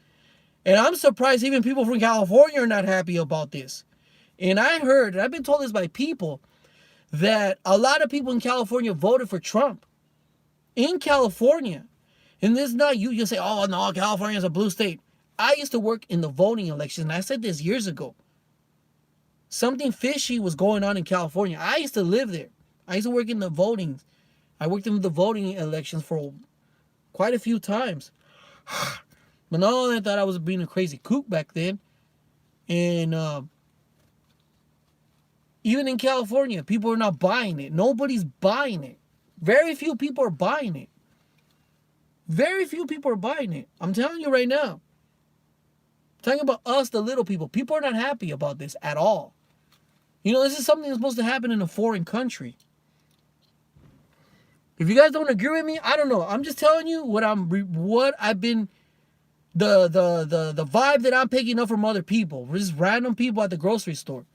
And I'm surprised even people from California are not happy about this. And I heard, and I've been told this by people, that a lot of people in California voted for Trump. In California. And this is not you say, oh, no, California is a blue state. I used to work in the voting elections, and I said this years ago. Something fishy was going on in California. I used to live there. I used to work in the voting. I worked in the voting elections for quite a few times. But not only I thought I was being a crazy kook back then. And even in California, people are not buying it. Nobody's buying it. Very few people are buying it. Very few people are buying it. I'm telling you right now. I'm talking about us, the little people. People are not happy about this at all. You know, this is something that's supposed to happen in a foreign country. If you guys don't agree with me, I don't know. I'm just telling you what I've been, the vibe that I'm picking up from other people. Just random people at the grocery store.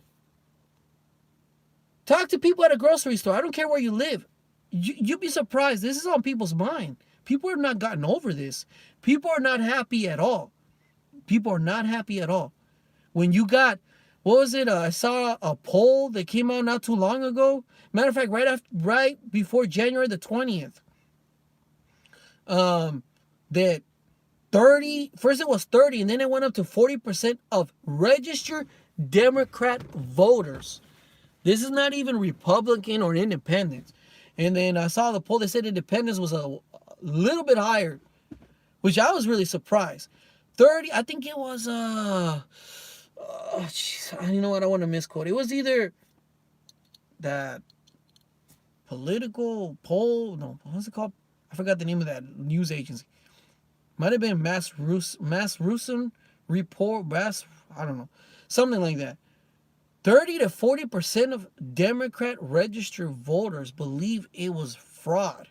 Talk to people at a grocery store. I don't care where you live. You'd be surprised. This is on people's mind. People have not gotten over this. People are not happy at all. People are not happy at all. When you got, what was it? I saw a poll that came out not too long ago. Matter of fact, right before January the 20th. That 30, first it was 30, and then it went up to 40% of registered Democrat voters. This is not even Republican or independent. And then I saw the poll that said independence was a little bit higher, which I was really surprised. 30, I think it was, you know what, I want to misquote. It was either that political poll, no, what's it called? I forgot the name of that news agency. Might have been Mass Rusin Report, I don't know, something like that. 30 to 40% of Democrat registered voters believe it was fraud.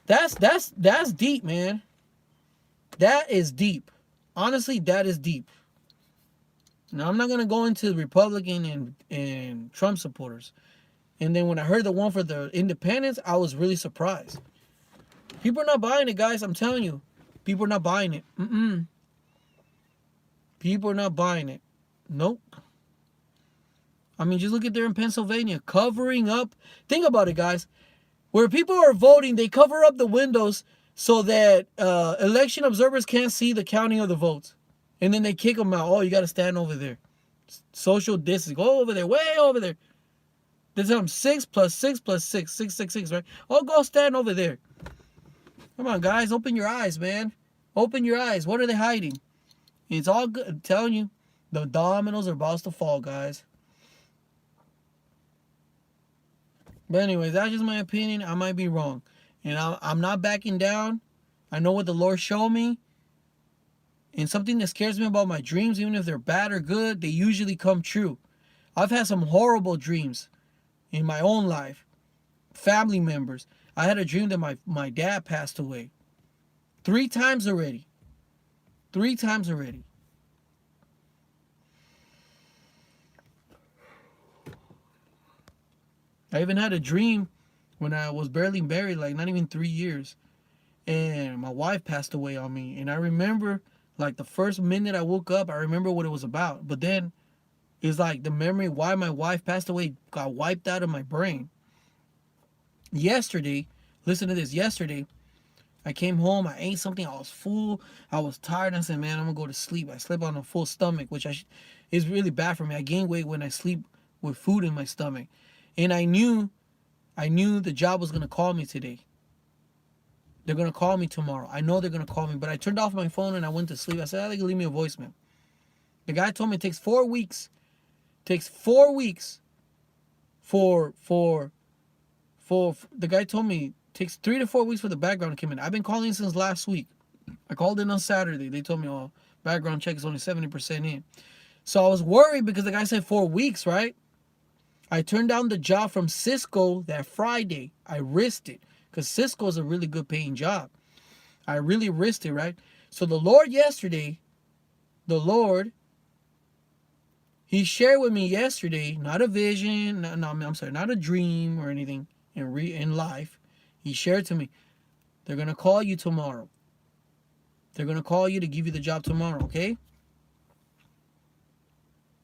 That's deep, man. That is deep. Honestly, that is deep. Now, I'm not going to go into Republican and Trump supporters. And then when I heard the one for the independents, I was really surprised. People are not buying it, guys. I'm telling you. People are not buying it. People are not buying it. Nope. I mean, just look at there in Pennsylvania. Covering up. Think about it, guys. Where people are voting, they cover up the windows so that election observers can't see the counting of the votes. And then they kick them out. Oh, you got to stand over there. Social distance. Go over there. Way over there. They tell them 6 plus 6 plus 6. 666, right? Oh, go stand over there. Come on, guys. Open your eyes, man. Open your eyes. What are they hiding? It's all good. I'm telling you. The dominoes are about to fall, guys. But anyways, that's just my opinion. I might be wrong. And I'm not backing down. I know what the Lord showed me. And something that scares me about my dreams, even if they're bad or good, they usually come true. I've had some horrible dreams in my own life. Family members. I had a dream that my dad passed away. 3 times already. 3 times already. I even had a dream when I was barely married, like not even 3 years. And my wife passed away on me. And I remember, like the first minute I woke up, I remember what it was about. But then it's like the memory why my wife passed away got wiped out of my brain. Yesterday, listen to this. Yesterday, I came home. I ate something. I was full. I was tired. I said, man, I'm going to go to sleep. I slept on a full stomach, which is really bad for me. I gain weight when I sleep with food in my stomach. And I knew the job was going to call me today. They're going to call me tomorrow. I know they're going to call me. But I turned off my phone and I went to sleep. I said, they can leave me a voicemail. The guy told me it takes 4 weeks. It takes 4 weeks for the guy told me it takes 3 to 4 weeks for the background to come in. I've been calling since last week. I called in on Saturday. They told me, oh, background check is only 70% in. So I was worried because the guy said 4 weeks, right? I turned down the job from Cisco that Friday. I risked it because Cisco is a really good paying job. I really risked it, right? So the Lord yesterday, He shared with me yesterday, not a vision, not a dream or anything in life. He shared to me, they're going to call you tomorrow. They're going to call you to give you the job tomorrow, okay?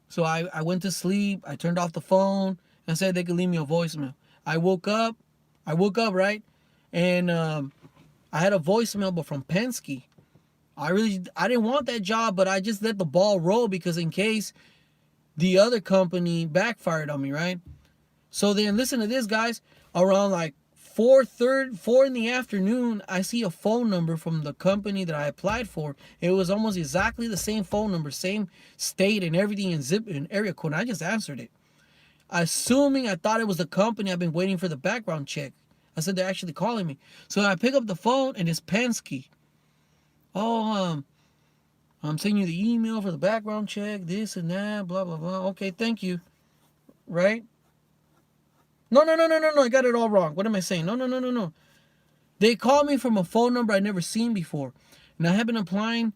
So I went to sleep. I turned off the phone and said they could leave me a voicemail. I woke up, right? And I had a voicemail, but from Penske. I didn't want that job, but I just let the ball roll because in case the other company backfired on me, right? So then listen to this, guys. Around like 4 in the afternoon, I see a phone number from the company that I applied for. It was almost exactly the same phone number, same state and everything in zip and area code. And I just answered it. I thought it was the company. I've been waiting for the background check. I said they're actually calling me. So I pick up the phone and it's Penske. Oh, I'm sending you the email for the background check, this and that, blah, blah, blah. Okay, thank you. Right? No. I got it all wrong. What am I saying? No. They called me from a phone number I'd never seen before. And I have been applying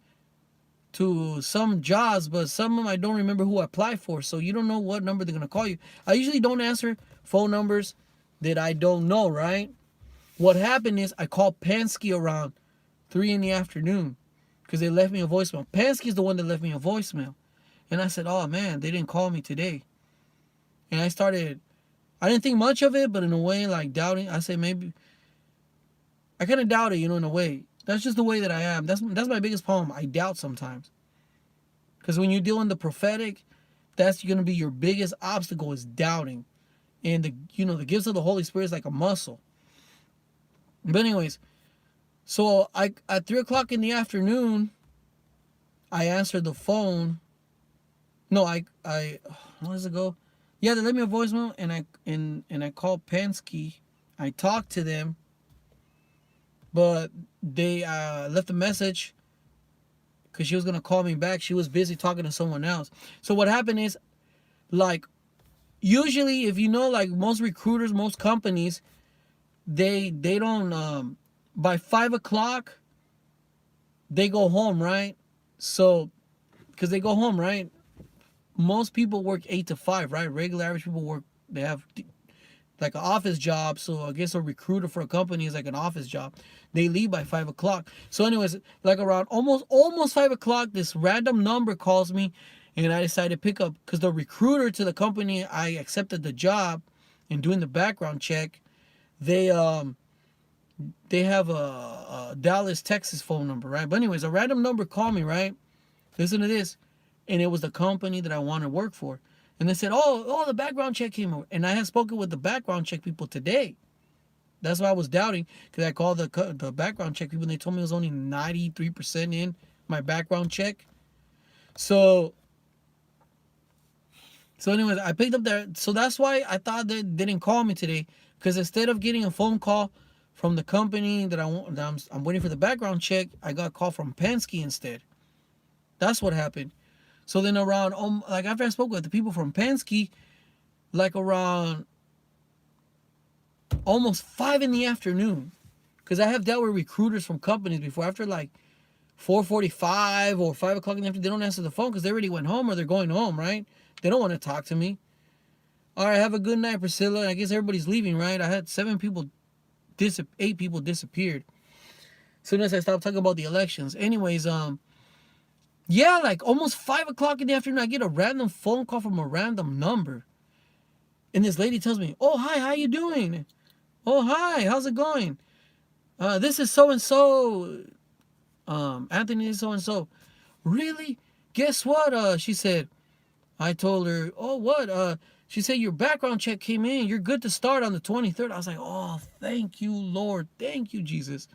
to some jobs, but some of them I don't remember who I applied for. So you don't know what number they're going to call you. I usually don't answer phone numbers that I don't know, right? What happened is I called Penske around 3 in the afternoon because they left me a voicemail. Penske is the one that left me a voicemail. And I said, oh man, they didn't call me today. And I didn't think much of it, but in a way, like doubting. I said maybe, I kind of doubt it, in a way. That's just the way that I am. That's my biggest problem. I doubt sometimes. Because when you deal in the prophetic, that's going to be your biggest obstacle is doubting. And the gifts of the Holy Spirit is like a muscle. But anyways, so at 3 o'clock in the afternoon, I answered the phone. No, how does it go? Yeah, they left me a voicemail and I called Penske. I talked to them, but they left a message because she was gonna call me back. She was busy talking to someone else. So what happened is, like, usually if like most recruiters, most companies, they don't by 5 o'clock they go home, right? So because they go home, right? Most people work 8 to 5, right? Regular average people they have like an office job. So I guess a recruiter for a company is like an office job. They leave by 5 o'clock. So anyways, like around almost 5 o'clock, this random number calls me and I decided to pick up because the recruiter to the company I accepted the job and doing the background check, they have a Dallas, Texas phone number, right? But anyways, a random number called me, right? Listen to this. And it was the company that I wanted to work for. And they said, oh, the background check came over. And I had spoken with the background check people today. That's why I was doubting, because I called the background check people and they told me it was only 93% in my background check. So anyways, I picked up there. So that's why I thought they didn't call me today, because instead of getting a phone call from the company that I'm waiting for the background check, I got a call from Penske instead. That's what happened. So then around, like after I spoke with the people from Penske, like around almost 5 in the afternoon, because I have dealt with recruiters from companies before, after like 4:45 or 5 o'clock in the afternoon, they don't answer the phone because they already went home or they're going home, right? They don't want to talk to me. All right, have a good night, Priscilla. I guess everybody's leaving, right? I had 8 people disappeared. As soon as I stopped talking about the elections. Anyways, yeah, like almost 5 o'clock in the afternoon, I get a random phone call from a random number. And this lady tells me, oh, hi, how you doing? Oh, hi, how's it going? This is so-and-so. Anthony is so-and-so. Really? Guess what? She said. I told her, oh, what? She said, your background check came in. You're good to start on the 23rd. I was like, oh, thank you, Lord. Thank you, Jesus.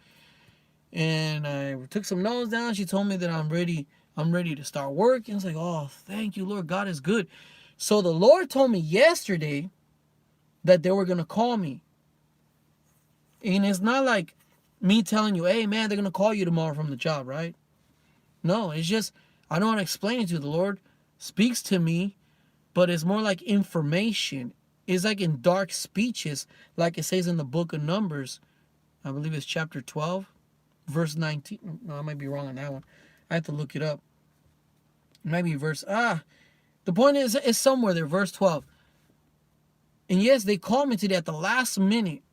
And I took some notes down. She told me that I'm ready to start working. I was like, oh, thank you, Lord. God is good. So the Lord told me yesterday that they were going to call me. And it's not like me telling you, hey man, they're gonna call you tomorrow from the job, right? No, it's just I don't want to explain it to you. The Lord speaks to me, but it's more like information. It's like in dark speeches, like it says in the book of Numbers. I believe it's chapter 12, verse 19. No, I might be wrong on that one. I have to look it up. It might be verse the point is it's somewhere there, verse 12. And yes, they called me today at the last minute.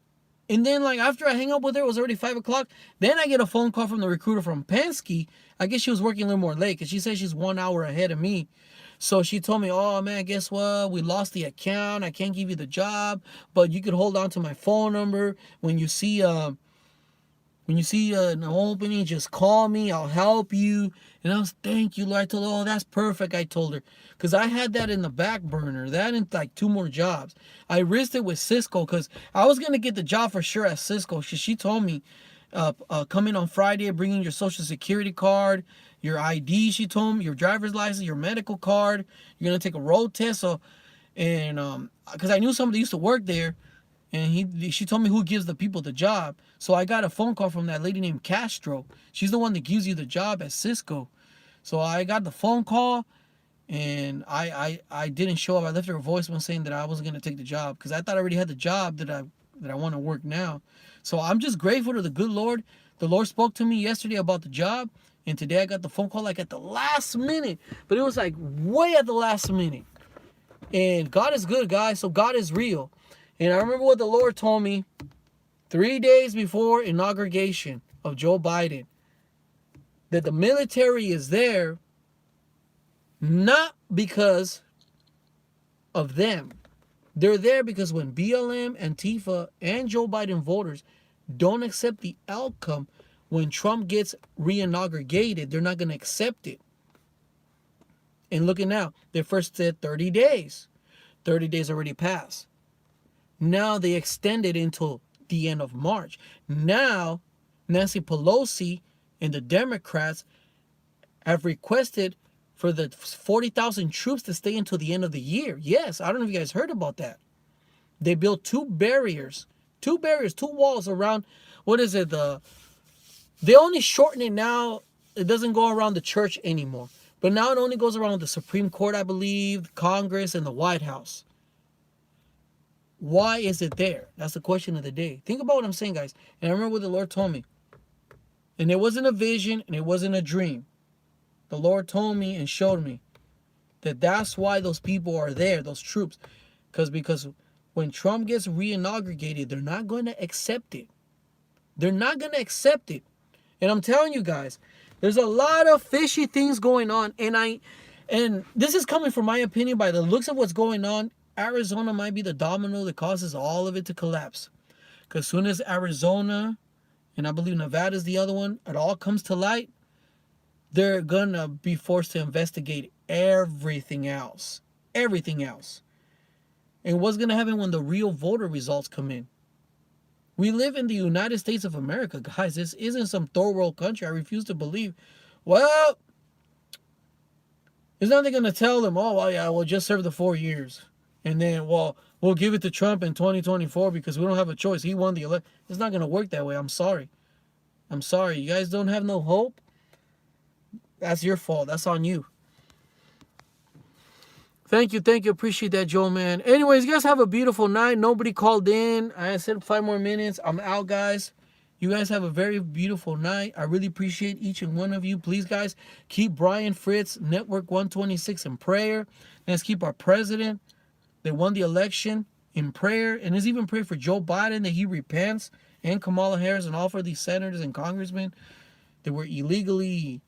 And then, like, after I hang up with her, it was already 5 o'clock. Then I get a phone call from the recruiter from Penske. I guess she was working a little more late because she said she's 1 hour ahead of me. So she told me, oh, man, guess what? We lost the account. I can't give you the job, but you could hold on to my phone number. When you see an opening, just call me. I'll help you. And I was, thank you, Lord. I told her, oh, that's perfect, I told her. Because I had that in the back burner. That and like 2 more jobs. I risked it with Cisco because I was going to get the job for sure at Cisco. She told me, come in on Friday, bring in your social security card, your ID, she told me, your driver's license, your medical card. You're going to take a road test. So, and because I knew somebody used to work there. And she told me who gives the people the job. So I got a phone call from that lady named Castro. She's the one that gives you the job at Cisco. So I got the phone call, and I didn't show up. I left her a voicemail saying that I wasn't going to take the job because I thought I already had the job that I want to work now. So I'm just grateful to the good Lord. The Lord spoke to me yesterday about the job, and today I got the phone call like at the last minute. But it was like way at the last minute. And God is good, guys. So God is real. And I remember what the Lord told me 3 days before inauguration of Joe Biden, that the military is there not because of them. They're there because when BLM, Antifa, and Joe Biden voters don't accept the outcome when Trump gets re-inaugurated, they're not going to accept it. And look at now, they first said 30 days. 30 days already passed. Now they extended until the end of March. Now, Nancy Pelosi and the Democrats have requested for the 40,000 troops to stay until the end of the year. Yes, I don't know if you guys heard about that. They built two walls around, what is it? They only shorten it now. It doesn't go around the church anymore. But now it only goes around the Supreme Court, I believe, Congress, and the White House. Why is it there? That's the question of the day. Think about what I'm saying, guys. And I remember what the Lord told me. And it wasn't a vision and it wasn't a dream. The Lord told me and showed me that that's why those people are there, those troops. Because when Trump gets re-inaugurated, they're not going to accept it. They're not going to accept it. And I'm telling you guys, there's a lot of fishy things going on. And this is coming from my opinion by the looks of what's going on. Arizona might be the domino that causes all of it to collapse. Because as soon as Arizona, and I believe Nevada is the other one, it all comes to light, they're going to be forced to investigate everything else. Everything else. And what's going to happen when the real voter results come in? We live in the United States of America, guys. This isn't some third world country. I refuse to believe. Well, it's not they're going to tell them, oh, well, yeah, we'll just serve the 4 years. And then, well, we'll give it to Trump in 2024 because we don't have a choice. He won the election. It's not going to work that way. I'm sorry. I'm sorry. You guys don't have no hope? That's your fault. That's on you. Thank you. Appreciate that, Joe, man. Anyways, you guys have a beautiful night. Nobody called in. I said 5 more minutes. I'm out, guys. You guys have a very beautiful night. I really appreciate each and one of you. Please, guys, keep Brian Fritz Network126 in prayer. Let's keep our president that won the election in prayer. And let's even pray for Joe Biden that he repents, and Kamala Harris and all for these senators and congressmen that were illegally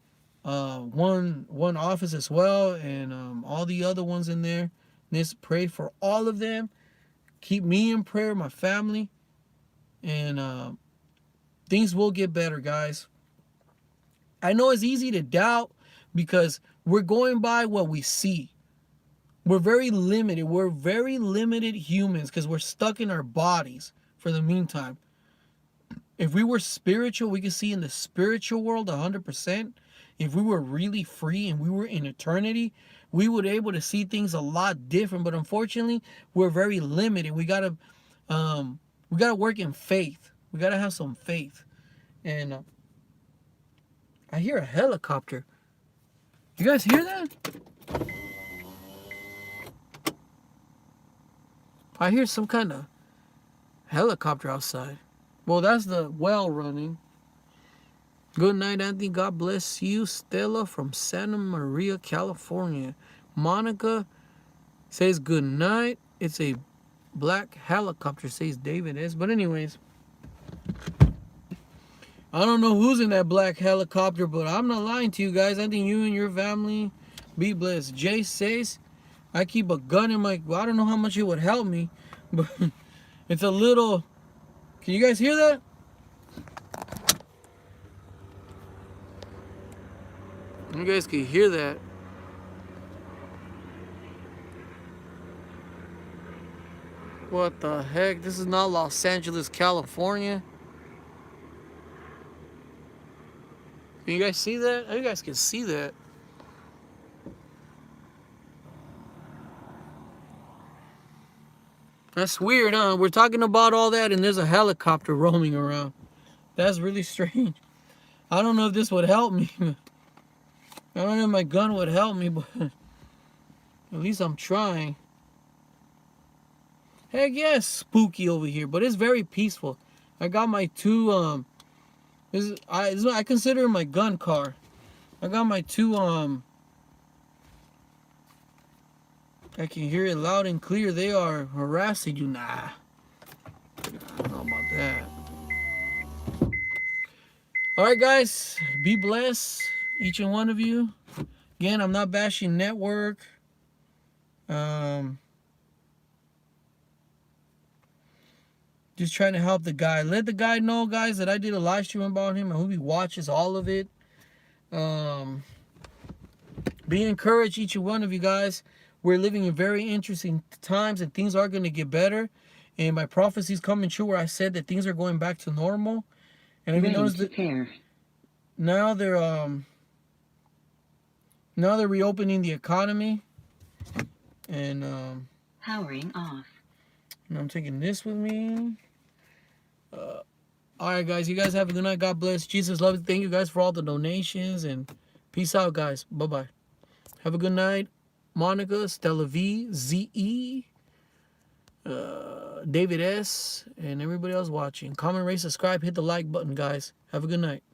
won office as well, and all the other ones in there. Let's pray for all of them. Keep me in prayer, my family, and things will get better, guys. I know it's easy to doubt because we're going by what we see. We're very limited. We're very limited humans because we're stuck in our bodies for the meantime. If we were spiritual, we could see in the spiritual world 100%. If we were really free and we were in eternity, we would be able to see things a lot different. But unfortunately, we're very limited. We gotta work in faith. We gotta have some faith. And I hear a helicopter. You guys hear that? I hear some kind of helicopter outside. Well, that's the well running. Good night, Anthony. God bless you. Stella from Santa Maria, California. Monica says good night. It's a black helicopter, says David S. But anyways, I don't know who's in that black helicopter, but I'm not lying to you guys. I think you and your family be blessed. Jay says, I keep a gun in my... Well, I don't know how much it would help me, but it's a little... Can you guys hear that? You guys can hear that. What the heck? This is not Los Angeles, California. Can you guys see that? You guys can see that. That's weird, huh? We're talking about all that and there's a helicopter roaming around. That's really strange. I don't know if this would help me. I don't know if my gun would help me, but at least I'm trying. Heck yes, spooky over here, but it's very peaceful. I got my two, I consider it my gun car. I got my two, I can hear it loud and clear. They are harassing you. Nah. I don't know about that. Alright guys, be blessed, each and one of you. Again, I'm not bashing network. Just trying to help the guy. Let the guy know, guys, that I did a live stream about him. I hope he watches all of it. Be encouraged, each and one of you guys. We're living in very interesting times and things are going to get better. And my prophecy's coming true where I said that things are going back to normal. And I noticed that now they're reopening the economy. And powering off. And I'm taking this with me. Alright guys, you guys have a good night. God bless. Jesus loves you. Thank you guys for all the donations and peace out, guys. Bye-bye. Have a good night. Monica, Stella V, ZE, David S, and everybody else watching. Comment, rate, subscribe, hit the like button, guys. Have a good night.